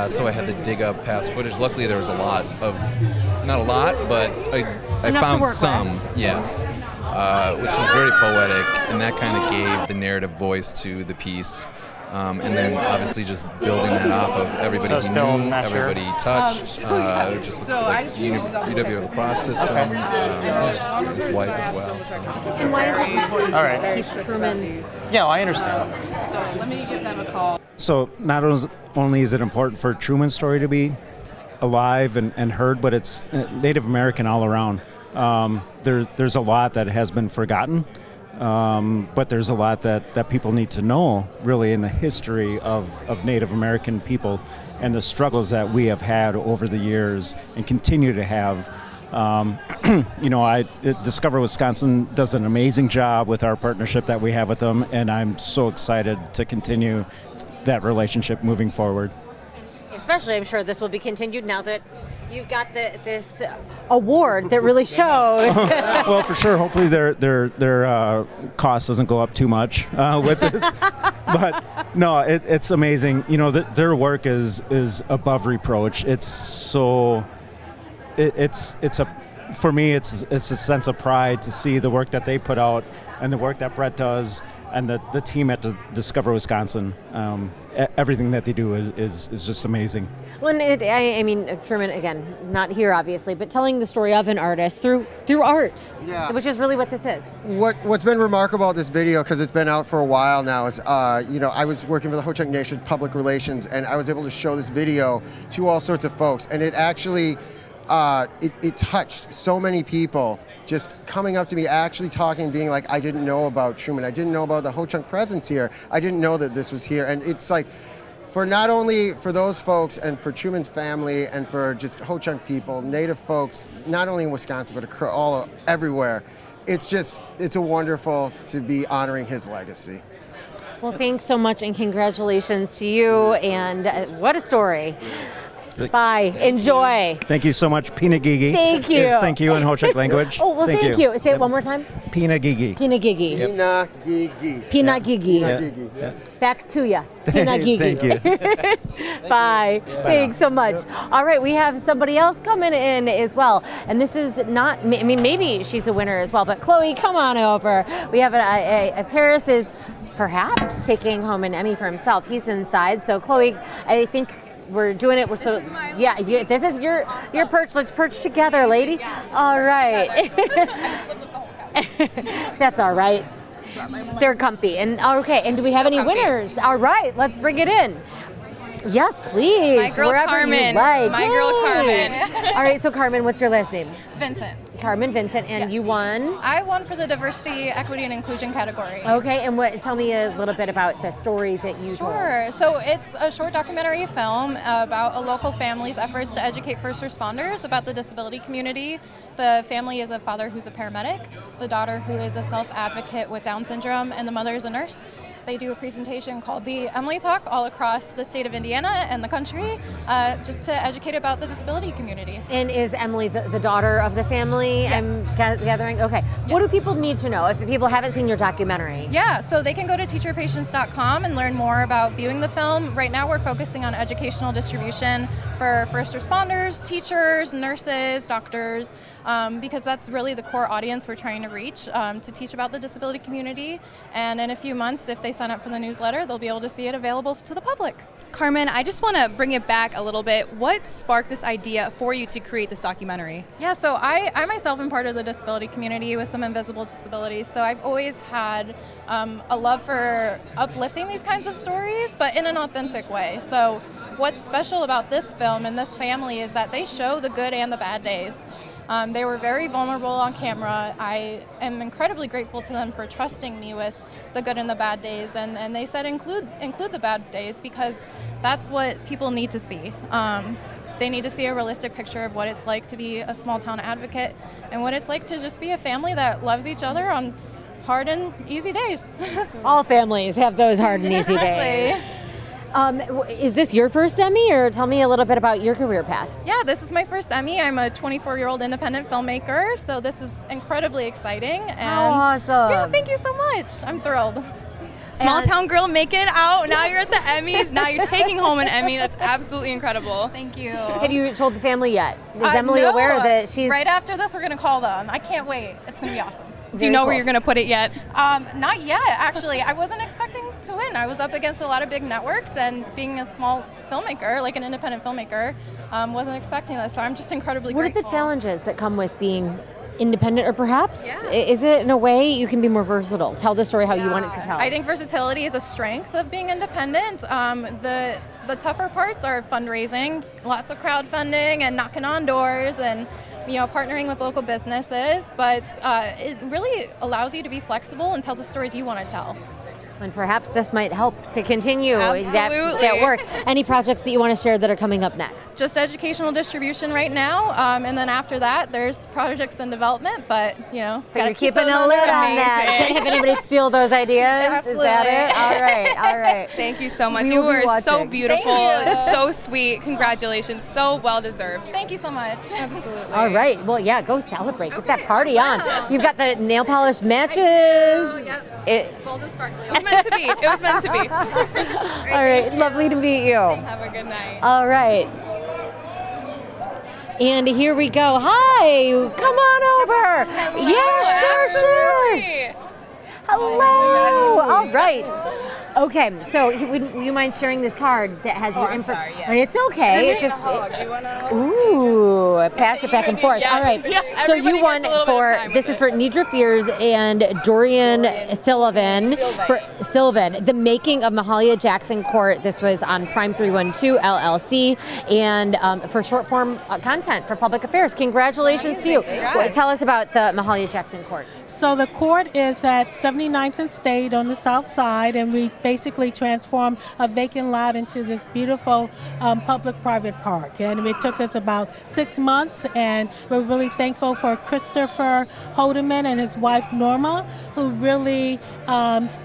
so I had to dig up past footage. Luckily there was not a lot, but I found some, yes, which was very poetic, and that kind of gave the narrative voice to the piece. And then obviously just building that off of everybody he knew, everybody he touched, just like UW La Crosse system, his wife as well. So. And why is it important All right. to keep Truman's? Yeah, I understand. So let me give them a call. So not only is it important for Truman's story to be alive and heard, but it's Native American all around. There's a lot that has been forgotten. But there's a lot that people need to know, really, in the history of Native American people and the struggles that we have had over the years and continue to have. Discover Wisconsin does an amazing job with our partnership that we have with them, and I'm so excited to continue that relationship moving forward. Especially, I'm sure this will be continued now that you've got this award that really shows. Well, for sure. Hopefully, their cost doesn't go up too much with this. But no, it's amazing. Their work is above reproach. It's so. For me, it's a sense of pride to see the work that they put out and the work that Brett does and the team at Discover Wisconsin. Everything that they do is just amazing. Well, Truman, again, not here obviously, but telling the story of an artist through art, which is really what this is. What's been remarkable about this video, because it's been out for a while now, is I was working for the Ho-Chunk Nation Public Relations, and I was able to show this video to all sorts of folks, and it actually it touched so many people, just coming up to me, actually talking, being like, I didn't know about Truman, I didn't know about the Ho-Chunk presence here, I didn't know that this was here. And it's like, for not only for those folks and for Truman's family and for just Ho-Chunk people, Native folks, not only in Wisconsin, but everywhere, it's a wonderful to be honoring his legacy. Well, thanks so much, and congratulations to you, and what a story. Bye. Enjoy. Thank you so much, Pina Gigi. Thank you. Is thank you in Ho-Chunk language. Oh, well, thank you. Say it one more time. Pina Gigi. Pina Gigi. Yep. Pina Gigi. Pina Gigi. Yeah. Back to ya. Pina Gigi. Thank you. Bye. Thanks so much. All right, we have somebody else coming in as well. And this is not, maybe she's a winner as well, but Chloe, come on over. We have a Paris is perhaps taking home an Emmy for himself. He's inside. So Chloe, I think we're doing it. This is your perch. Let's perch together, lady. All right. That's all right. They're comfy. And okay. And do we have any winners? All right. Let's bring it in. Yes, please. My girl Wherever Carmen. You like. My girl Yay. Carmen. All right, so Carmen, what's your last name? Vincent. Carmen Vincent, and you won? I won for the diversity, equity, and inclusion category. Okay, and tell me a little bit about the story that you told. Sure. So it's a short documentary film about a local family's efforts to educate first responders about the disability community. The family is a father who's a paramedic, the daughter who is a self-advocate with Down syndrome, and the mother is a nurse. They do a presentation called the Emily Talk all across the state of Indiana and the country, just to educate about the disability community. And is Emily the daughter of the family? Yeah. I'm gathering? Okay. Yes. What do people need to know if people haven't seen your documentary? Yeah, so they can go to teachyourpatients.com and learn more about viewing the film. Right now we're focusing on educational distribution for first responders, teachers, nurses, doctors, because that's really the core audience we're trying to reach, to teach about the disability community. And in a few months, if they sign up for the newsletter, they'll be able to see it available to the public. Carmen, I just want to bring it back a little bit. What sparked this idea for you to create this documentary? Yeah, so I myself am part of the disability community with some invisible disabilities, so I've always had a love for uplifting these kinds of stories, but in an authentic way. So what's special about this film and this family is that they show the good and the bad days. They were very vulnerable on camera. I am incredibly grateful to them for trusting me with the good and the bad days, and they said include the bad days because that's what people need to see. They need to see a realistic picture of what it's like to be a small town advocate and what it's like to just be a family that loves each other on hard and easy days. All families have those hard and easy days. Is this your first Emmy, or tell me a little bit about your career path? Yeah, this is my first Emmy. I'm a 24-year-old independent filmmaker, so this is incredibly exciting. And How awesome. Yeah, thank you so much. I'm thrilled. Small town girl making it out. Now you're at the Emmys. Now you're taking home an Emmy. That's absolutely incredible. Thank you. Have you told the family yet? Is Emily no. aware that she's... Right after this, we're going to call them. I can't wait. It's going to be awesome. Do you know where you're going to put it yet? Not yet, actually. I wasn't expecting to win. I was up against a lot of big networks, and being a small filmmaker, like an independent filmmaker, wasn't expecting this. So I'm just incredibly grateful. What are the challenges that come with being independent, or perhaps is it in a way you can be more versatile? Tell the story how you want it to tell. I think versatility is a strength of being independent. The tougher parts are fundraising, lots of crowdfunding and knocking on doors and partnering with local businesses, but it really allows you to be flexible and tell the stories you want to tell. And perhaps this might help to continue Absolutely. that work. Any projects that you want to share that are coming up next? Just educational distribution right now, and then after that, there's projects in development, but you're keeping a lid on that. Can't have anybody steal those ideas. Absolutely. Is that it? All right. Thank you so much. We You will be were so watching. beautiful, Thank you. so sweet. Congratulations. So well deserved. Thank you so much. Absolutely. All right. Well, yeah, go celebrate. Get that party on. You've got the nail polish matches. Golden sparkly. It was meant to be. It was meant to be. All right. Lovely to meet you. Have a good night. All right. And here we go. Hi. Come on over. Hello. Yeah, sure. Hello. All right. Okay, so would you mind sharing this card that has your info? Sorry, yes. It's okay. It just ooh, pass it back and forth. Yes. All right. Yeah, so you everybody won gets a little bit of for time this with is for Nidra Fears and Dorian Sylvan for Sylvan, the making of Mahalia Jackson Court. This was on Prime 312 LLC, and for short form content for public affairs. Congratulations to you. Congrats. Tell us about the Mahalia Jackson Court. So the court is at 79th and State on the south side, and we basically transformed a vacant lot into this beautiful public-private park. And it took us about 6 months, and we're really thankful for Christopher Holdeman and his wife Norma, who really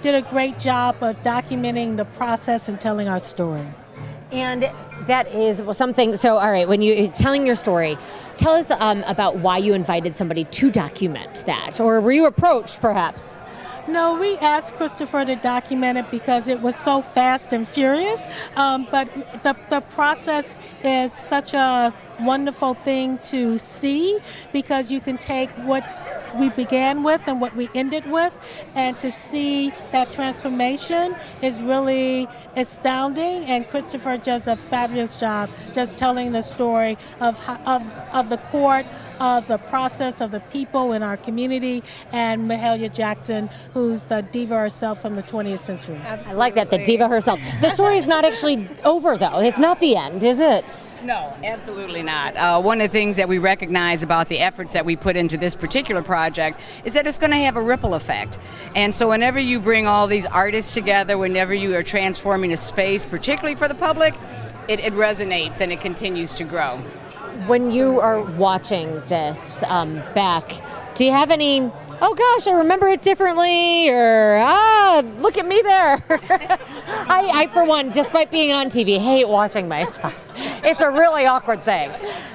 did a great job of documenting the process and telling our story. And that is something, so all right, when you're telling your story, tell us about why you invited somebody to document that, or were you approached perhaps? No, we asked Christopher to document it because it was so fast and furious, but the process is such a wonderful thing to see because you can take what we began with and what we ended with, and to see that transformation is really astounding. And Christopher does a fabulous job just telling the story of the court, of the process, of the people in our community, and Mahalia Jackson, who's the diva herself from the 20th century. I like that, the diva herself. The story is not actually over, though. It's not the end, is it? No, absolutely not. One of the things that we recognize about the efforts that we put into this particular project is that it's going to have a ripple effect. And so whenever you bring all these artists together, whenever you are transforming a space, particularly for the public, it resonates and it continues to grow. When you are watching this back, do you have any, oh gosh, I remember it differently, or look at me there? I, for one, despite being on TV, hate watching myself. It's a really awkward thing.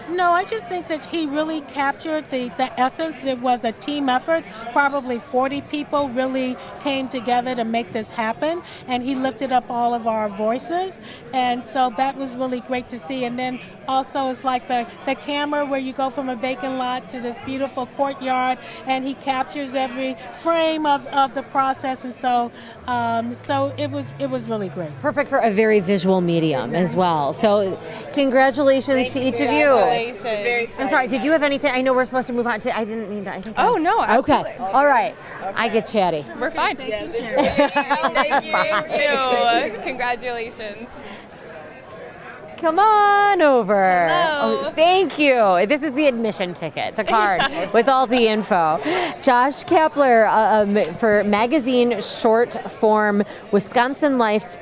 No, I just think that he really captured the essence. It was a team effort. Probably 40 people really came together to make this happen, and he lifted up all of our voices, and so that was really great to see. And then also it's like the camera where you go from a vacant lot to this beautiful courtyard, and he captures every frame of the process, and so it was really great. Perfect for a very visual medium as well. So congratulations to each of you. I'm sorry, did you have anything? I know we're supposed to move on to, I didn't mean to. I think. Oh, no, absolutely. Okay, all right. I get chatty. We're fine. Yes, Thank you. Congratulations. Come on over. Hello. Oh, thank you. This is the admission ticket, the card with all the info. Josh Kapler for magazine short form Wisconsin Life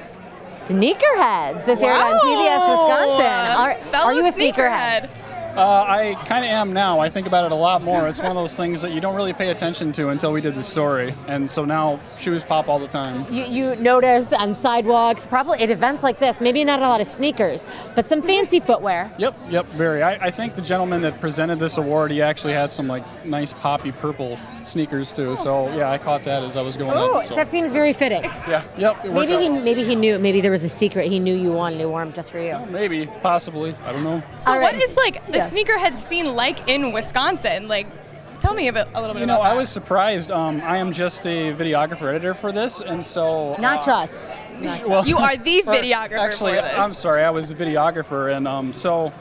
Sneakerheads. This aired on PBS Wisconsin. Are you a sneakerhead? I kind of am now. I think about it a lot more. It's one of those things that you don't really pay attention to until we did the story. And so now shoes pop all the time. You notice on sidewalks, probably at events like this, maybe not a lot of sneakers, but some fancy footwear. Yep, very. I think the gentleman that presented this award, he actually had some like nice poppy purple sneakers too. So yeah, I caught that as I was going up. So. That seems very fitting. Yeah, yep. Maybe he knew, maybe there was a secret he knew you wanted to wear them just for you. Maybe, possibly, I don't know. So what is like the sneakerhead scene like in Wisconsin? Like, tell me a little bit about that. You know, I was surprised. I am just a videographer editor for this, and so... Not just. Well, you are the videographer actually, for this. I'm sorry, I was the videographer, and so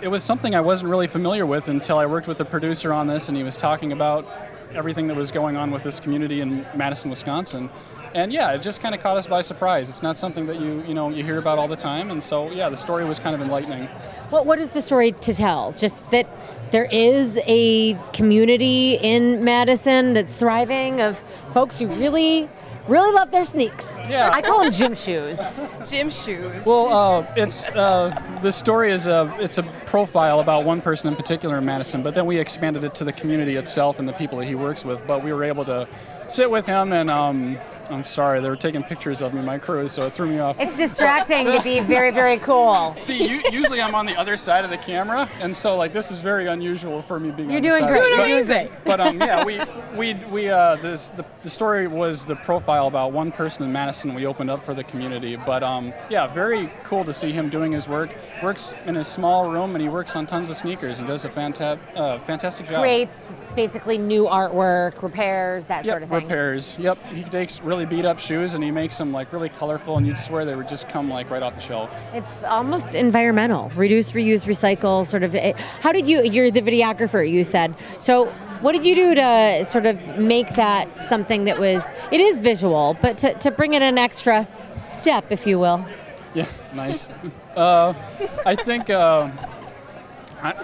it was something I wasn't really familiar with until I worked with the producer on this, and he was talking about everything that was going on with this community in Madison, Wisconsin. And yeah, it just kind of caught us by surprise. It's not something that you hear about all the time, and so yeah, the story was kind of enlightening. What is the story to tell? Just that there is a community in Madison that's thriving of folks who really love their sneaks. Yeah. I call them gym shoes. Gym shoes. Well, it's the story is it's a profile about one person in particular in Madison, but then we expanded it to the community itself and the people that he works with. But we were able to sit with him, and I'm sorry, they were taking pictures of me, my crew, so it threw me off. It's distracting to be very, very cool. See, usually I'm on the other side of the camera, and so like this is very unusual for me being on the side. You're doing amazing. But yeah, the story was the profile about one person in Madison we opened up for the community. But yeah, very cool to see him doing his work. Works in a small room, and he works on tons of sneakers and does a fantastic job. Creates basically new artwork, repairs, that sort of thing. Repairs. Yep, he takes really beat up shoes and he makes them like really colorful, and you'd swear they would just come like right off the shelf. It's almost environmental. Reduce, reuse, recycle, sort of. How did you're the videographer, you said. So what did you do to sort of make that something that it is visual, but to bring it an extra step, if you will? Yeah, nice. I think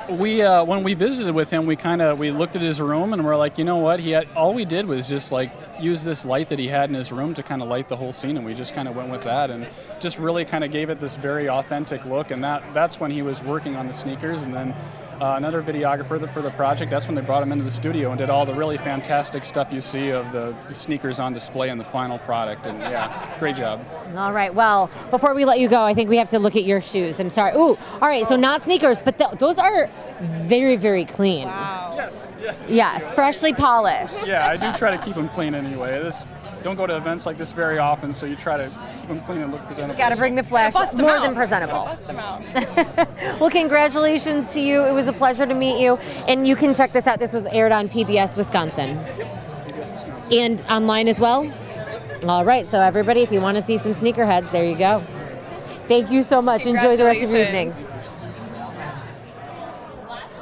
when we visited with him, we looked at his room and we're like, you know what? All we did was just like use this light that he had in his room to kind of light the whole scene, and we just kind of went with that and just really kind of gave it this very authentic look. And that's when he was working on the sneakers, and then another videographer for the project, that's when they brought him into the studio and did all the really fantastic stuff you see of the sneakers on display in the final product. And yeah, great job. All right, well, before we let you go, I think we have to look at your shoes. I'm sorry. Ooh, all right, so not sneakers, but those are very, very clean. Wow. Yes. Yeah. Yes, freshly polished. Yeah, I do try to keep them clean anyway. Don't go to events like this very often, so you try to keep them clean and look presentable. Got to bring the flash. Bust 'em More out. than presentable. Bust 'em out. Well, congratulations to you. It was a pleasure to meet you. And you can check this out. This was aired on PBS Wisconsin. And online as well? All right. So everybody, if you want to see some sneakerheads, there you go. Thank you so much. Enjoy the rest of your evening.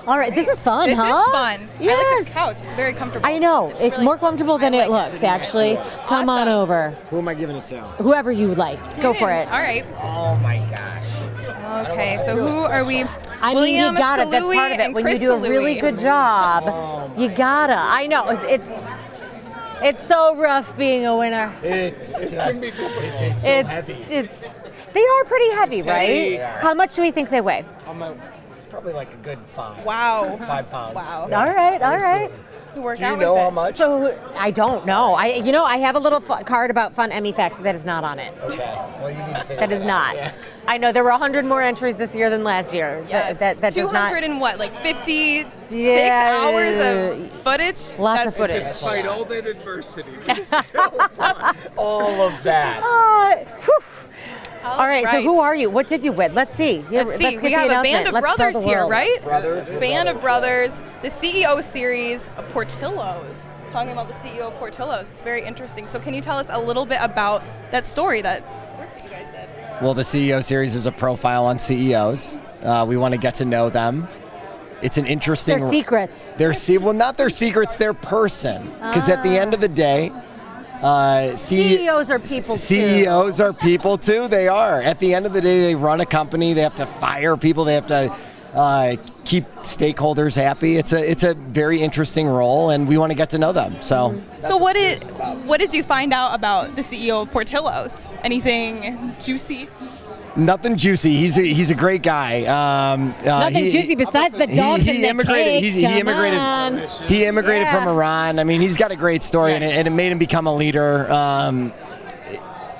All right. This is fun, This huh? is fun. Yes. I like this couch. It's very comfortable. I know. It's really- more comfortable than it looks, actually. Come on over. Who am I giving it to? Whoever you like. Go for it. All right. Oh my gosh. Okay, so who are we? I mean, William you got it. That's Salui part of it. and When Chris you do a really Salui. good job, you gotta. I know. It's so rough being a winner. It's so heavy. They are pretty heavy, It's right? heavy. How much do we think they weigh? It's probably like a good 5. Wow. 5 pounds. Wow. Yeah. All right, all right. You work Do you out know with how it. much? So I don't know. I have a little card about fun Emmy facts that is not on it. Okay. Well, you need to figure That is it out. not. Yeah. I know there were 100 more entries this year than last year. Yes. That does 200 not. and what, like 56 Yeah. hours of footage? Lots of That's- footage. Despite all that adversity. All of that. All right, so who are you? What did you win? Let's see. Let's see. get We the have a announcement. band of Let's tell brothers the here, world. right? Brothers. Band of Brothers, the CEO series of Portillo's. Talking about the CEO of Portillo's. It's very interesting. So can you tell us a little bit about that story, that work that you guys did? Well, the CEO series is a profile on CEOs. We want to get to know them. It's an interesting. Their secrets. Well, not their secrets. Their person. Because at the end of the day, CEOs are people too. CEOs are people too. They are. At the end of the day, they run a company. They have to fire people. They have to keep stakeholders happy. It's a very interesting role, and we want to get to know them. So. So what did you find out about the CEO of Portillo's? Anything juicy? Nothing juicy. He's a great guy. Nothing juicy besides the dog he and the immigrated. cake. He immigrated. Come on. He immigrated Yeah. from Iran. I mean, he's got a great story, and it made him become a leader.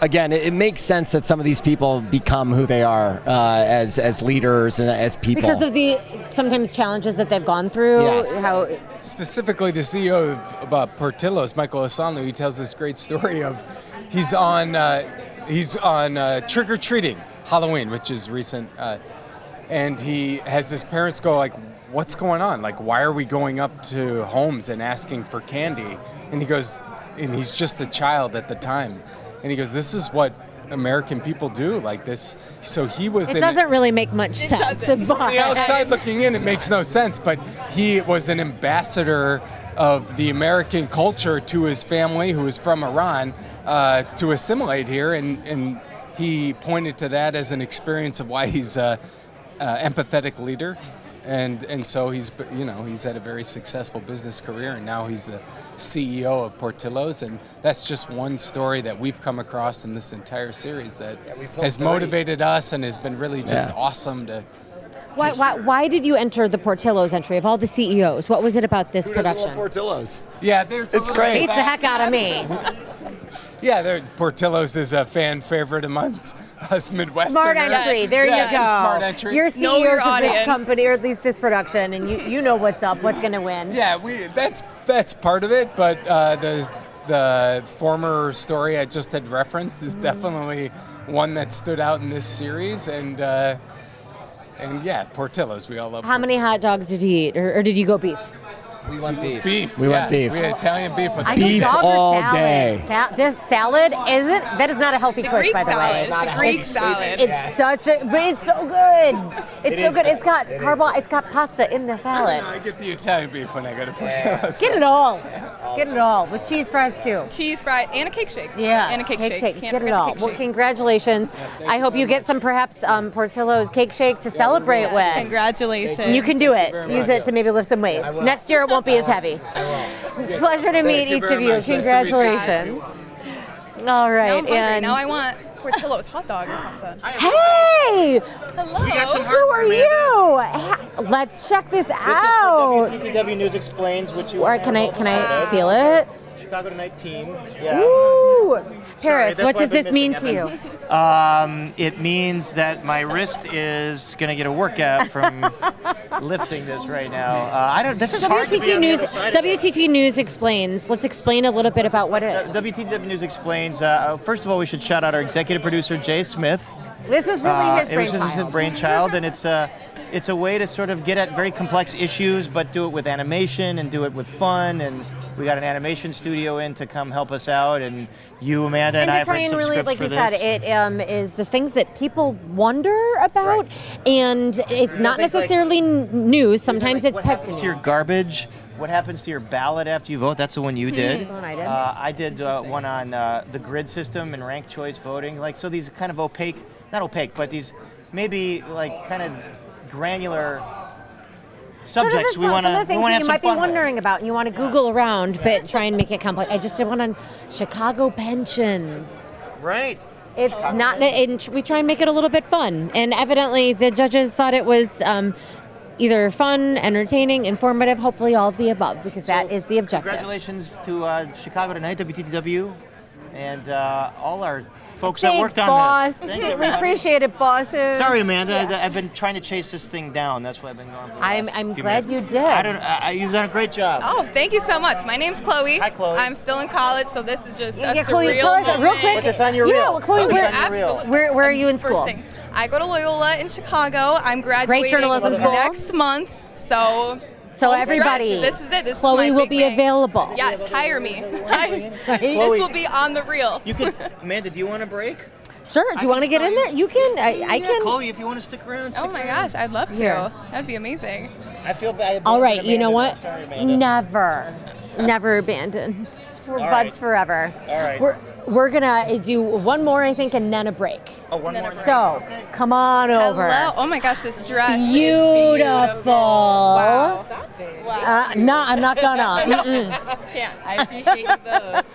Again, it makes sense that some of these people become who they are as leaders and as people. Because of the sometimes challenges that they've gone through. Yes. How Specifically, the CEO of Portillo's, Michael Asanlu, he tells this great story of he's on trick or treating Halloween, which is recent, and he has his parents go like, "What's going on? Like, why are we going up to homes and asking for candy?" And he goes, and he's just a child at the time, and he goes, "This is what American people do, like this." So he was. it doesn't really make much sense. From the outside looking in, it makes no sense, but he was an ambassador of the American culture to his family, who is from Iran, to assimilate here, and he pointed to that as an experience of why he's an empathetic leader, and so he's had a very successful business career, and now he's the CEO of Portillo's, and that's just one story that we've come across in this entire series that has motivated us and has been really just awesome to. Why did you enter the Portillo's entry of all the CEOs? What was it about this production? Portillo's. Yeah, it's great. Beats the heck out of me. Yeah, Portillo's is a fan favorite amongst us Midwesterners. Smart entry. There you go. It's a smart entry. You're CEOs of this company, or at least this production, and you know what's up, what's going to win. Yeah, that's part of it, but the former story I just had referenced is definitely one that stood out in this series, and yeah, Portillo's, we all love. How many hot dogs did he eat, or did you go beef? We went beef. We went beef. We had Italian beef with I think beef dogs are all salad. day. This salad that is not a healthy choice, Greek by the salad. way. The Greek salad. It's but it's so good. It's so good. It's got it's got pasta in the salad. I get the Italian beef when I go to Portillo's. Get it all. Get it all with cheese fries too. Cheese fries and a cake shake. Yeah, and a cake shake. Can't Get forget it the all. cake Well, shake. congratulations. I hope you get some perhaps Portillo's cake shake to celebrate with. Congratulations. And you can do it. Use it to maybe lift some weights. Next year it won't be as heavy. Pleasure to meet each of you. Congratulations. All right. Now I'm hungry. And Now I want Portillo's hot dog or something. hey, Hello. who are you? Let's check this out. This is for WCTW News Explains, which you Or can I feel it? Chicago Tonight team. Yeah. Ooh. Woo! Paris, that's what why does I've been this mean missing. to I've you? It means that my wrist is going to get a workout from lifting this right now. I don't. This is hard to be on the other side of it. WTT News explains. Let's explain a little bit about what it is. WTW News explains. First of all, we should shout out our executive producer, Jay Smith. This was really his It was brainchild. his brainchild, and it's a way to sort of get at very complex issues, but do it with animation and do it with fun. And we got an animation studio in to come help us out, and you, Amanda, and I to have try written and some really, scripts like for you this. said, it is the things that people wonder about, and it's not Things like- necessarily news. Sometimes it's what pet happens to your garbage? What happens to your ballot after you vote? That's the one you did. That's the one I did. I did one on the grid system and ranked choice voting. Like, so these kind of opaque, not opaque, but these maybe like kind of granular subjects we want to some of the things have that you some might be fun with. wondering about, and you want to Google around, but try and make it complex. I just did one on Chicago pensions. Right. It's not, and we try and make it a little bit fun. And evidently, the judges thought it was either fun, entertaining, informative, hopefully all of the above, because that is the objective. Congratulations to Chicago Tonight, WTTW, and all our folks Thanks, that worked on boss. this. Thank you, We everybody. appreciate it, bosses. Sorry, Amanda. I've been trying to chase this thing down. That's why I've been going. For the I'm last few glad minutes. you did. You've done a great job. Oh, thank you so much. My name's Chloe. Hi, Chloe. I'm still in college, so this is just a Yeah, Chloe, surreal tell us moment. real quick. Put this on your yeah, reel. well, Chloe, Put this where, on your reel. Absolutely. where are you in First school? thing, I go to Loyola in Chicago. I'm graduating journalism school. next month, so. So home everybody, stretch. This is it. This Chloe is my will big be wing. available. Yes, hire me. Right? This will be on the reel. You can, Amanda. Do you want a break? Sure. Do you want to get in there? You can. I Yeah, can. Chloe, if you want to stick around. Oh my gosh, I'd love to. Here. That'd be amazing. I feel bad. All right. You know what? Sorry, Amanda. Never abandoned. We're All buds right. forever. All right. We're gonna do one more, I think, and then a break. Oh, one more. So come on over. Hello. Oh my gosh, this dress is Beautiful. beautiful. Wow. No, I'm not gonna. Mm-mm. Can't. I appreciate you both.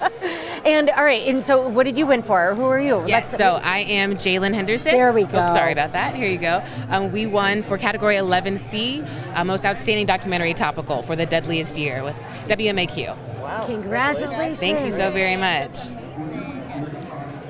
And all right, and so what did you win for? Who are you? Yes, so I am Jalen Henderson. There we go. Oops, sorry about that. Here you go. We won for category 11C, Most Outstanding Documentary Topical for The Deadliest Year with WMAQ. Wow. Congratulations. Thank you so very much.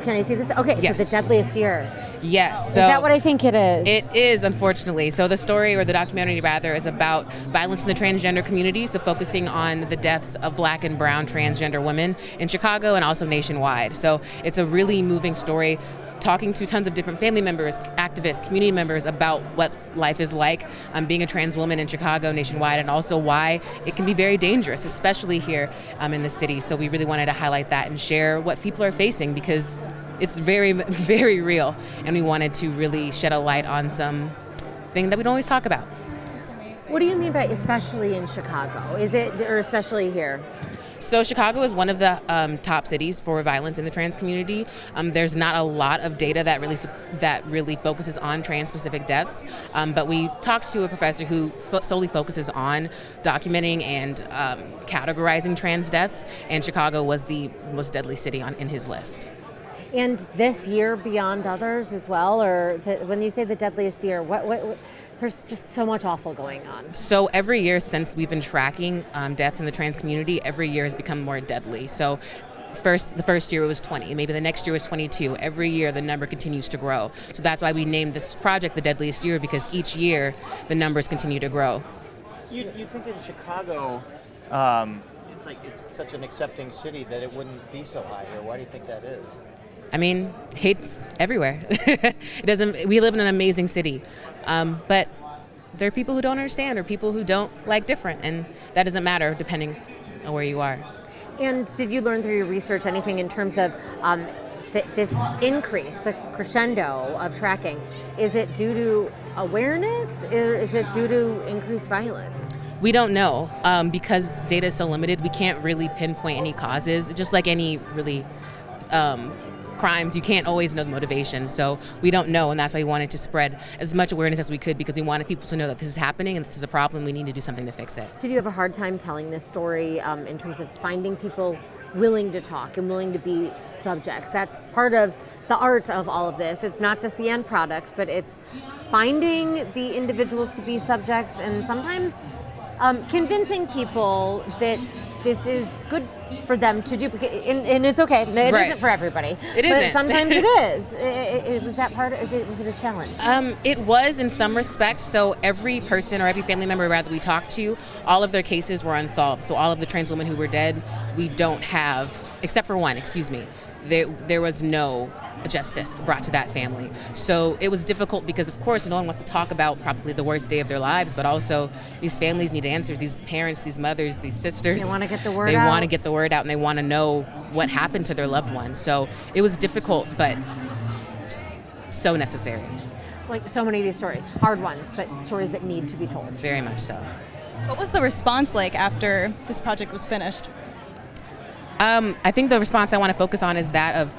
Can I see this? Okay, Yes. so the deadliest year. Yes. Is So that what I think it is? It is, unfortunately. So the story, or the documentary rather, is about violence in the transgender community, so focusing on the deaths of Black and brown transgender women in Chicago and also nationwide. So it's a really moving story, talking to tons of different family members, activists, community members about what life is like being a trans woman in Chicago, nationwide, and also why it can be very dangerous, especially here in the city. So we really wanted to highlight that and share what people are facing, because it's very, very real, and we wanted to really shed a light on some thing that we don't always talk about. What do you mean by especially in Chicago? Is it, or especially here? So Chicago is one of the top cities for violence in the trans community. There's not a lot of data that really focuses on trans-specific deaths, but we talked to a professor who solely focuses on documenting and categorizing trans deaths, and Chicago was the most deadly city in his list. And this year beyond others as well, or when you say the deadliest year, what there's just so much awful going on. So every year since we've been tracking deaths in the trans community, every year has become more deadly. So the first year it was 20, maybe the next year was 22. Every year the number continues to grow. So that's why we named this project the Deadliest Year, because each year the numbers continue to grow. You think in Chicago, it's such an accepting city that it wouldn't be so high here. Why do you think that is? I mean, hate's everywhere. We live in an amazing city, but there are people who don't understand, or people who don't like different, and that doesn't matter depending on where you are. And did you learn through your research anything in terms of this increase, the crescendo of tracking? Is it due to awareness, or is it due to increased violence? We don't know, because data is so limited. We can't really pinpoint any causes, just like any really crimes. You can't always know the motivation, so we don't know, and that's why we wanted to spread as much awareness as we could, because we wanted people to know that this is happening and this is a problem. We need to do something to fix it. Did you have a hard time telling this story in terms of finding people willing to talk and willing to be subjects? That's part of the art of all of this. It's not just the end product, but it's finding the individuals to be subjects, and sometimes convincing people that this is good for them to do, and it's okay. It Right. isn't for everybody. It but isn't. sometimes it is. It was that part. Was it a challenge? It was in some respect. So every person or every family member rather we talked to, all of their cases were unsolved. So all of the trans women who were dead, we don't have, except for one, excuse me, there was no justice brought to that family. So it was difficult because, of course, no one wants to talk about probably the worst day of their lives, but also these families need answers. These parents, these mothers, these sisters. They want to get the word out. They want to get the word out, and they want to know what happened to their loved ones. So it was difficult, but so necessary. Like so many of these stories, hard ones, but stories that need to be told. Very much so. What was the response like after this project was finished? I think the response I want to focus on is that of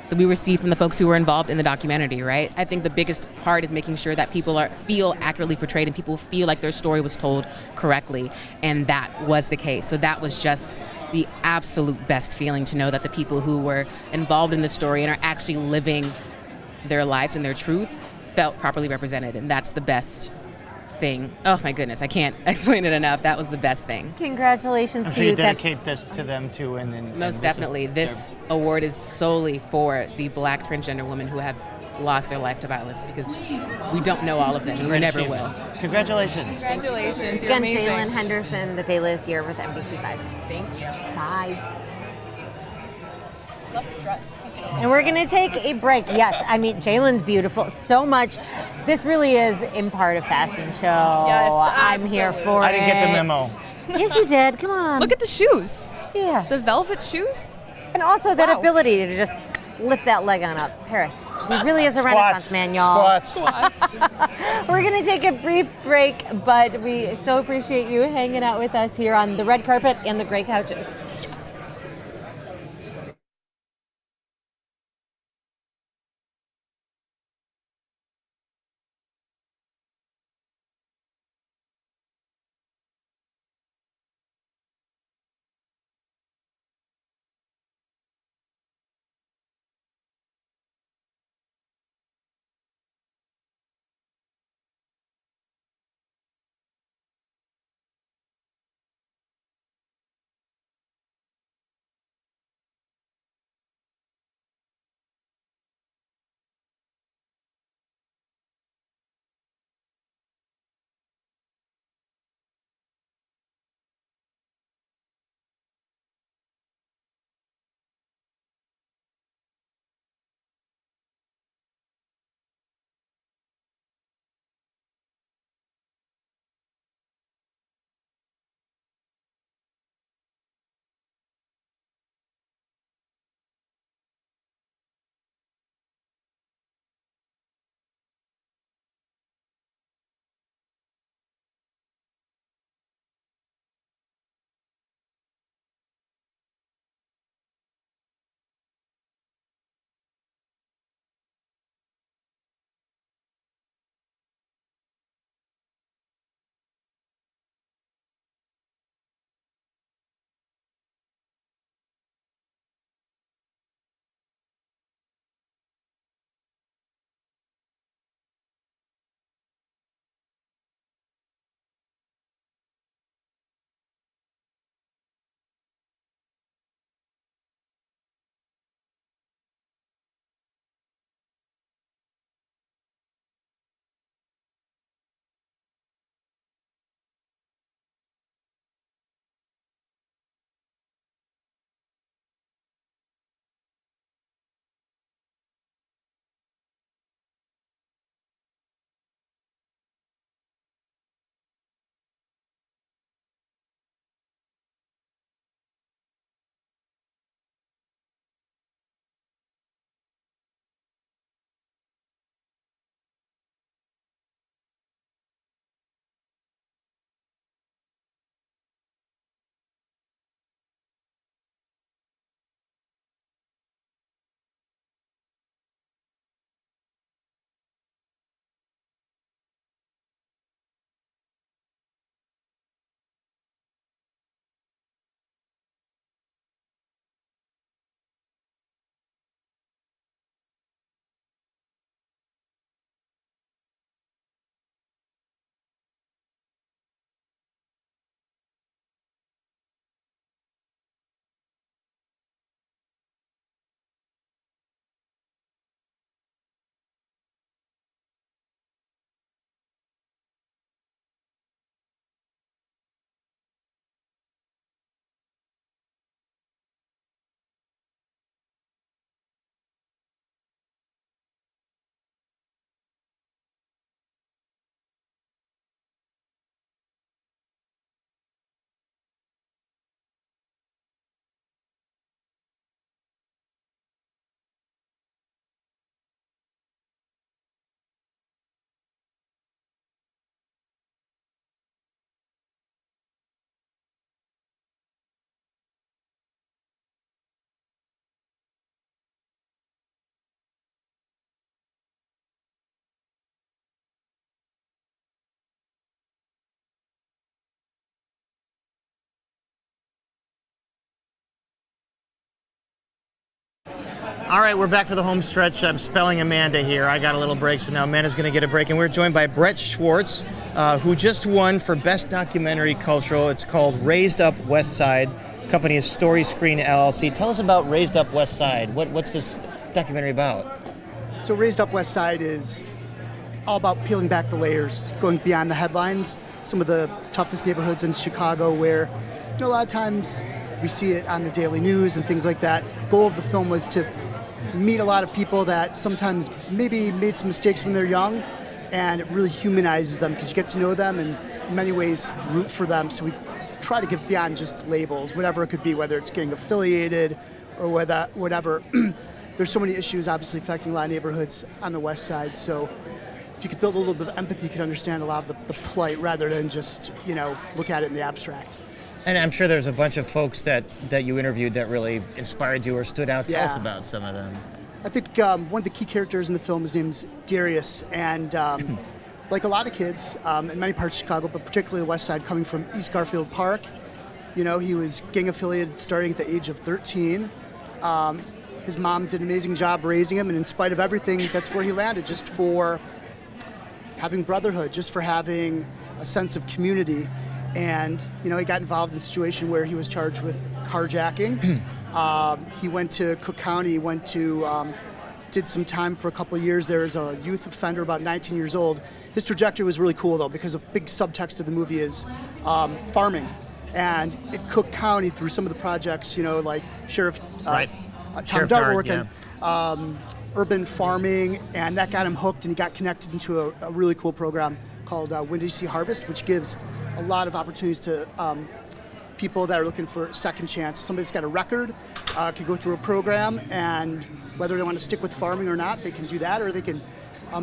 that we received from the folks who were involved in the documentary, right? I think the biggest part is making sure that people feel accurately portrayed and people feel like their story was told correctly, and that was the case. So that was just the absolute best feeling to know that the people who were involved in the story and are actually living their lives and their truth felt properly represented, and that's the best thing. Oh my goodness, I can't explain it enough. That was the best thing. Congratulations So to you. you dedicate this to them too, and Most definitely. This award is solely for the Black transgender women who have lost their life to violence, because we don't know all of them, and we never will. Congratulations. Congratulations. You're Again, amazing. Jalen Henderson, the Daily is here with NBC5. Thank you. Bye. Love the dress. And we're going to take a break. Yes, I mean, Jalen's beautiful so much. This really is in part a fashion show. Yes, I'm here for it. I didn't get the memo. Yes, you did. Come on. Look at the shoes. Yeah. The velvet shoes. And also that ability to just lift that leg on up. Paris. He really is a Renaissance man, y'all. Squats. We're going to take a brief break, but we so appreciate you hanging out with us here on the red carpet and the gray couches. All right, we're back for the home stretch. I'm spelling Amanda here. I got a little break, so now Amanda's going to get a break. And we're joined by Brett Schwartz, who just won for Best Documentary Cultural. It's called Raised Up West Side. Company is Story Screen LLC. Tell us about Raised Up West Side. What's this documentary about? So Raised Up West Side is all about peeling back the layers, going beyond the headlines, some of the toughest neighborhoods in Chicago where, a lot of times we see it on the daily news and things like that. The goal of the film was to meet a lot of people that sometimes maybe made some mistakes when they're young, and it really humanizes them because you get to know them and in many ways root for them. So we try to get beyond just labels, whatever it could be, whether it's gang affiliated or whatever. There's so many issues obviously affecting a lot of neighborhoods on the west side. So if you could build a little bit of empathy, you could understand a lot of the plight rather than just, look at it in the abstract. And I'm sure there's a bunch of folks that you interviewed that really inspired you or stood out. Tell us about some of them. I think one of the key characters in the film, his name's Darius, and like a lot of kids in many parts of Chicago, but particularly the west side, coming from East Garfield Park, he was gang affiliated starting at the age of 13. His mom did an amazing job raising him, and in spite of everything, that's where he landed, just for having brotherhood, just for having a sense of community. And, he got involved in a situation where he was charged with carjacking. He went to Cook County, did some time for a couple of years there as a youth offender, about 19 years old. His trajectory was really cool, though, because a big subtext of the movie is farming. And at Cook County, through some of the projects, like Sheriff Tom Dart working, urban farming, and that got him hooked, and he got connected into a really cool program called Windy Sea Harvest, which gives a lot of opportunities to people that are looking for a second chance. Somebody that's got a record can go through a program, and whether they want to stick with farming or not, they can do that, or they can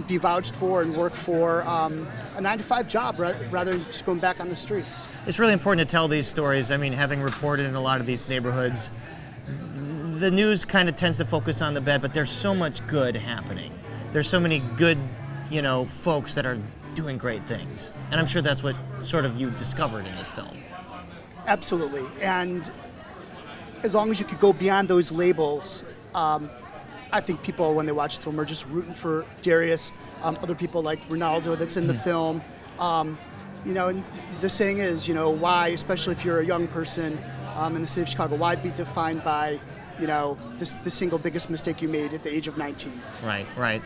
be vouched for and work for a 9-to-5 job rather than just going back on the streets. It's really important to tell these stories. I mean, having reported in a lot of these neighborhoods, the news kind of tends to focus on the bad, but there's so much good happening. There's so many good, folks that are doing great things. And I'm sure that's what sort of you discovered in this film. Absolutely. And as long as you could go beyond those labels, I think people, when they watch the film, are just rooting for Darius. Other people like Ronaldo that's in the film. And the saying is, why, especially if you're a young person in the city of Chicago, why be defined by, the single biggest mistake you made at the age of 19? Right.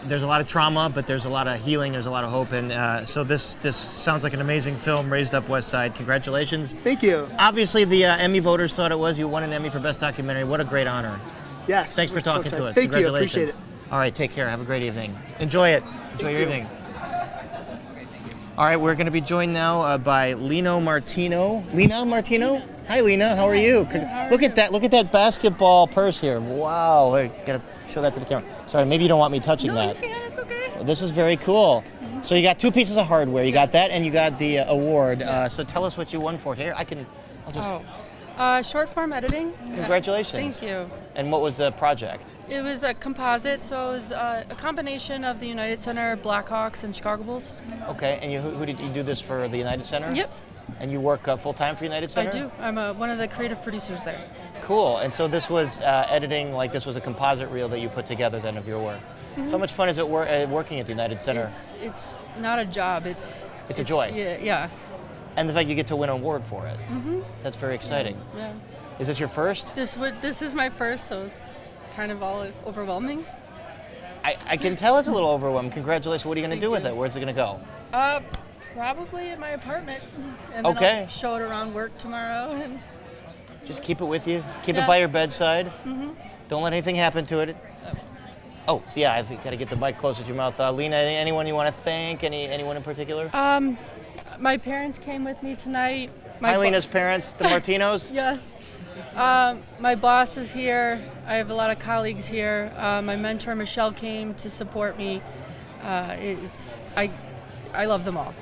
There's a lot of trauma, but there's a lot of healing, there's a lot of hope, and so this sounds like an amazing film, Raised Up West Side. Congratulations. Thank you. Obviously, the Emmy voters thought it was. You won an Emmy for Best Documentary. What a great honor. Yes. Thanks for talking to us. Thank you. Congratulations. Appreciate it. All right, take care. Have a great evening. Enjoy it. Enjoy your evening. All right, we're going to be joined now by Lino Martino. Lina Martino? Hi, Lina. How are you? Look at that. Look at that basketball purse here. Wow. I gotta show that to the camera. Sorry, maybe you don't want me touching that. No, you can. It's okay. This is very cool. So you got two pieces of hardware. You got that, and you got the award. So tell us what you won for. Here, I'll just. Short form editing. Congratulations. Thank you. And what was the project? It was a composite, so it was a combination of the United Center, Blackhawks, and Chicago Bulls. Okay, and who did you do this for? The United Center? Yep. And you work full-time for United Center? I do. I'm one of the creative producers there. Cool. And so this was editing, like this was a composite reel that you put together then of your work. Mm-hmm. So how much fun is it working at the United Center? It's not a job. It's a joy. Yeah. And the fact you get to win an award for it. Mm-hmm. That's very exciting. Yeah. Is this your first? This is my first, so it's kind of all overwhelming. I can tell it's a little overwhelming. Congratulations. What are you going to do with it? Where's it going to go? Probably in my apartment. And then I'll show it around work tomorrow. And just keep it with you. Keep it by your bedside. Mm-hmm. Don't let anything happen to it. Oh, yeah, I think got to get the mic closer to your mouth. Lena, anyone you want to thank? Anyone in particular? My parents came with me tonight. Hi, Lena's parents, the Martinos? Yes. My boss is here. I have a lot of colleagues here. My mentor, Michelle, came to support me. I love them all.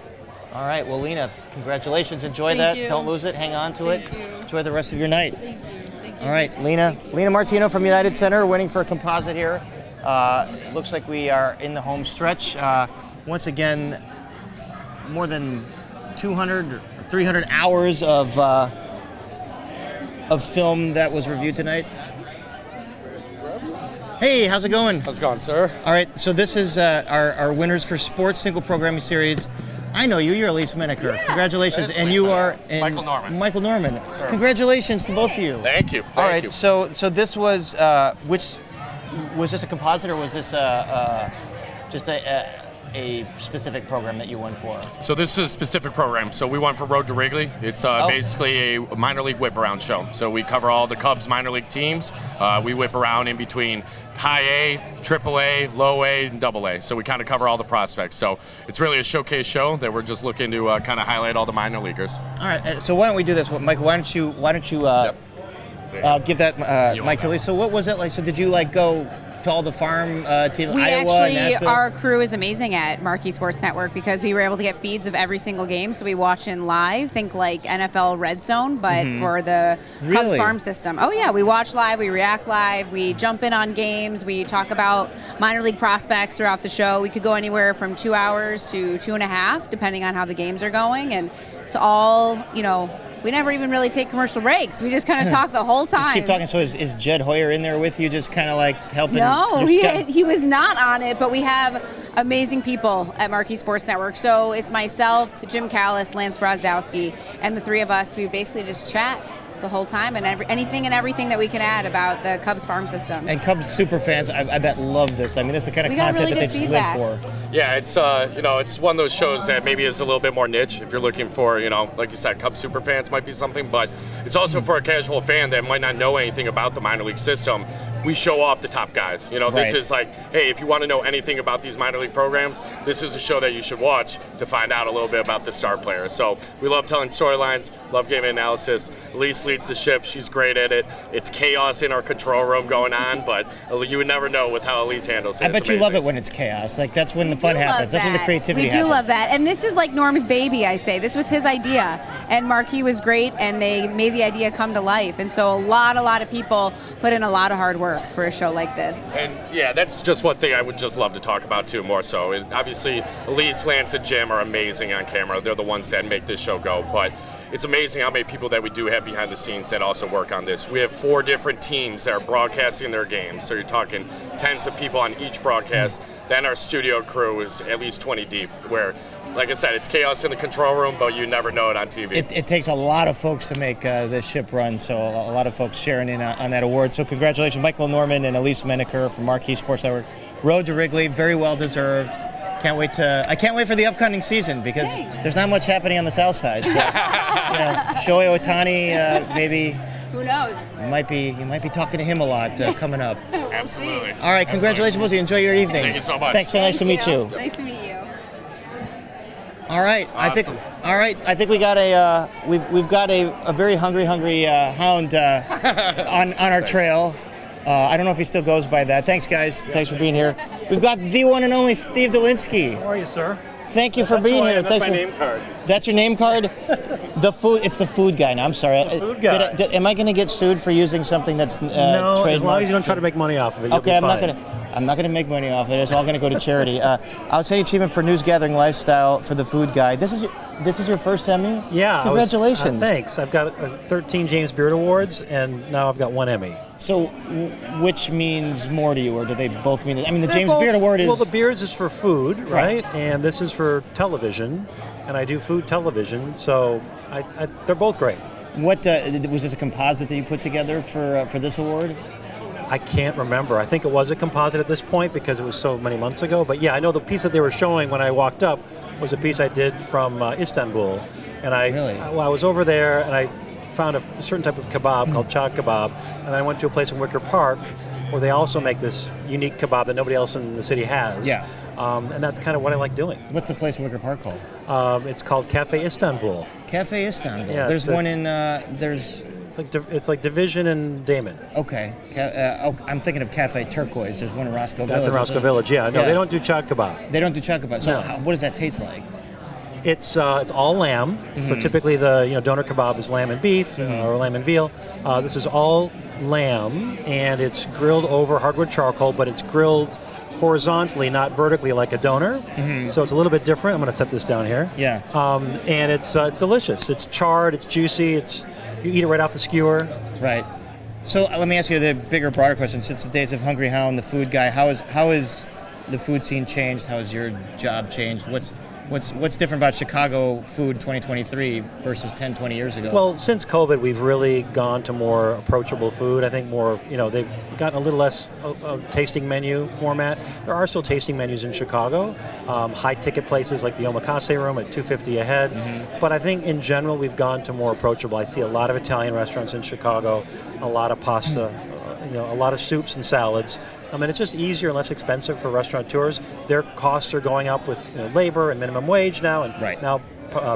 All right, well, Lena, congratulations. Enjoy Thank that. you. Don't lose it. Hang on to Thank it. you. Enjoy the rest of your night. Thank you. All right, Lena Martino from United Center, winning for a composite here. It looks like we are in the home stretch. Once again, more than 200 or 300 hours of film that was reviewed tonight. Hey, how's it going? How's it going, sir? All right, so this is our winners for Sports Single Programming Series. I know you. You're Elise Menaker. Yeah. Congratulations. And you are Michael Norman. Michael Norman. Yes, sir. Congratulations to both of you. Thank you. All right, so this was which was this a composite or was this just a specific program that you won for? So this is a specific program. So we won for Road to Wrigley. It's basically a minor league whip around show. So we cover all the Cubs minor league teams. We whip around in between high A, triple A, low A, and double A. So we kind of cover all the prospects. So it's really a showcase show that we're just looking to kind of highlight all the minor leaguers. All right, so why don't we do this? Michael, why don't you give that mic to Lisa? So what was it like? So did you go to all the farm teams, Iowa, Nashville? Our crew is amazing at Marquee Sports Network because we were able to get feeds of every single game, so we watch in live, think like NFL Red Zone, but for the Cubs farm system. Oh yeah, we watch live, we react live, we jump in on games, we talk about minor league prospects throughout the show. We could go anywhere from 2 hours to 2.5, depending on how the games are going, and it's all, we never even really take commercial breaks. We just kind of talk the whole time. Just keep talking. So is Jed Hoyer in there with you, just kind of helping? No, he was not on it, but we have amazing people at Marquee Sports Network. So it's myself, Jim Callis, Lance Brozdowski, and the three of us. We basically just chat the whole time and anything and everything that we can add about the Cubs farm system. And Cubs super fans, I bet, love this. I mean, this is the kind of content that they just live for. Yeah, it's it's one of those shows that maybe is a little bit more niche. If you're looking for, like you said, Cubs super fans might be something, but it's also for a casual fan that might not know anything about the minor league system. We show off the top guys. This is hey, if you want to know anything about these minor league programs, this is a show that you should watch to find out a little bit about the star players. So we love telling storylines, love game analysis. Elise leads the ship. She's great at it. It's chaos in our control room going on, but you would never know with how Elise handles it. I bet you love it when it's chaos. That's when the fun happens. That's when the creativity happens. We do love that. And this is like Norm's baby, I say. This was his idea. And Marquee was great, and they made the idea come to life. And so a lot of people put in a lot of hard work for a show like this. And yeah, that's just one thing I would just love to talk about too, more so. Is obviously, Elise, Lance, and Jim are amazing on camera. They're the ones that make this show go. But it's amazing how many people that we do have behind the scenes that also work on this. We have 4 different teams that are broadcasting their games. So you're talking tens of people on each broadcast. Then our studio crew is at least 20 deep, where, like I said, it's chaos in the control room, but you never know it on TV. It takes a lot of folks to make this ship run, so a lot of folks sharing in on that award. So congratulations, Michael Norman and Elise Menaker from Marquee Sports Network. Road to Wrigley, very well deserved. I can't wait for the upcoming season because there's not much happening on the South Side. So, Shohei Ohtani, maybe. Who knows? You might be talking to him a lot coming up. Absolutely. All right, congratulations, both of you. Enjoy your evening. Thank you so much. Thanks. So nice to meet you. Nice to meet you. All right. Awesome. I think we got we've got a very hungry hound on our trail. I don't know if he still goes by that. Thanks, guys. Thanks for being here. We've got the one and only Steve Dolinsky. How are you, sir? Thank you for being here. That's my name card. That's your name card? It's the food guy. No, I'm sorry. The food guy. Am I going to get sued for using something that's no, trademarked? as long as you don't try to make money off of it. Okay, I'm not going to make money off of it. It's all going to go to charity. Outstanding achievement for news gathering lifestyle for the food guy. This is your first Emmy? Yeah. Congratulations. Thanks. I've got 13 James Beard Awards, and now I've got 1 Emmy. So, which means more to you, or do they both mean? I mean, the James Beard Award is. Well, the Beards is for food, right? And this is for television, and I do food television, so they're both great. What was this a composite that you put together for this award? I can't remember. I think it was a composite at this point because it was so many months ago. But yeah, I know the piece that they were showing when I walked up was a piece I did from Istanbul, and I was over there and I found a certain type of kebab called chaat kebab, and I went to a place in Wicker Park where they also make this unique kebab that nobody else in the city has. Yeah. And that's kind of what I like doing. What's the place in Wicker Park called? It's called Cafe Istanbul. Cafe Istanbul. Yeah, there's one in there's. It's like Division and Damon. Okay. I'm thinking of Cafe Turquoise. There's one in Roscoe Village. That's in Roscoe Village. Yeah. No, they don't do chaat kebab. They don't do chaat kebab. So what does that taste like? It's all lamb. So typically the doner kebab is lamb and beef or lamb and veal. This is all lamb, and it's grilled over hardwood charcoal, but it's grilled horizontally, not vertically like a doner. So it's a little bit different. I'm going to set this down here. Yeah. And it's delicious. It's charred. It's juicy. You eat it right off the skewer. Right. So let me ask you the bigger, broader question. Since the days of Hungry Hound, the food guy, how is the food scene changed? How has your job changed? What's different about Chicago food 2023 versus 10, 20 years ago? Well, since COVID, we've really gone to more approachable food. I think more, they've gotten a little less of tasting menu format. There are still tasting menus in Chicago, high ticket places like the Omakase Room at $250 a head. Mm-hmm. But I think in general, we've gone to more approachable. I see a lot of Italian restaurants in Chicago, a lot of pasta, a lot of soups and salads. I mean, it's just easier and less expensive for restaurateurs. Their costs are going up with labor and minimum wage now, and now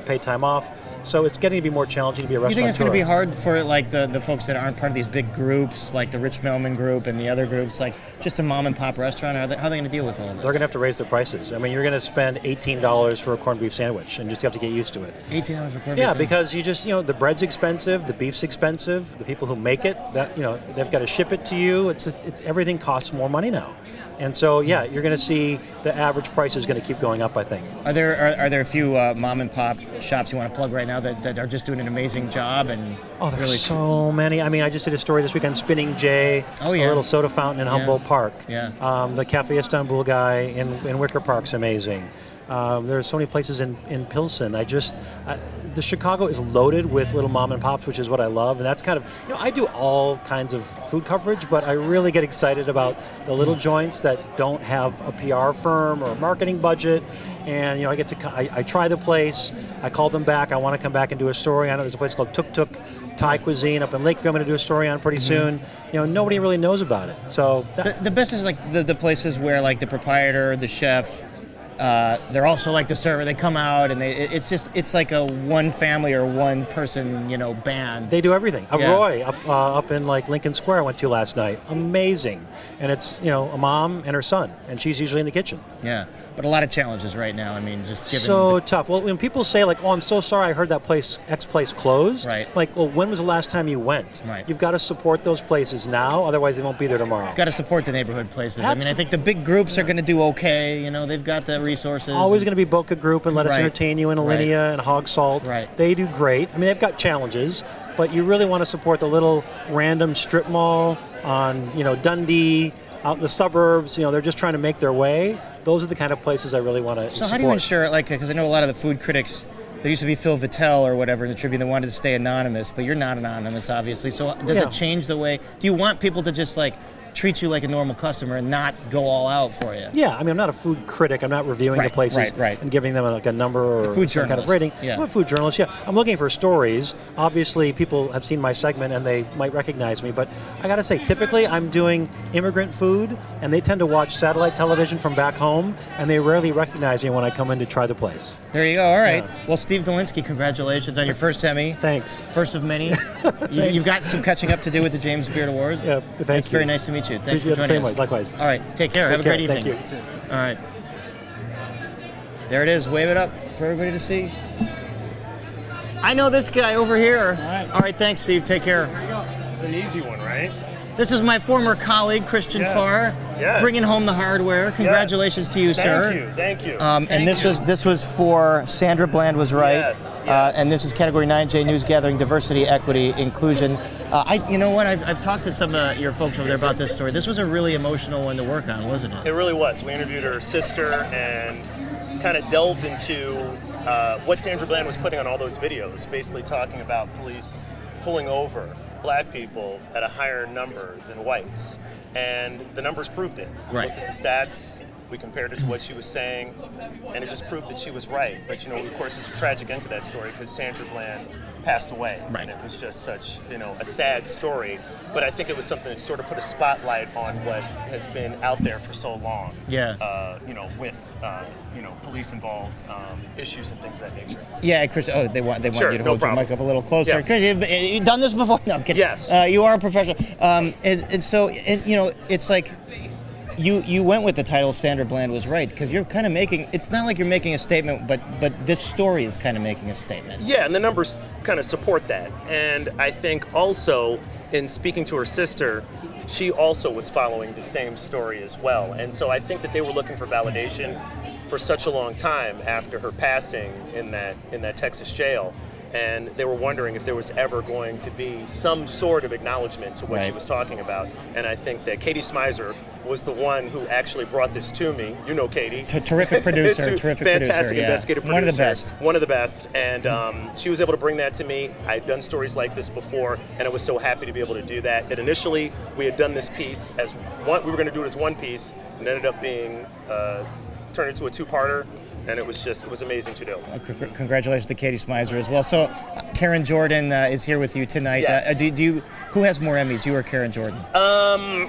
paid time off. So it's getting to be more challenging to be a restaurateur. You think it's going to be hard for like the folks that aren't part of these big groups, like the Rich Millman Group and the other groups, like just a mom and pop restaurant? How are they going to deal with all of this? They're going to have to raise their prices. I mean, you're going to spend $18 for a corned beef sandwich, and just have to get used to it. $18 for corned beef sandwich? Yeah, because you just the bread's expensive, the beef's expensive, the people who make it, they've got to ship it to you. It's everything costs more money now. And so, you're going to see the average price is going to keep going up, I think. Are there a few mom and pop shops you want to plug right now that are just doing an amazing job? And there's really so many. I mean, I just did a story this week on Spinning Jay, a little soda fountain in Humboldt Park. Yeah. The Cafe Istanbul guy in Wicker Park's amazing. There are so many places in Pilsen. The Chicago is loaded with little mom and pops, which is what I love. And that's kind of, I do all kinds of food coverage, but I really get excited about the little joints that don't have a PR firm or a marketing budget. And, I try the place. I call them back. I want to come back and do a story. I know there's a place called Tuk Tuk Thai Cuisine up in Lakeview I'm going to do a story on pretty soon. Nobody really knows about it. So the best is like the places where like the proprietor, the chef, they're also like the server. They come out and it's like a one family or one person, band. They do everything. Roy up in like Lincoln Square I went to last night. Amazing. And it's, a mom and her son, and she's usually in the kitchen. Yeah. But a lot of challenges right now. I mean, just given so tough. Well, when people say like, "Oh, I'm so sorry, I heard that X place closed." Right. Like, well, when was the last time you went? Right. You've got to support those places now, otherwise they won't be there tomorrow. Got to support the neighborhood places. I mean, I think the big groups are going to do okay. They've got the resources. Always going to be Boca Group and Let Us Entertain You and Alinea and Hog Salt. Right. They do great. I mean, they've got challenges, but you really want to support the little random strip mall on Dundee, out in the suburbs. They're just trying to make their way. Those are the kind of places I really want to support. So how do you ensure, because I know a lot of the food critics, there used to be Phil Vitale or whatever in the Tribune that wanted to stay anonymous, but you're not anonymous, obviously. So does it change the way? Do you want people to just treat you like a normal customer and not go all out for you? Yeah, I mean, I'm not a food critic. I'm not reviewing the places and giving them a number or some kind of rating. Yeah. I'm a food journalist, I'm looking for stories. Obviously, people have seen my segment and they might recognize me, but I got to say, typically I'm doing immigrant food, and they tend to watch satellite television from back home, and they rarely recognize me when I come in to try the place. There you go. All right. Yeah. Well, Steve Dolinsky, congratulations on your first Emmy. Thanks. First of many. You've got some catching up to do with the James Beard Awards. Yeah, thank you. It's very nice to meet you. Thanks for joining us. Likewise. All right, take care. Have a great evening. Thank you. All right. There it is. Wave it up for everybody to see. I know this guy over here. All right, thanks, Steve. Take care. There you go. This is an easy one, right? This is my former colleague, Christian Farr, bringing home the hardware. Congratulations to you, sir. Thank you. And this was for Sandra Bland Was Right. Yes. And this is Category 9J, News Gathering, Diversity, Equity, Inclusion. You know what? I've talked to some of your folks over there about this story. This was a really emotional one to work on, wasn't it? It really was. We interviewed her sister and kind of delved into what Sandra Bland was putting on all those videos, basically talking about police pulling over black people at a higher number than whites, and the numbers proved it. We looked at the stats, we compared it to what she was saying, and it just proved that she was right. But of course, there's a tragic end to that story because Sandra Bland passed away, and it was just such a sad story. But I think it was something that sort of put a spotlight on what has been out there for so long. With police involved issues and things of that nature. Yeah, Chris. Oh, they want you to hold your mic up a little closer. Yeah. Chris, you've done this before. No, I'm kidding. Yes. You are a professional. And so it's like you went with the title Sandra Bland Was Right because you're kind of making. It's not like you're making a statement, but this story is kind of making a statement. Yeah, and the numbers kind of support that. And I think also in speaking to her sister, she also was following the same story as well. And so I think that they were looking for validation for such a long time after her passing in that Texas jail. and they were wondering if there was ever going to be some sort of acknowledgement to what she was talking about. And I think that Katie Smizer was the one who actually brought this to me. You know Katie. Terrific producer, fantastic investigative producer. One of the best. One of the best. And she was able to bring that to me. I had done stories like this before, and I was so happy to be able to do that. And initially, we had done this piece as one, we were going to do it as one piece, and ended up being turned into a two-parter. And it was amazing to do. Congratulations to Katie Smizer as well. So, Karen Jordan is here with you tonight. Yes. Who has more Emmys, you or Karen Jordan?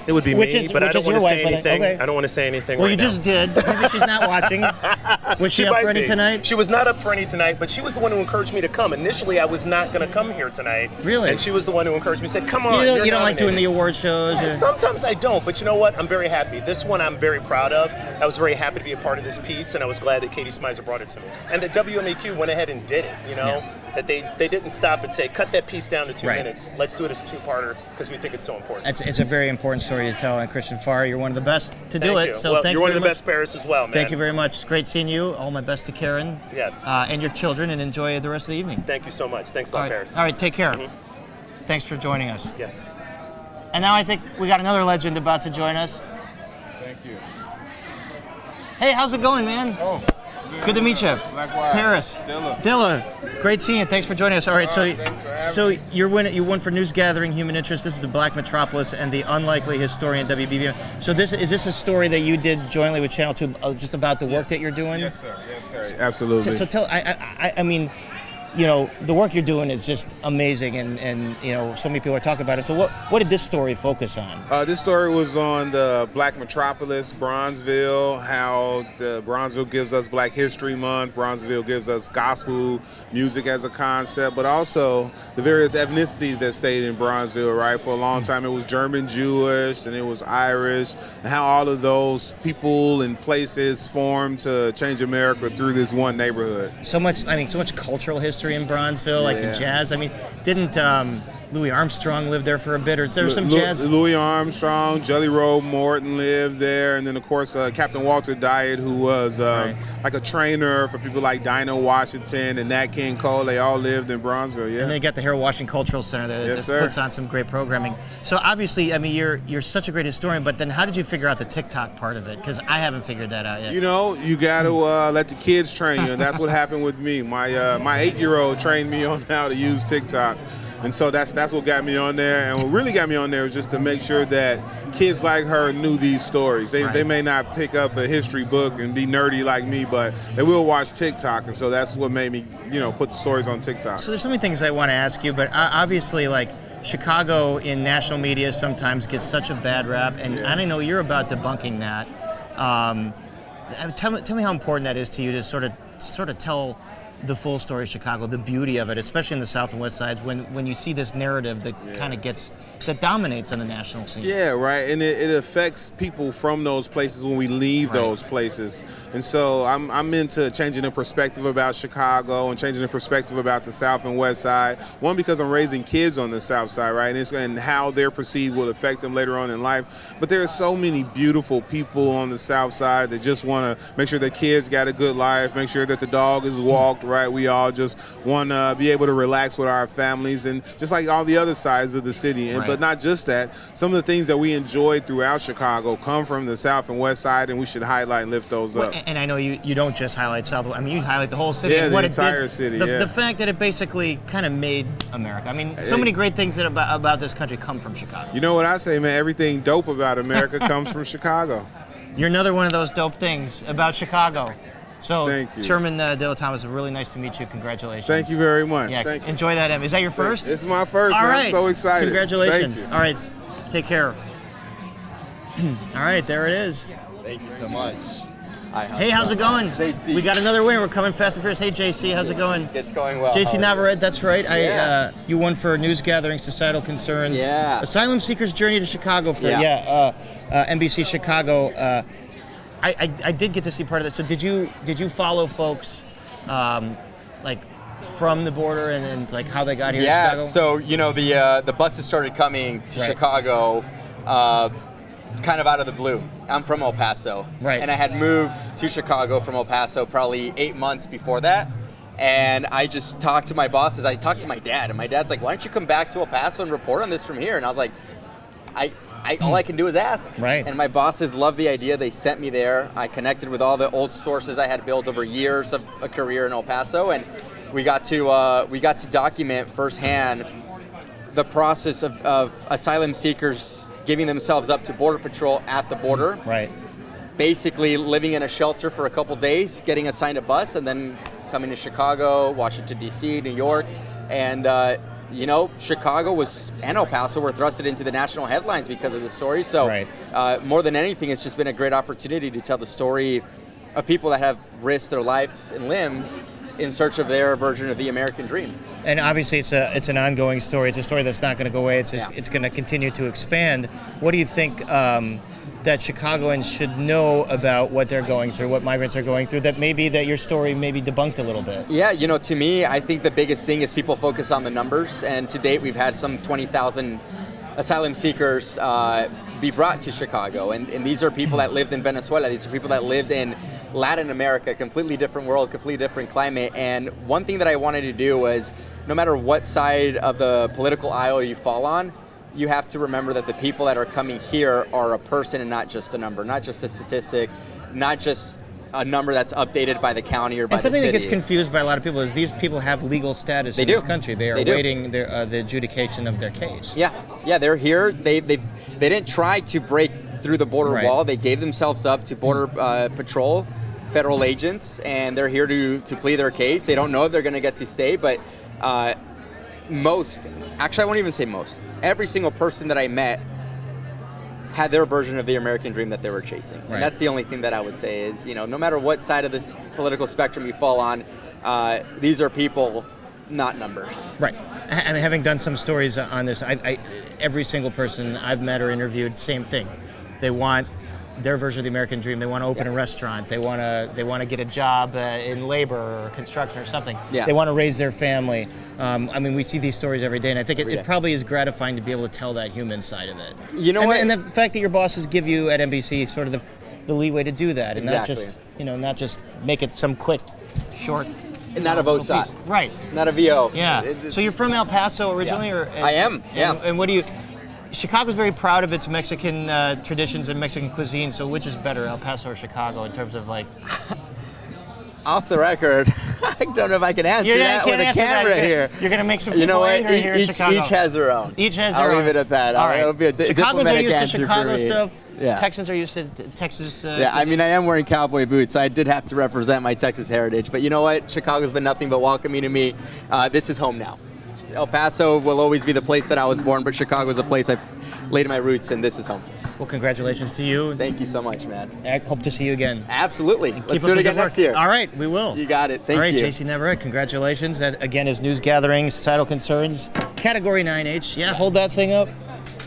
It would be me, but I don't want to say anything. Okay. I don't want to say anything. Well, right you just did. Maybe she's not watching. Was she up for any tonight? She was not up for any tonight, but she was the one who encouraged me to come. Initially, I was not going to come here tonight. Really? And she was the one who encouraged me. Said, "Come on." You don't like doing the award shows? Yeah, sometimes I don't, but you know what? I'm very happy. This one I'm very proud of. I was very happy to be a part of this piece, and I was glad that Katie Smizer brought it to me. And that WMAQ went ahead and did it, you know? That they didn't stop and say, cut that piece down to 2 minutes. Let's do it as a two-parter because we think it's so important. It's a very important story to tell, and Christian Farr, you're one of the best to do it. So well, thanks you're one of the very best Paris as well, man. Thank you very much. It's great seeing you. All my best to Karen. Yes. And your children, and enjoy the rest of the evening. Thank you so much. Thanks a lot, Paris. All right, take care. Thanks for joining us. Yes. And now I think we got another legend about to join us. Thank you. Hey, how's it going, man? Oh, good to meet you. Likewise. Paris. Dilla. Great seeing you. Thanks for joining us. All right, so you won for News Gathering Human Interest. This is the Black Metropolis and the Unlikely Historian WBBM. So is this a story that you did jointly with Channel 2 just about the work that you're doing? Yes, sir. Yes, sir. Absolutely. So tell I mean, you know, the work you're doing is just amazing, and you know, so many people are talking about it. So what did this story focus on? This story was on the Black Metropolis, Bronzeville, how the Bronzeville gives us Black History Month, Bronzeville gives us gospel music as a concept, but also the various ethnicities that stayed in Bronzeville, right? For a long time it was German Jewish, and it was Irish, and how all of those people and places formed to change America through this one neighborhood. So much cultural history in Bronzeville, like the jazz. I mean, didn't Louis Armstrong live there for a bit, or there was some jazz? Louis Armstrong, Jelly Roll Morton lived there, and then of course Captain Walter Diet, who was like a trainer for people like Dinah Washington and Nat King Cole. They all lived in Bronzeville, yeah. And they got the Harold Washington Cultural Center there that just puts on some great programming. So obviously, I mean, you're such a great historian, but then how did you figure out the TikTok part of it? Because I haven't figured that out yet. You know, you got to let the kids train you, and that's what happened with me. My 8-year-old trained me on how to use TikTok. And so that's what got me on there. And what really got me on there was just to make sure that kids like her knew these stories. They may not pick up a history book and be nerdy like me, but they will watch TikTok. And so that's what made me, you know, put the stories on TikTok. So there's so many things I want to ask you, but obviously, like, Chicago in national media sometimes gets such a bad rap, and I know you're about debunking that. Tell me how important that is to you to sort of tell the full story of Chicago, the beauty of it, especially in the South and West Sides, when you see this narrative that kind of that dominates on the national scene. Yeah, right, and it affects people from those places when we leave those places. And so I'm into changing the perspective about Chicago and changing the perspective about the South and West Side. One, because I'm raising kids on the South Side, right, and how they're perceived will affect them later on in life. But there are so many beautiful people on the South Side that just want to make sure their kids got a good life, make sure that the dog is walked, right? We all just want to be able to relax with our families, and just like all the other sides of the city. And but not just that, some of the things that we enjoyed throughout Chicago come from the South and West Side, and we should highlight and lift those up. And I know you don't just highlight South. I mean, you highlight the whole city. Yeah, and what the entire city. The fact that it basically kind of made America. I mean, so many great things about this country come from Chicago. You know what I say, man? Everything dope about America comes from Chicago. You're another one of those dope things about Chicago. So, thank you. Chairman Dilla Thomas, really nice to meet you. Congratulations. Thank you very much. Yeah, thank you. Enjoy that, Emmy. Is that your first? This is my first. All man. right. I'm so excited. Congratulations. Thank you. All right. Take care. All right, there it is. Thank you so much. Hey, how's it going? JC. We got another winner. We're coming fast and furious. Hey, JC, how's it going? It's going well. JC Navarrete, that's right. Yeah. You won for News Gathering, Societal Concerns. Yeah. Asylum Seekers Journey to Chicago for NBC Chicago. I did get to see part of this. So did you follow folks like from the border and like how they got here to Chicago? So you know the buses started coming to Chicago kind of out of the blue. I'm from El Paso, and I had moved to Chicago from El Paso probably 8 months before that. And I just talked to my bosses. I talked to my dad, and my dad's like, "Why don't you come back to El Paso and report on this from here?" And I was like, all I can do is ask. Right. And my bosses loved the idea. They sent me there. I connected with all the old sources I had built over years of a career in El Paso, and we got to document firsthand the process of asylum seekers giving themselves up to Border Patrol at the border. Right. Basically living in a shelter for a couple days, getting assigned a bus, and then coming to Chicago, Washington, D.C., New York. And, Chicago and El Paso were thrusted into the national headlines because of this story. So more than anything, it's just been a great opportunity to tell the story of people that have risked their life and limb in search of their version of the American dream. And obviously, it's an ongoing story. It's a story that's not going to go away. It's going to continue to expand. What do you think that Chicagoans should know about what they're going through, what migrants are going through, that your story maybe debunked a little bit? Yeah, to me, I think the biggest thing is people focus on the numbers. And to date, we've had some 20,000 asylum seekers be brought to Chicago. And these are people that lived in Venezuela. These are people that lived in Latin America, completely different world, completely different climate. And one thing that I wanted to do was, no matter what side of the political aisle you fall on, you have to remember that the people that are coming here are a person and not just a number, not just a statistic, not just a number that's updated by the county or by the city. And something that gets confused by a lot of people is these people have legal status in this country. They are awaiting the adjudication of their case. Yeah, they're here. They didn't try to break through the border wall. They gave themselves up to Border Patrol, federal agents, and they're here to plead their case. They don't know if they're going to get to stay, but I won't even say most, every single person that I met had their version of the American dream that they were chasing. And that's the only thing that I would say is, no matter what side of this political spectrum you fall on, these are people, not numbers. Right. And having done some stories on this, every single person I've met or interviewed, same thing. They want their version of the American dream. They want to open a restaurant. They want to get a job in labor or construction or something. Yeah. They want to raise their family. We see these stories every day, and I think it probably is gratifying to be able to tell that human side of it. And the fact that your bosses give you at NBC sort of the leeway to do that, and not just make it some quick, short. And not a VO. Right. Not a VO. Yeah. So you're from El Paso originally, or I am. Yeah. And what do you? Chicago's very proud of its Mexican traditions and Mexican cuisine, so which is better, El Paso or Chicago, in terms of Off the record, I don't know if I can answer that with a camera here. You're going to make some people angry here in Chicago. Each has their own. I'll leave it at that. All right. It'll be a Chicagoans are used to Chicago for me. stuff. Yeah. Texans are used to Texas. I am wearing cowboy boots, so I did have to represent my Texas heritage. But you know what? Chicago's been nothing but welcoming to me. This is home now. El Paso will always be the place that I was born, but Chicago is a place I've laid my roots, and this is home. Well, congratulations to you. Thank you so much, man. I hope to see you again. Absolutely. Let's do it again next year. All right, we will. You got it. Thank you. All right, JC Navarrete, congratulations. That, again, is News Gathering, Societal Concerns, Category 9H. Yeah, hold that thing up.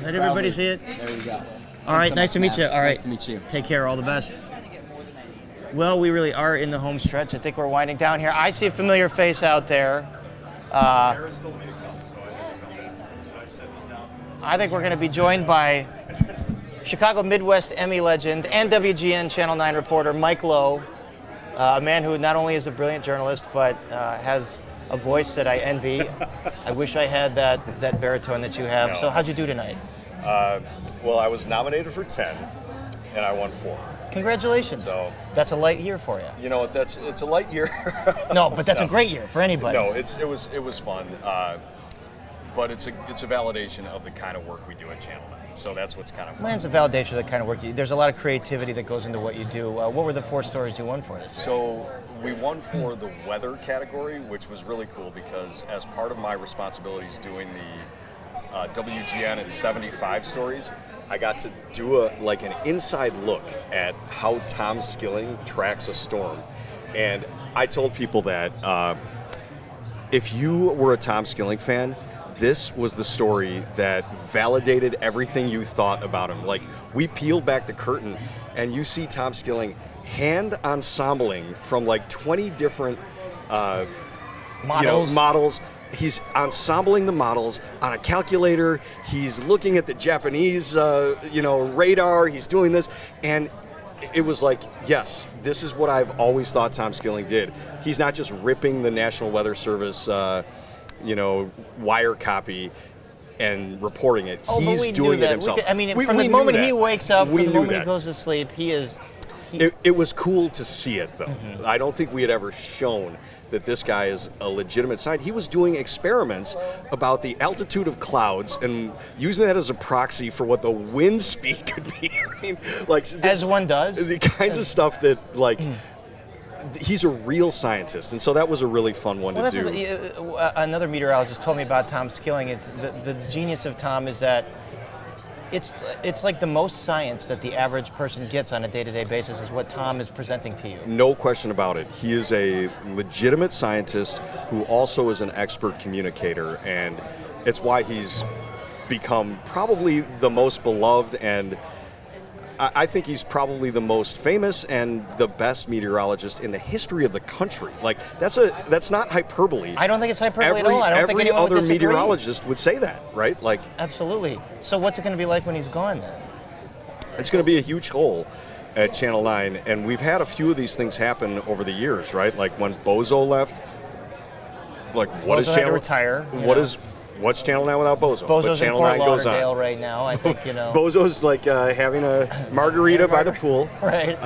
Let everybody see it. There you go. All right, nice to meet you. All right. Nice to meet you. Take care. All the best. Well, we really are in the home stretch. I think we're winding down here. I see a familiar face out there. I think we're going to be joined by Chicago Midwest Emmy legend and WGN Channel 9 reporter Mike Lowe, a man who not only is a brilliant journalist, but has a voice that I envy. I wish I had that baritone that you have. No. So how'd you do tonight? Well, I was nominated for 10, and I won 4. Congratulations. So that's a light year for you. You know, it's a light year. No, but that's a great year for anybody. No, it was fun. But it's a validation of the kind of work we do at Channel 9. So that's what's kind of fun. Man, it's a validation of the kind of work there's a lot of creativity that goes into what you do. What were the 4 stories you won for this year? So we won for the weather category, which was really cool because as part of my responsibilities doing the WGN at 75 stories, I got to do an inside look at how Tom Skilling tracks a storm. And I told people that if you were a Tom Skilling fan, this was the story that validated everything you thought about him. Like, we peeled back the curtain and you see Tom Skilling hand ensembling from 20 different models. He's ensembling the models on a calculator. He's looking at the Japanese, radar. He's doing this, and it was like, yes, this is what I've always thought Tom Skilling did. He's not just ripping the National Weather Service, wire copy and reporting it. He's doing it himself. From the moment he wakes up, from the moment that. he goes to sleep, he is. It was cool to see it, though. I don't think we had ever shown that this guy is a legitimate scientist. He was doing experiments about the altitude of clouds and using that as a proxy for what the wind speed could be. I mean, like as one does. The kinds of stuff that, like, he's a real scientist, and so that was a really fun one to do. Another meteorologist told me about Tom Skilling. Is the genius of Tom is that it's like the most science that the average person gets on a day-to-day basis is what Tom is presenting to you. No question about it. He is a legitimate scientist who also is an expert communicator, and it's why he's become probably the most beloved, and I think he's probably the most famous and the best meteorologist in the history of the country. Like, that's not hyperbole. I don't think it's hyperbole at all. I don't think anyone would disagree. Every other meteorologist would say that, right? Like, absolutely. So what's it going to be like when he's gone then? It's going to be a huge hole at Channel 9, and we've had a few of these things happen over the years, right? Like when Bozo left. Like, what is Channel? Had to retire. What's Channel 9 without Bozo? Bozo's Channel in Fort 9 goes Lauderdale on. right now. I think Bozo's like having a margarita by the pool. Right.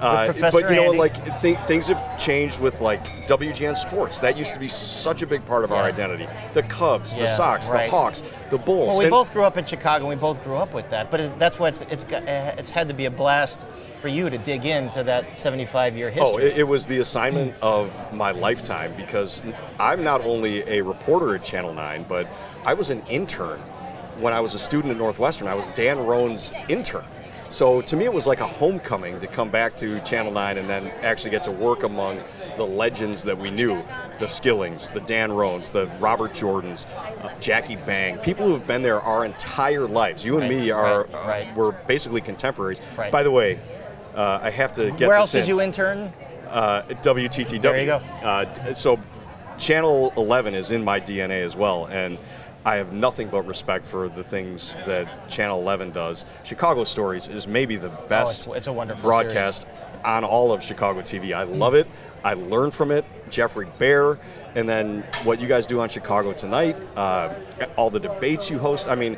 But you know, like things have changed with like WGN Sports. That used to be such a big part of our identity. The Cubs, the Sox, the Hawks, the Bulls. Well, we both grew up in Chicago. And we both grew up with that. But that's why it's had to be a blast for you to dig into that 75-year history. Oh, it was the assignment of my lifetime, because I'm not only a reporter at Channel 9, but I was an intern when I was a student at Northwestern. I was Dan Rohn's intern. So to me, it was like a homecoming to come back to Channel 9 and then actually get to work among the legends that we knew, the Skillings, the Dan Rohns, the Robert Jordans, Jackie Bang, people who have been there our entire lives. You and me we're basically contemporaries. Right. By the way, I have to get Where this else did you intern? At WTTW. There you go. So Channel 11 is in my DNA as well, and I have nothing but respect for the things that Channel 11 does. Chicago Stories is maybe the best it's a wonderful broadcast on all of Chicago TV. I love it. I learn from it. Jeffrey Bear, and then what you guys do on Chicago Tonight, all the debates you host. I mean,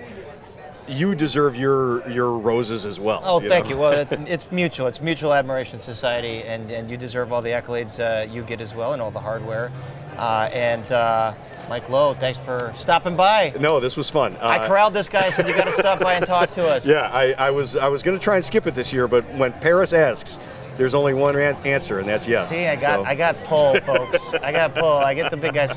you deserve your roses as well. Oh, thank you. Well, it's mutual. It's Mutual Admiration Society, and you deserve all the accolades you get as well, and all the hardware. Mike Lowe, thanks for stopping by. No, this was fun. I corralled this guy, said you got to stop by and talk to us. Yeah, I was going to try and skip it this year, but when Paris asks, there's only one answer, and that's yes. See, I got pull, folks. I got pull. I get the big guy.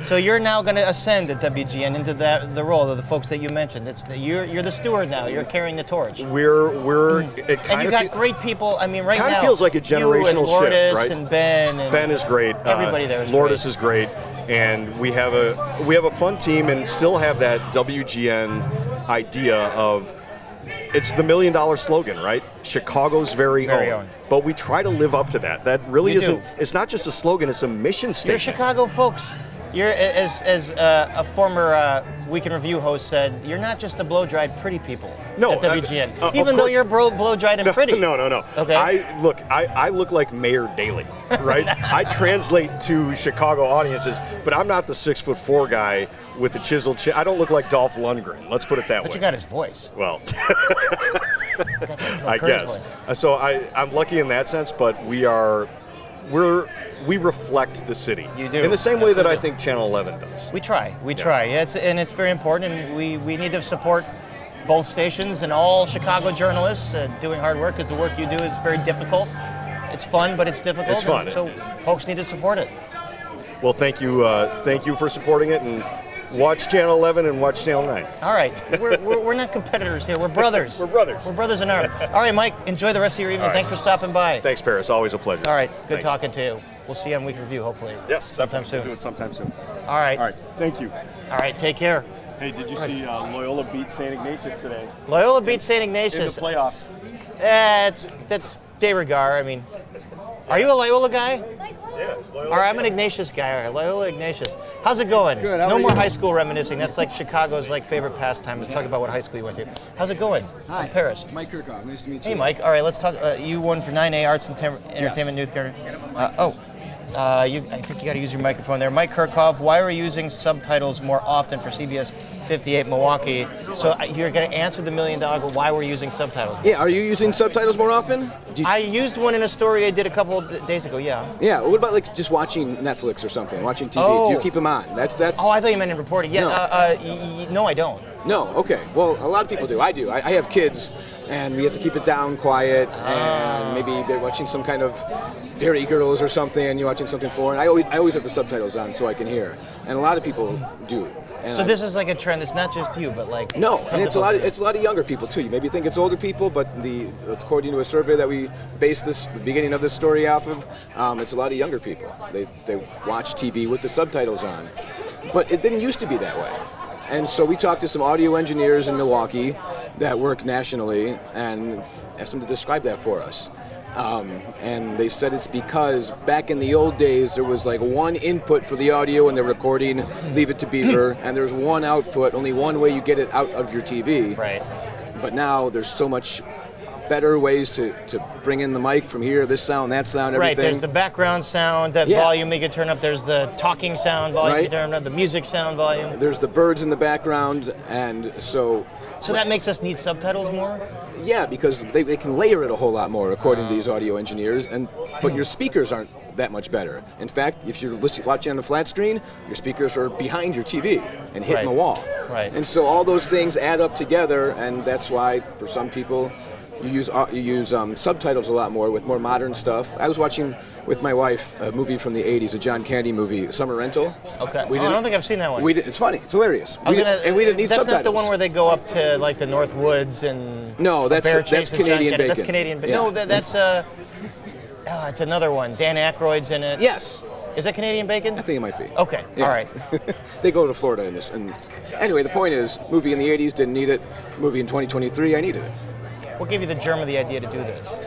So you're now going to ascend at WGN into the role of the folks that you mentioned. You're the steward now. You're carrying the torch. We're and you got great people. I mean, right now, kind of feels like a generational you and Lourdes shift, right? And Ben. And Ben is great. Everybody there is Lourdes great. is great, and we have a fun team, and still have that WGN idea of. It's the $1 million slogan, right? Chicago's very own. But we try to live up to that. That really isn't. It's not just a slogan; it's a mission statement. You're Chicago folks. You're as a former Week in Review host said. You're not just the blow-dried pretty people at WGN. Even though you're blow-dried and pretty. No. Okay. I look like Mayor Daley, right? I translate to Chicago audiences, but I'm not the 6'4" guy with the chiseled chin. I don't look like Dolph Lundgren. Let's put it that way. But you got his voice. Well, I guess. So I'm lucky in that sense, but we reflect the city. You do. In the same way that I think Channel 11 does. We try. Yeah, it's very important, and we need to support both stations and all Chicago journalists doing hard work, because the work you do is very difficult. It's fun, but it's difficult. It's fun. So folks need to support it. Well, thank you for supporting it, and watch Channel 11 and watch Channel 9. All right. We're not competitors here. We're brothers. We're brothers. We're brothers in arms. All right, Mike, enjoy the rest of your evening. Right. Thanks for stopping by. Thanks, Paris. Always a pleasure. All right. Good Thanks. talking to you. We'll see you on Week Review, hopefully. Yes, sometime definitely. soon. We'll do it sometime soon. All right. All right. Thank you. All right. Take care. Hey, did you see Loyola beat St. Ignatius today? Loyola beat St. Ignatius. In the playoffs. That's de rigueur. I mean, are you a Loyola guy? Yeah. All right, I'm an Ignatius guy. All right, Loyola Ignatius. How's it going? Good. How No are more you? high school reminiscing. That's like Chicago's favorite pastime is talking about what high school you went to. How's it going? Hi. I'm Paris. Mike Kirkhoff. Nice to meet you. Hey, Mike. All right, let's talk. You won for 9A Arts and Entertainment News Category. I think you got to use your microphone there. Mike Kirkhoff, why are we using subtitles more often for CBS 58 Milwaukee? So you're going to answer the $1 million, but why we're using subtitles? Yeah, are you using subtitles more often? I used one in a story I did a couple of days ago, yeah. Yeah, what about just watching Netflix or something, watching TV? Oh. Do you keep them on? That's. Oh, I thought you meant in reporting. Yeah, no, I don't. No, okay. Well, a lot of people do. I do. I have kids, and we have to keep it down, quiet, and maybe they're watching some kind of Dairy Girls or something, and you're watching something foreign. I always have the subtitles on so I can hear, and a lot of people do. And So this is like a trend. It's not just you, but like no, tons and it's of a lot. folks. It's a lot of younger people too. You maybe think it's older people, but according to a survey that we based the beginning of this story off of, it's a lot of younger people. They watch TV with the subtitles on, but it didn't used to be that way. And so we talked to some audio engineers in Milwaukee that work nationally and asked them to describe that for us. And they said it's because back in the old days there was like one input for the audio and the recording, leave it to Beaver, and there's one output, only one way you get it out of your TV. Right. But now there's so much better ways to bring in the mic from here, this sound, that sound, everything. Right, there's the background sound, that volume you can turn up. There's the talking sound volume you can turn up, the music sound volume. There's the birds in the background, and so... So that makes us need subtitles more? Yeah, because they can layer it a whole lot more, according to these audio engineers, but your speakers aren't that much better. In fact, if you're watching on a flat screen, your speakers are behind your TV and hitting the wall. Right. And so all those things add up together, and that's why, for some people, you use subtitles a lot more with more modern stuff. I was watching with my wife a movie from the 80s, a John Candy movie, Summer Rental. Okay. I don't think I've seen that one. It's funny. It's hilarious. And we didn't need subtitles. That's not the one where they go up to like the North Woods and No, that's Canadian Bacon. That's Canadian Bacon. No, that's it's another one. Dan Aykroyd's in it. Yes. Is that Canadian Bacon? I think it might be. Okay. Yeah. All right. They go to Florida in this. And anyway, the point is, movie in the 80s didn't need it. Movie in 2023, I needed it. What gave you the germ of the idea to do this?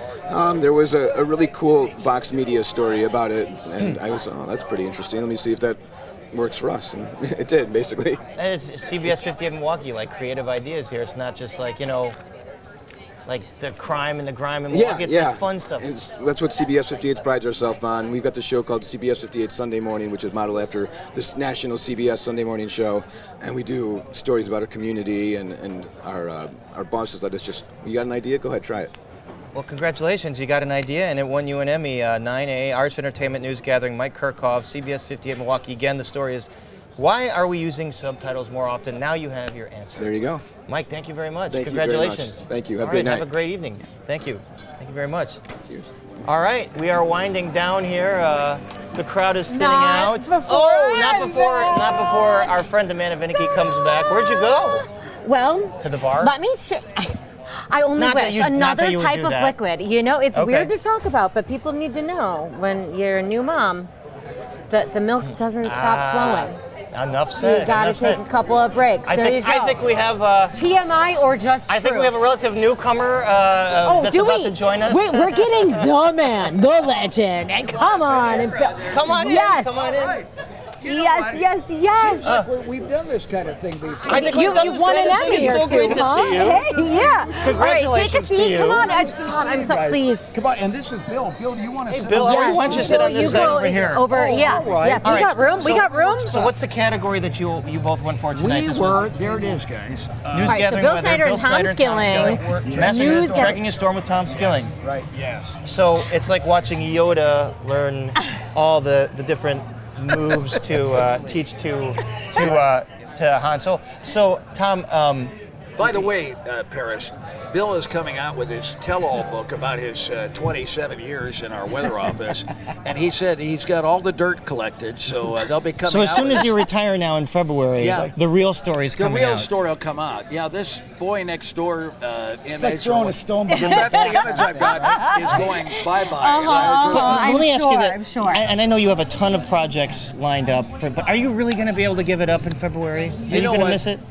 There was a really cool Vox Media story about it, and I was, that's pretty interesting. Let me see if that works for us. And it did, basically. And it's CBS 58 Milwaukee, like creative ideas here. It's not just like, like the crime and the grime in Milwaukee. It's like fun stuff. That's what CBS 58 prides ourselves on. We've got the show called CBS 58 Sunday Morning, which is modeled after this national CBS Sunday morning show. And we do stories about our community, and our bosses let us you got an idea? Go ahead, try it. Well, congratulations. You got an idea, and it won you an Emmy. 9A, Arts Entertainment News Gathering, Mike Kirkhoff, CBS 58 Milwaukee. Again, the story is, why are we using subtitles more often? Now you have your answer. There you go. Mike, thank you very much. Thank you very Congratulations. much. Thank you. Have All a great right, night. Have a great evening. Thank you. Thank you very much. Cheers. All right, we are winding down here. The crowd is thinning out. Not Before our friend Amanda Vinicki comes back. Where'd you go? Well, To the bar? let me I only Not that wish. you- not Another that you would type do of that. liquid. It's Okay. weird to talk about, but people need to know when you're a new mom that the milk doesn't stop flowing. Enough said. You got to enough take said. a couple of breaks. I There think you go. I think we have. TMI or just I think we have a truth? relative newcomer that's do about we? to join us. We're getting the man, the legend, and come on and Come on in. yes. Come on in. Yes. We've done this kind of thing before. I think you we've done this won kind an of thing. Emmy It's or so great two, to huh? see you. Hey, yeah. Congratulations All right, take a to seat. you. Come on, Tom. I'm so pleased. Come on, and this is Bill. Bill, do you want to Hey, sit Bill, on why don't you sit on this side over here? Yeah. all right. Yes, All we right. got room. We got room. So what's the category that you both won for tonight? We were, there it is, guys. News right, so gathering Bill weather, Snyder Bill and Tom Snyder and Tom Skilling. Skilling. Tracking a storm with Tom Skilling. Right. Yes. So it's like watching Yoda learn all the different moves to teach to Han. So Tom. By the way, Paris, Bill is coming out with his tell-all book about his 27 years in our weather office, and he said he's got all the dirt collected, so they'll be coming So out. as soon as you retire now in February, the real story's the coming real out. story will come out. Yeah, this boy next door image. It's like throwing a stone behind That's the image I've got is going bye-bye. Let me ask you that. I'm sure. And I know you have a ton of projects lined up, but are you really going to be able to give it up in February? Are you know going to what? miss it?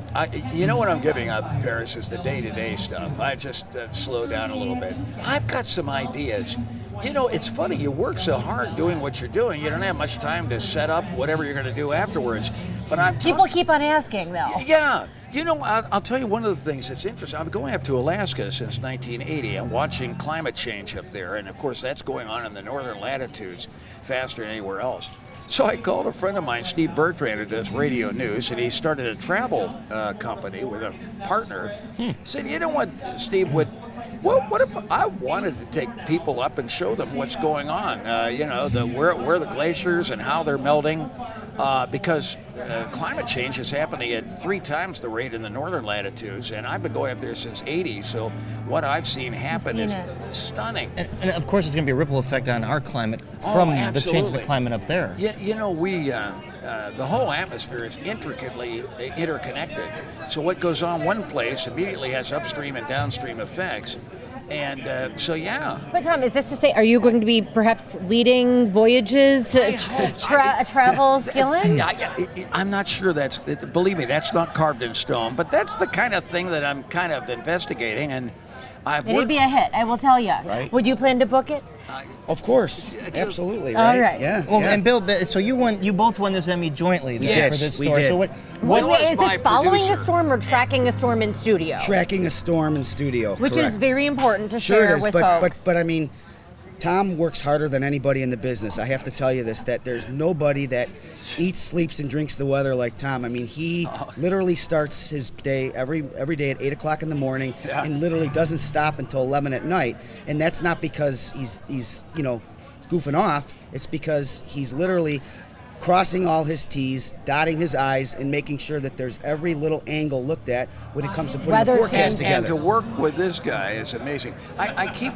You know what I'm giving up, Paris, is the day-to-day stuff. I just slow down a little bit. I've got some ideas. You know, it's funny. You work so hard doing what you're doing, you don't have much time to set up whatever you're going to do afterwards. But People keep on asking, though. Yeah. You know, I'll tell you one of the things that's interesting. I'm going up to Alaska since 1980 and watching climate change up there. And, of course, that's going on in the northern latitudes faster than anywhere else. So I called a friend of mine, Steve Bertrand, who does radio news, and he started a travel company with a partner. Said, you know what, Steve, what if I wanted to take people up and show them what's going on? You know, where the glaciers and how they're melting, because climate change is happening at 3 times the rate in the northern latitudes, and I've been going up there since '80. So what I've seen happen is stunning. And of course, it's going to be a ripple effect on our climate from the change of the climate up there. Yeah, you know, the whole atmosphere is intricately interconnected. So what goes on one place immediately has upstream and downstream effects. And so, yeah. But Tom, is this to say, are you going to be perhaps leading voyages to travel skilling? I'm not sure believe me, that's not carved in stone, but that's the kind of thing that I'm kind of investigating. And It'd be a hit, I will tell you. Right. Would you plan to book it? Of course, absolutely. All right. Yeah. Well, yeah. and Bill, so you both won this Emmy jointly for this story. We did. So what is this following a storm or tracking a storm in studio? Tracking a storm in studio, which correct. is very important to Sure share it is, with folks. folks. But I mean, Tom works harder than anybody in the business. I have to tell you this, that there's nobody that eats, sleeps, and drinks the weather like Tom. I mean, he literally starts his day every day at 8 o'clock in the morning and literally doesn't stop until 11 at night. And that's not because he's goofing off. It's because he's literally crossing all his T's, dotting his I's, and making sure that there's every little angle looked at when it comes to putting the forecast together. And to work with this guy is amazing. I keep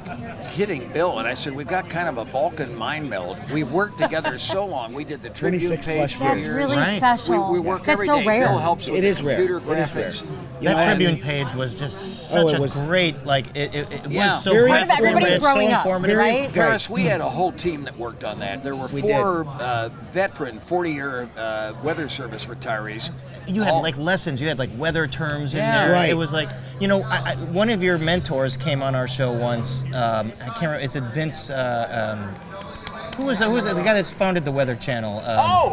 kidding Bill, and I said, we've got kind of a Vulcan mind meld. We've worked together so long. We did the Tribune page for years. That's really special. We work That's every so day. rare. Bill helps with the computer graphics. That Tribune page was just such a great, it was so part of everybody's growing up, right? Paris, we had a whole team that worked on that. There were 4 veteran 40-year weather service retirees. You had lessons. You had weather terms in Yeah. there. Right. It was one of your mentors came on our show once. I can't remember. It's Vince. Who was the guy that's founded the Weather Channel?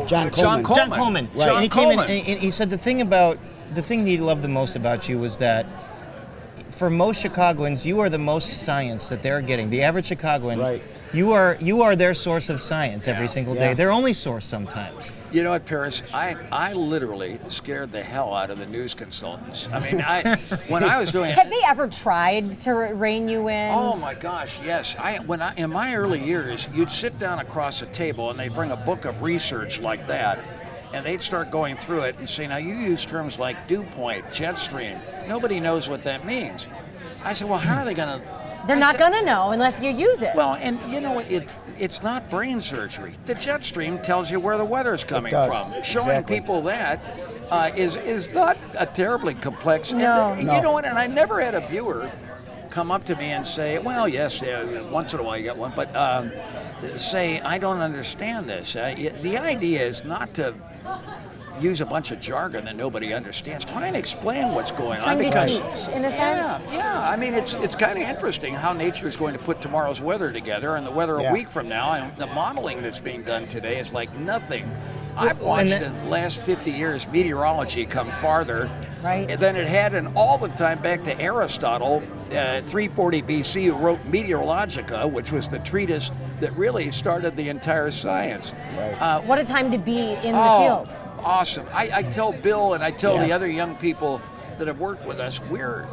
John Coleman. John Coleman. Right. And he came in and he said the thing he loved the most about you was that for most Chicagoans, you are the most science that they're getting. The average Chicagoan, right. You are their source of science every single day. Yeah. Their only source sometimes. You know what, Paris? I literally scared the hell out of the news consultants. I mean, when I was doing Have they ever tried to rein you in? Oh my gosh, yes. In my early years, you'd sit down across a table and they'd bring a book of research like that, and they'd start going through it and say, now you use terms like dew point, jet stream. Nobody knows what that means. I said, well, how are they going to? They're not going to know unless you use it. Well, and you know, it's not brain surgery. The jet stream tells you where the weather's coming from. Showing people that is not a terribly complex. No. And, you know what? And I never had a viewer come up to me and say, well, yes, once in a while you get one, but say, I don't understand this. The idea is not to use a bunch of jargon that nobody understands. Try and explain what's going on. Trying to teach, in a sense. Yeah. I mean, it's kind of interesting how nature is going to put tomorrow's weather together and the weather a week from now. And the modeling that's being done today is like nothing. I've watched in the last 50 years meteorology come farther than it had, and all the time back to Aristotle, 340 BC, who wrote Meteorologica, which was the treatise that really started the entire science. Right. What a time to be in the field. Awesome. I tell Bill and I tell the other young people that have worked with us, we're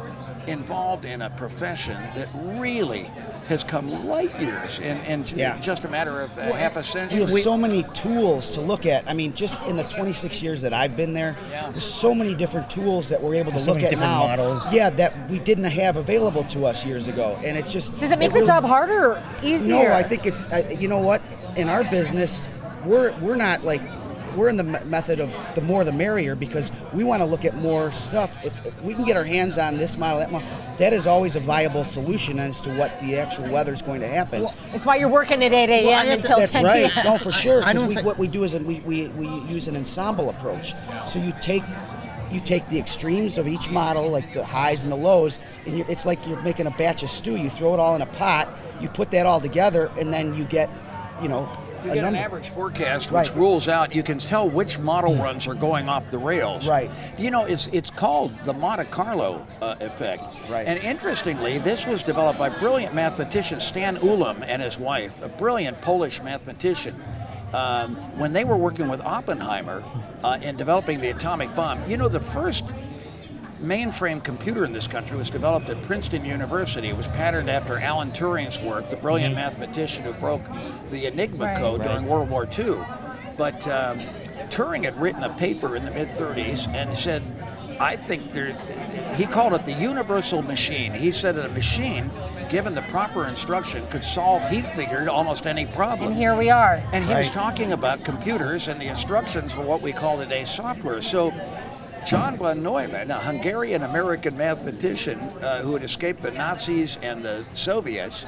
involved in a profession that really has come light years in just a matter of half a century. You have so many tools to look at. I mean, just in the 26 years that I've been there, there's so many different tools that we're able to look at now. Models. Yeah, that we didn't have available to us years ago. And it's just... Does it make your job harder or easier? No, I think it's... you know what? In our business, we're not like... We're in the method of the more the merrier, because we want to look at more stuff. If we can get our hands on this model, that model, that is always a viable solution as to what the actual weather is going to happen. Well, it's why you're working at 8 a.m. until 10 p.m. That's right. No, for sure. Because what we do is we use an ensemble approach. So you take you take the extremes of each model, like the highs and the lows, and it's like you're making a batch of stew. You throw it all in a pot, you put that all together, and then you get, you know, you get an average forecast which rules out, you can tell which model runs are going off the rails. Right. You know, it's called the Monte Carlo effect. Right. And interestingly, this was developed by brilliant mathematician Stan Ulam and his wife, a brilliant Polish mathematician. When they were working with Oppenheimer in developing the atomic bomb, you know, the first mainframe computer in this country was developed at Princeton University. It was patterned after Alan Turing's work, the brilliant mathematician who broke the Enigma code during World War II. But Turing had written a paper in the mid-30s and said, I think he called it the universal machine. He said that a machine, given the proper instruction, could solve, he figured, almost any problem. And here we are. And he was talking about computers, and the instructions were what we call today software. So John von Neumann, a Hungarian-American mathematician who had escaped the Nazis and the Soviets,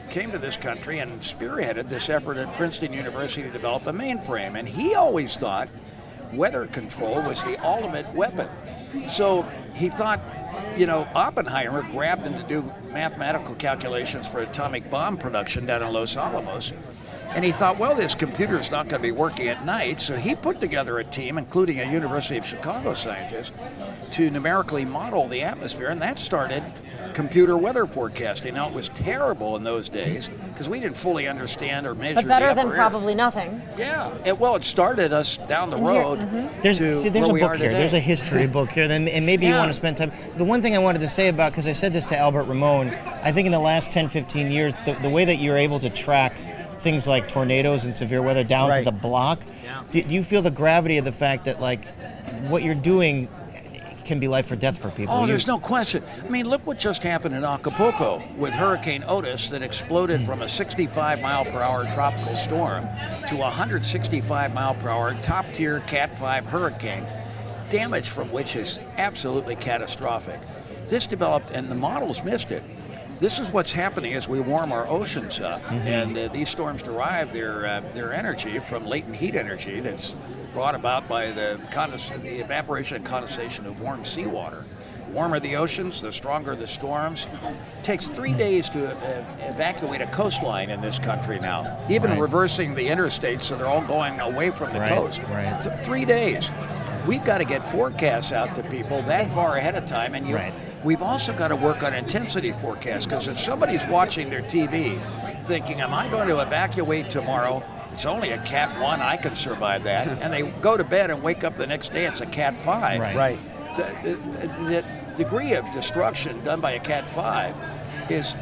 came to this country and spearheaded this effort at Princeton University to develop a mainframe. And he always thought weather control was the ultimate weapon. So he thought, you know, Oppenheimer grabbed him to do mathematical calculations for atomic bomb production down in Los Alamos. And he thought, well, this computer's not going to be working at night, so he put together a team, including a University of Chicago scientist, to numerically model the atmosphere, and that started computer weather forecasting. Now, it was terrible in those days because we didn't fully understand or measure But better the than upper probably nothing. Yeah, it started us down the And here- road. There's to a where we book are here. today. There's a history book here, and maybe you want to spend time. The one thing I wanted to say about, because I said this to Albert Ramon, I think in the last 10, 15 years, the way that you're able to track things like tornadoes and severe weather down to the block, do you feel the gravity of the fact that, like, what you're doing can be life or death for people? Oh, there's no question. I mean, look what just happened in Acapulco with Hurricane Otis that exploded from a 65-mile-per-hour tropical storm to a 165-mile-per-hour top-tier Cat 5 hurricane, damage from which is absolutely catastrophic. This developed, and the models missed it. This is what's happening as we warm our oceans up, and these storms derive their energy from latent heat energy that's brought about by the evaporation and condensation of warm seawater. The warmer the oceans, the stronger the storms. It takes 3 days to evacuate a coastline in this country now, even reversing the interstates so they're all going away from the coast. 3 days. We've got to get forecasts out to people that far ahead of time, and we've also got to work on intensity forecasts, because if somebody's watching their TV thinking, am I going to evacuate tomorrow? It's only a Cat 1, I can survive that. And they go to bed and wake up the next day, it's a Cat 5. The degree of destruction done by a Cat 5 is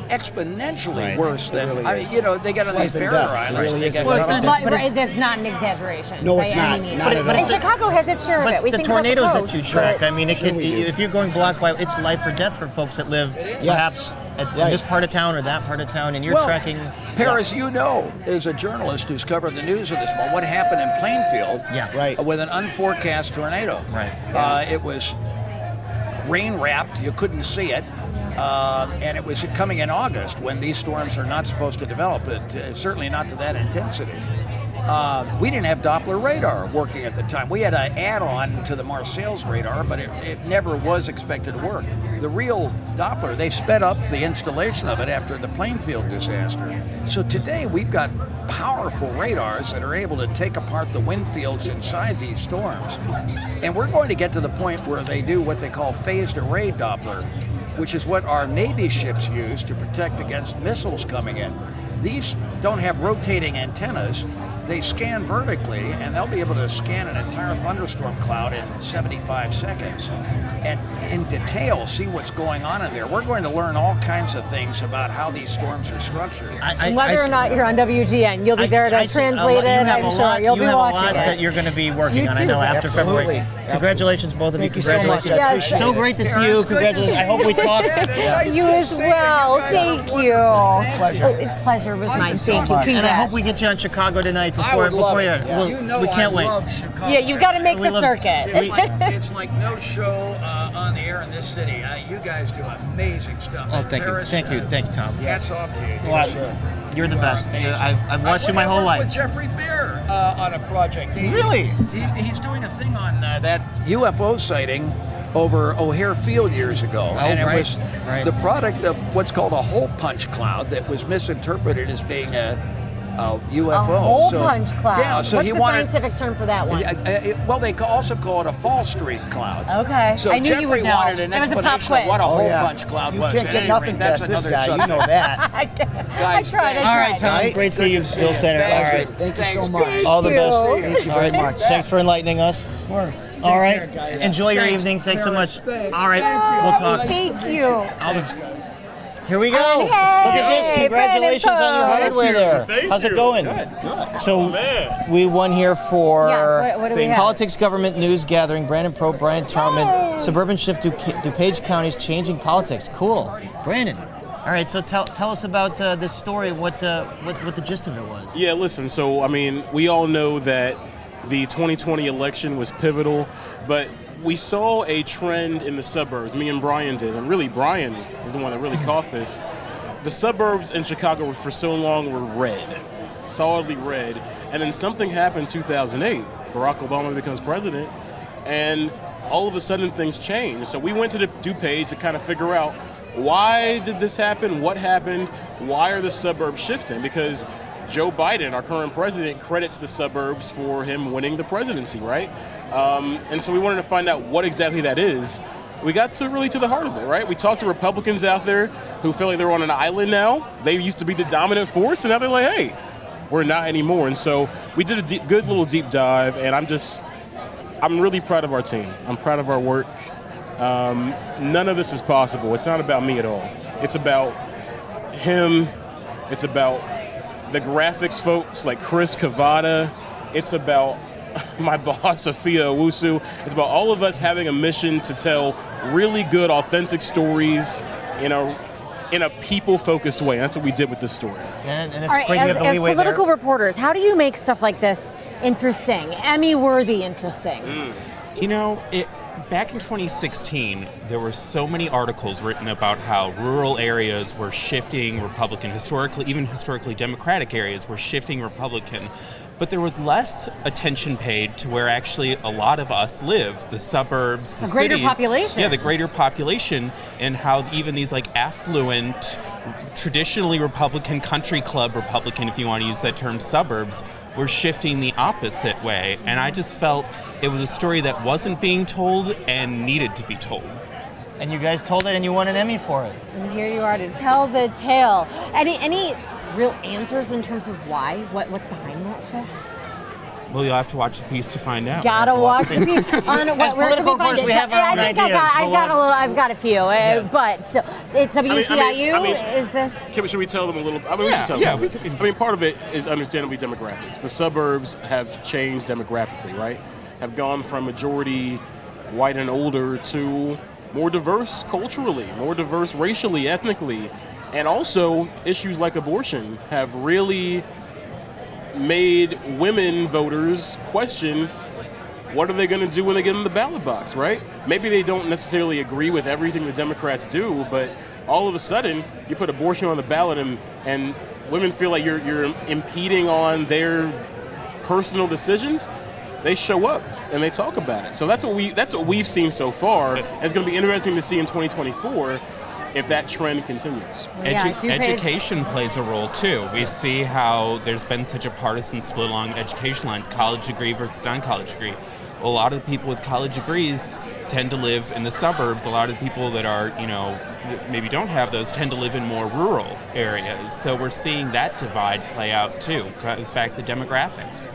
exponentially worse than, you know, they get on these barrier islands. That's not an exaggeration. No, it's by not. any means. Not at all. And Chicago has its share of it. We the think about tornadoes the that coast, you track, but- I mean, if you're going block by, it's life or death for folks that live perhaps in this part of town or that part of town, and you're tracking. Paris, you know, as a journalist who's covered the news of this moment, what happened in Plainfield with an unforecast tornado. It was rain-wrapped, you couldn't see it, and it was coming in August when these storms are not supposed to develop, certainly not to that intensity. We didn't have Doppler radar working at the time. We had an add-on to the Marseilles radar, but it never was expected to work. The real Doppler, they sped up the installation of it after the Plainfield disaster. So today we've got powerful radars that are able to take apart the wind fields inside these storms. And we're going to get to the point where they do what they call phased array Doppler, which is what our Navy ships use to protect against missiles coming in. These don't have rotating antennas. They scan vertically, and they'll be able to scan an entire thunderstorm cloud in 75 seconds and in detail see what's going on in there. We're going to learn all kinds of things about how these storms are structured. Whether or not you're on WGN, you'll be there to translate it. I'm sure you'll be watching it. You have a lot that you're going to be working on. I know after February. Congratulations, both of you. Congratulations. so much. I appreciate So great to see you. Congratulations. I hope we talk. You as well. Thank you. Pleasure was mine. Thank you. And I hope we get you on Chicago tonight before we can't wait. Yeah, you've got to make the circuit. It's like no show on the air in this city. You guys do amazing stuff. Oh, thank you. Thank you, Tom. Hats off to you. Well, you're the best. I've watched you my whole life. With Jeffrey Beer on a project. Really? He's doing a thing on that UFO sighting over O'Hare Field years ago. And it was the product of what's called a hole punch cloud that was misinterpreted as being a UFO. A hole punch cloud. Yeah, so What's he the wanted. scientific term for that one? Well, they also call it a fall streak cloud. Okay. So I knew Jeffrey you would know. wanted an It was a pop explanation of what a quiz. hole punch cloud was. You can't At get any nothing rate, that's past this another guy. subject. You know that. Guys, I tried. All right, Tom. Great seeing you, Bill Stanner. All right. Thank you so much. All the best. Thank you All very right. much. Thanks for enlightening us. Of course. All right. Take care, guys. Enjoy your Thanks, evening. Thanks so much. Thanks. All right. We'll talk. Thank you. Here we go. Hey, Look at this. Congratulations on your Brandon hardware there. Thank How's it you. going? Good. So we won here for Yes, what do we have? Politics, Government, News Gathering, Brandon Pro, Brian Troutman, Suburban Shift, DuPage County's Changing Politics. Cool. Brandon. All right, so tell us about this story, what the gist of it was. Yeah, listen, so, I mean, we all know that the 2020 election was pivotal, but we saw a trend in the suburbs. Me and Brian did, and really Brian is the one that really caught this. The suburbs in Chicago for so long were red, solidly red, and then something happened in 2008. Barack Obama becomes president, and all of a sudden things changed. So we went to the DuPage to kind of figure out, why did this happen? What happened? Why are the suburbs shifting? Because Joe Biden, our current president, credits the suburbs for him winning the presidency, right? And so we wanted to find out what exactly that is. We got to the heart of it, right? We talked to Republicans out there who feel like they're on an island now. They used to be the dominant force, and now they're like, hey, we're not anymore. And so we did a good little deep dive, and I'm really proud of our team. I'm proud of our work. None of this is possible. It's not about me at all. It's about him. It's about the graphics folks like Chris Cavada. It's about my boss, Sophia Owusu. It's about all of us having a mission to tell really good, authentic stories in a people-focused way. That's what we did with this story. And it's All right, great you have the as leeway political there. reporters, how do you make stuff like this interesting, Emmy-worthy interesting? You know, back in 2016, there were so many articles written about how rural areas were shifting Republican, even historically Democratic areas were shifting Republican. But there was less attention paid to where actually a lot of us live, the suburbs, the cities. greater population. Yeah, the greater population, and how even these like affluent, traditionally Republican, country club Republican, if you want to use that term, suburbs, were shifting the opposite way. And I just felt it was a story that wasn't being told and needed to be told. And you guys told it and you won an Emmy for it. And here you are to tell the tale. Any real answers in terms of why? What's behind that shift? Well, you'll have to watch the piece to find out. Gotta watch the piece. Where can we find it? we have our own ideas. I've got a few, but still, it's WCIU. Is this? Should we tell them a little? I mean, we should tell them. I mean, part of it is understandably demographics. The suburbs have changed demographically, right? Have gone from majority white and older to more diverse culturally, more diverse racially, ethnically, and also issues like abortion have really made women voters question what are they going to do when they get in the ballot box, right? Maybe they don't necessarily agree with everything the Democrats do, but all of a sudden you put abortion on the ballot and women feel like you're impeding on their personal decisions. They show up and they talk about it. So that's what we've seen so far. And it's going to be interesting to see in 2024 if that trend continues. Education plays a role too. We see how there's been such a partisan split along education lines, college degree versus non-college degree. A lot of the people with college degrees tend to live in the suburbs. A lot of the people that are, maybe don't have those tend to live in more rural areas. So we're seeing that divide play out too. It goes back to demographics.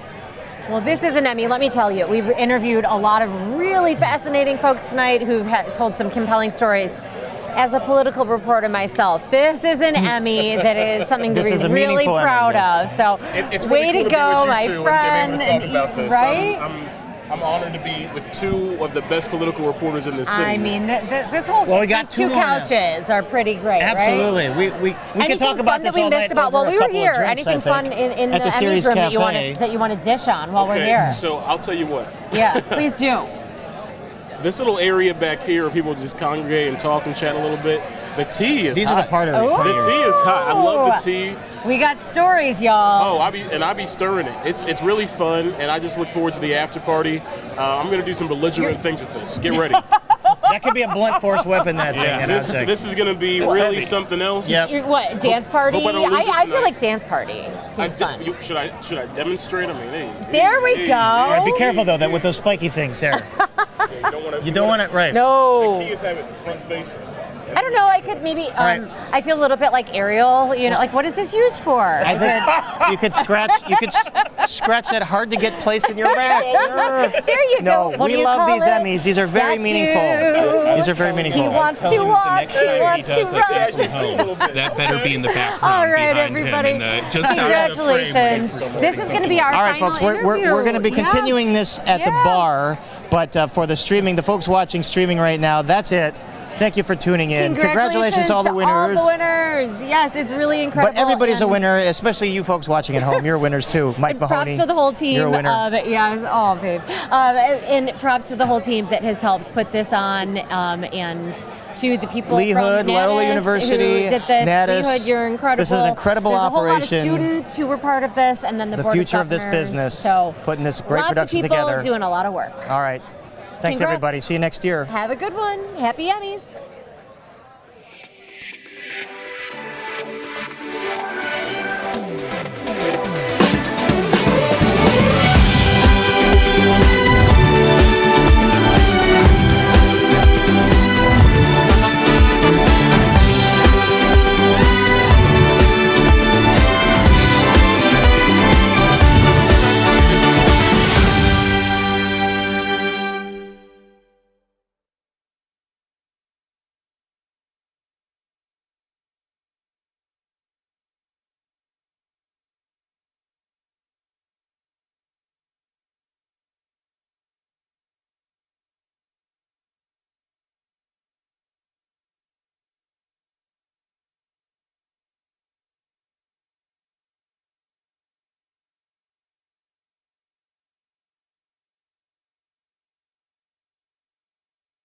Well, this is an Emmy, let me tell you. We've interviewed a lot of really fascinating folks tonight who've told some compelling stories. As a political reporter myself, this is an Emmy that is something to be really proud of. So, it's way really cool to go, my friend. And be able to talk about this. Right? I'm honored to be with two of the best political reporters in this city. I mean, this whole these two couches are pretty great, Absolutely. right? We can talk about this all night. Well, we were here. Anything fun in the Emmys room that you want to dish on while we're here? So I'll tell you what. Yeah, please do. This little area back here where people just congregate and talk and chat a little bit, The tea is These hot. are the part of The tea is hot. I love the tea. We got stories, y'all. Oh, I be stirring it. It's really fun, and I just look forward to the after party. I'm gonna do some belligerent things with this. Get ready. That could be a blunt force weapon. That thing. This is gonna be really something else. What, dance party? Hope I don't lose it I feel tonight. like dance party seems fun. Should I demonstrate? I mean, hey. There we go. All right, be careful though, that with those spiky things, Sarah. You don't want it right. No. The key is have it front facing. I don't know. I could maybe. I feel a little bit like Ariel. You know, like what is this used for? I think you could scratch. You could scratch that hard to get place in your rack. There you No, go. What do we you love call these it? Emmys. These are very meaningful. These are very meaningful. He wants to walk. He wants to run. That better be in the background. All right, behind everybody. him in the, just Congratulations. This is going to be our All right, final folks, we're going to be continuing this at the bar, but for the streaming, the folks watching streaming right now, that's it. Thank you for tuning in. Congratulations to all the winners. All the winners. Yes, it's really incredible. But everybody's a winner, especially you folks watching at home. You're winners too. Mike Mahoney. Props to the whole team. You're a winner. Yes. Oh, babe. And props to the whole team that has helped put this on, and to the people Lee from Hood, Natus Loyola University, who did this. Natus. Lee Hood, you're incredible. This is an incredible There's operation. A whole lot of students who were part of this, and then the board future of this governors. business. So putting this great lots production of people together. doing a lot of work. All right. Thanks, Congrats. everybody. See you next year. Have a good one. Happy Emmys.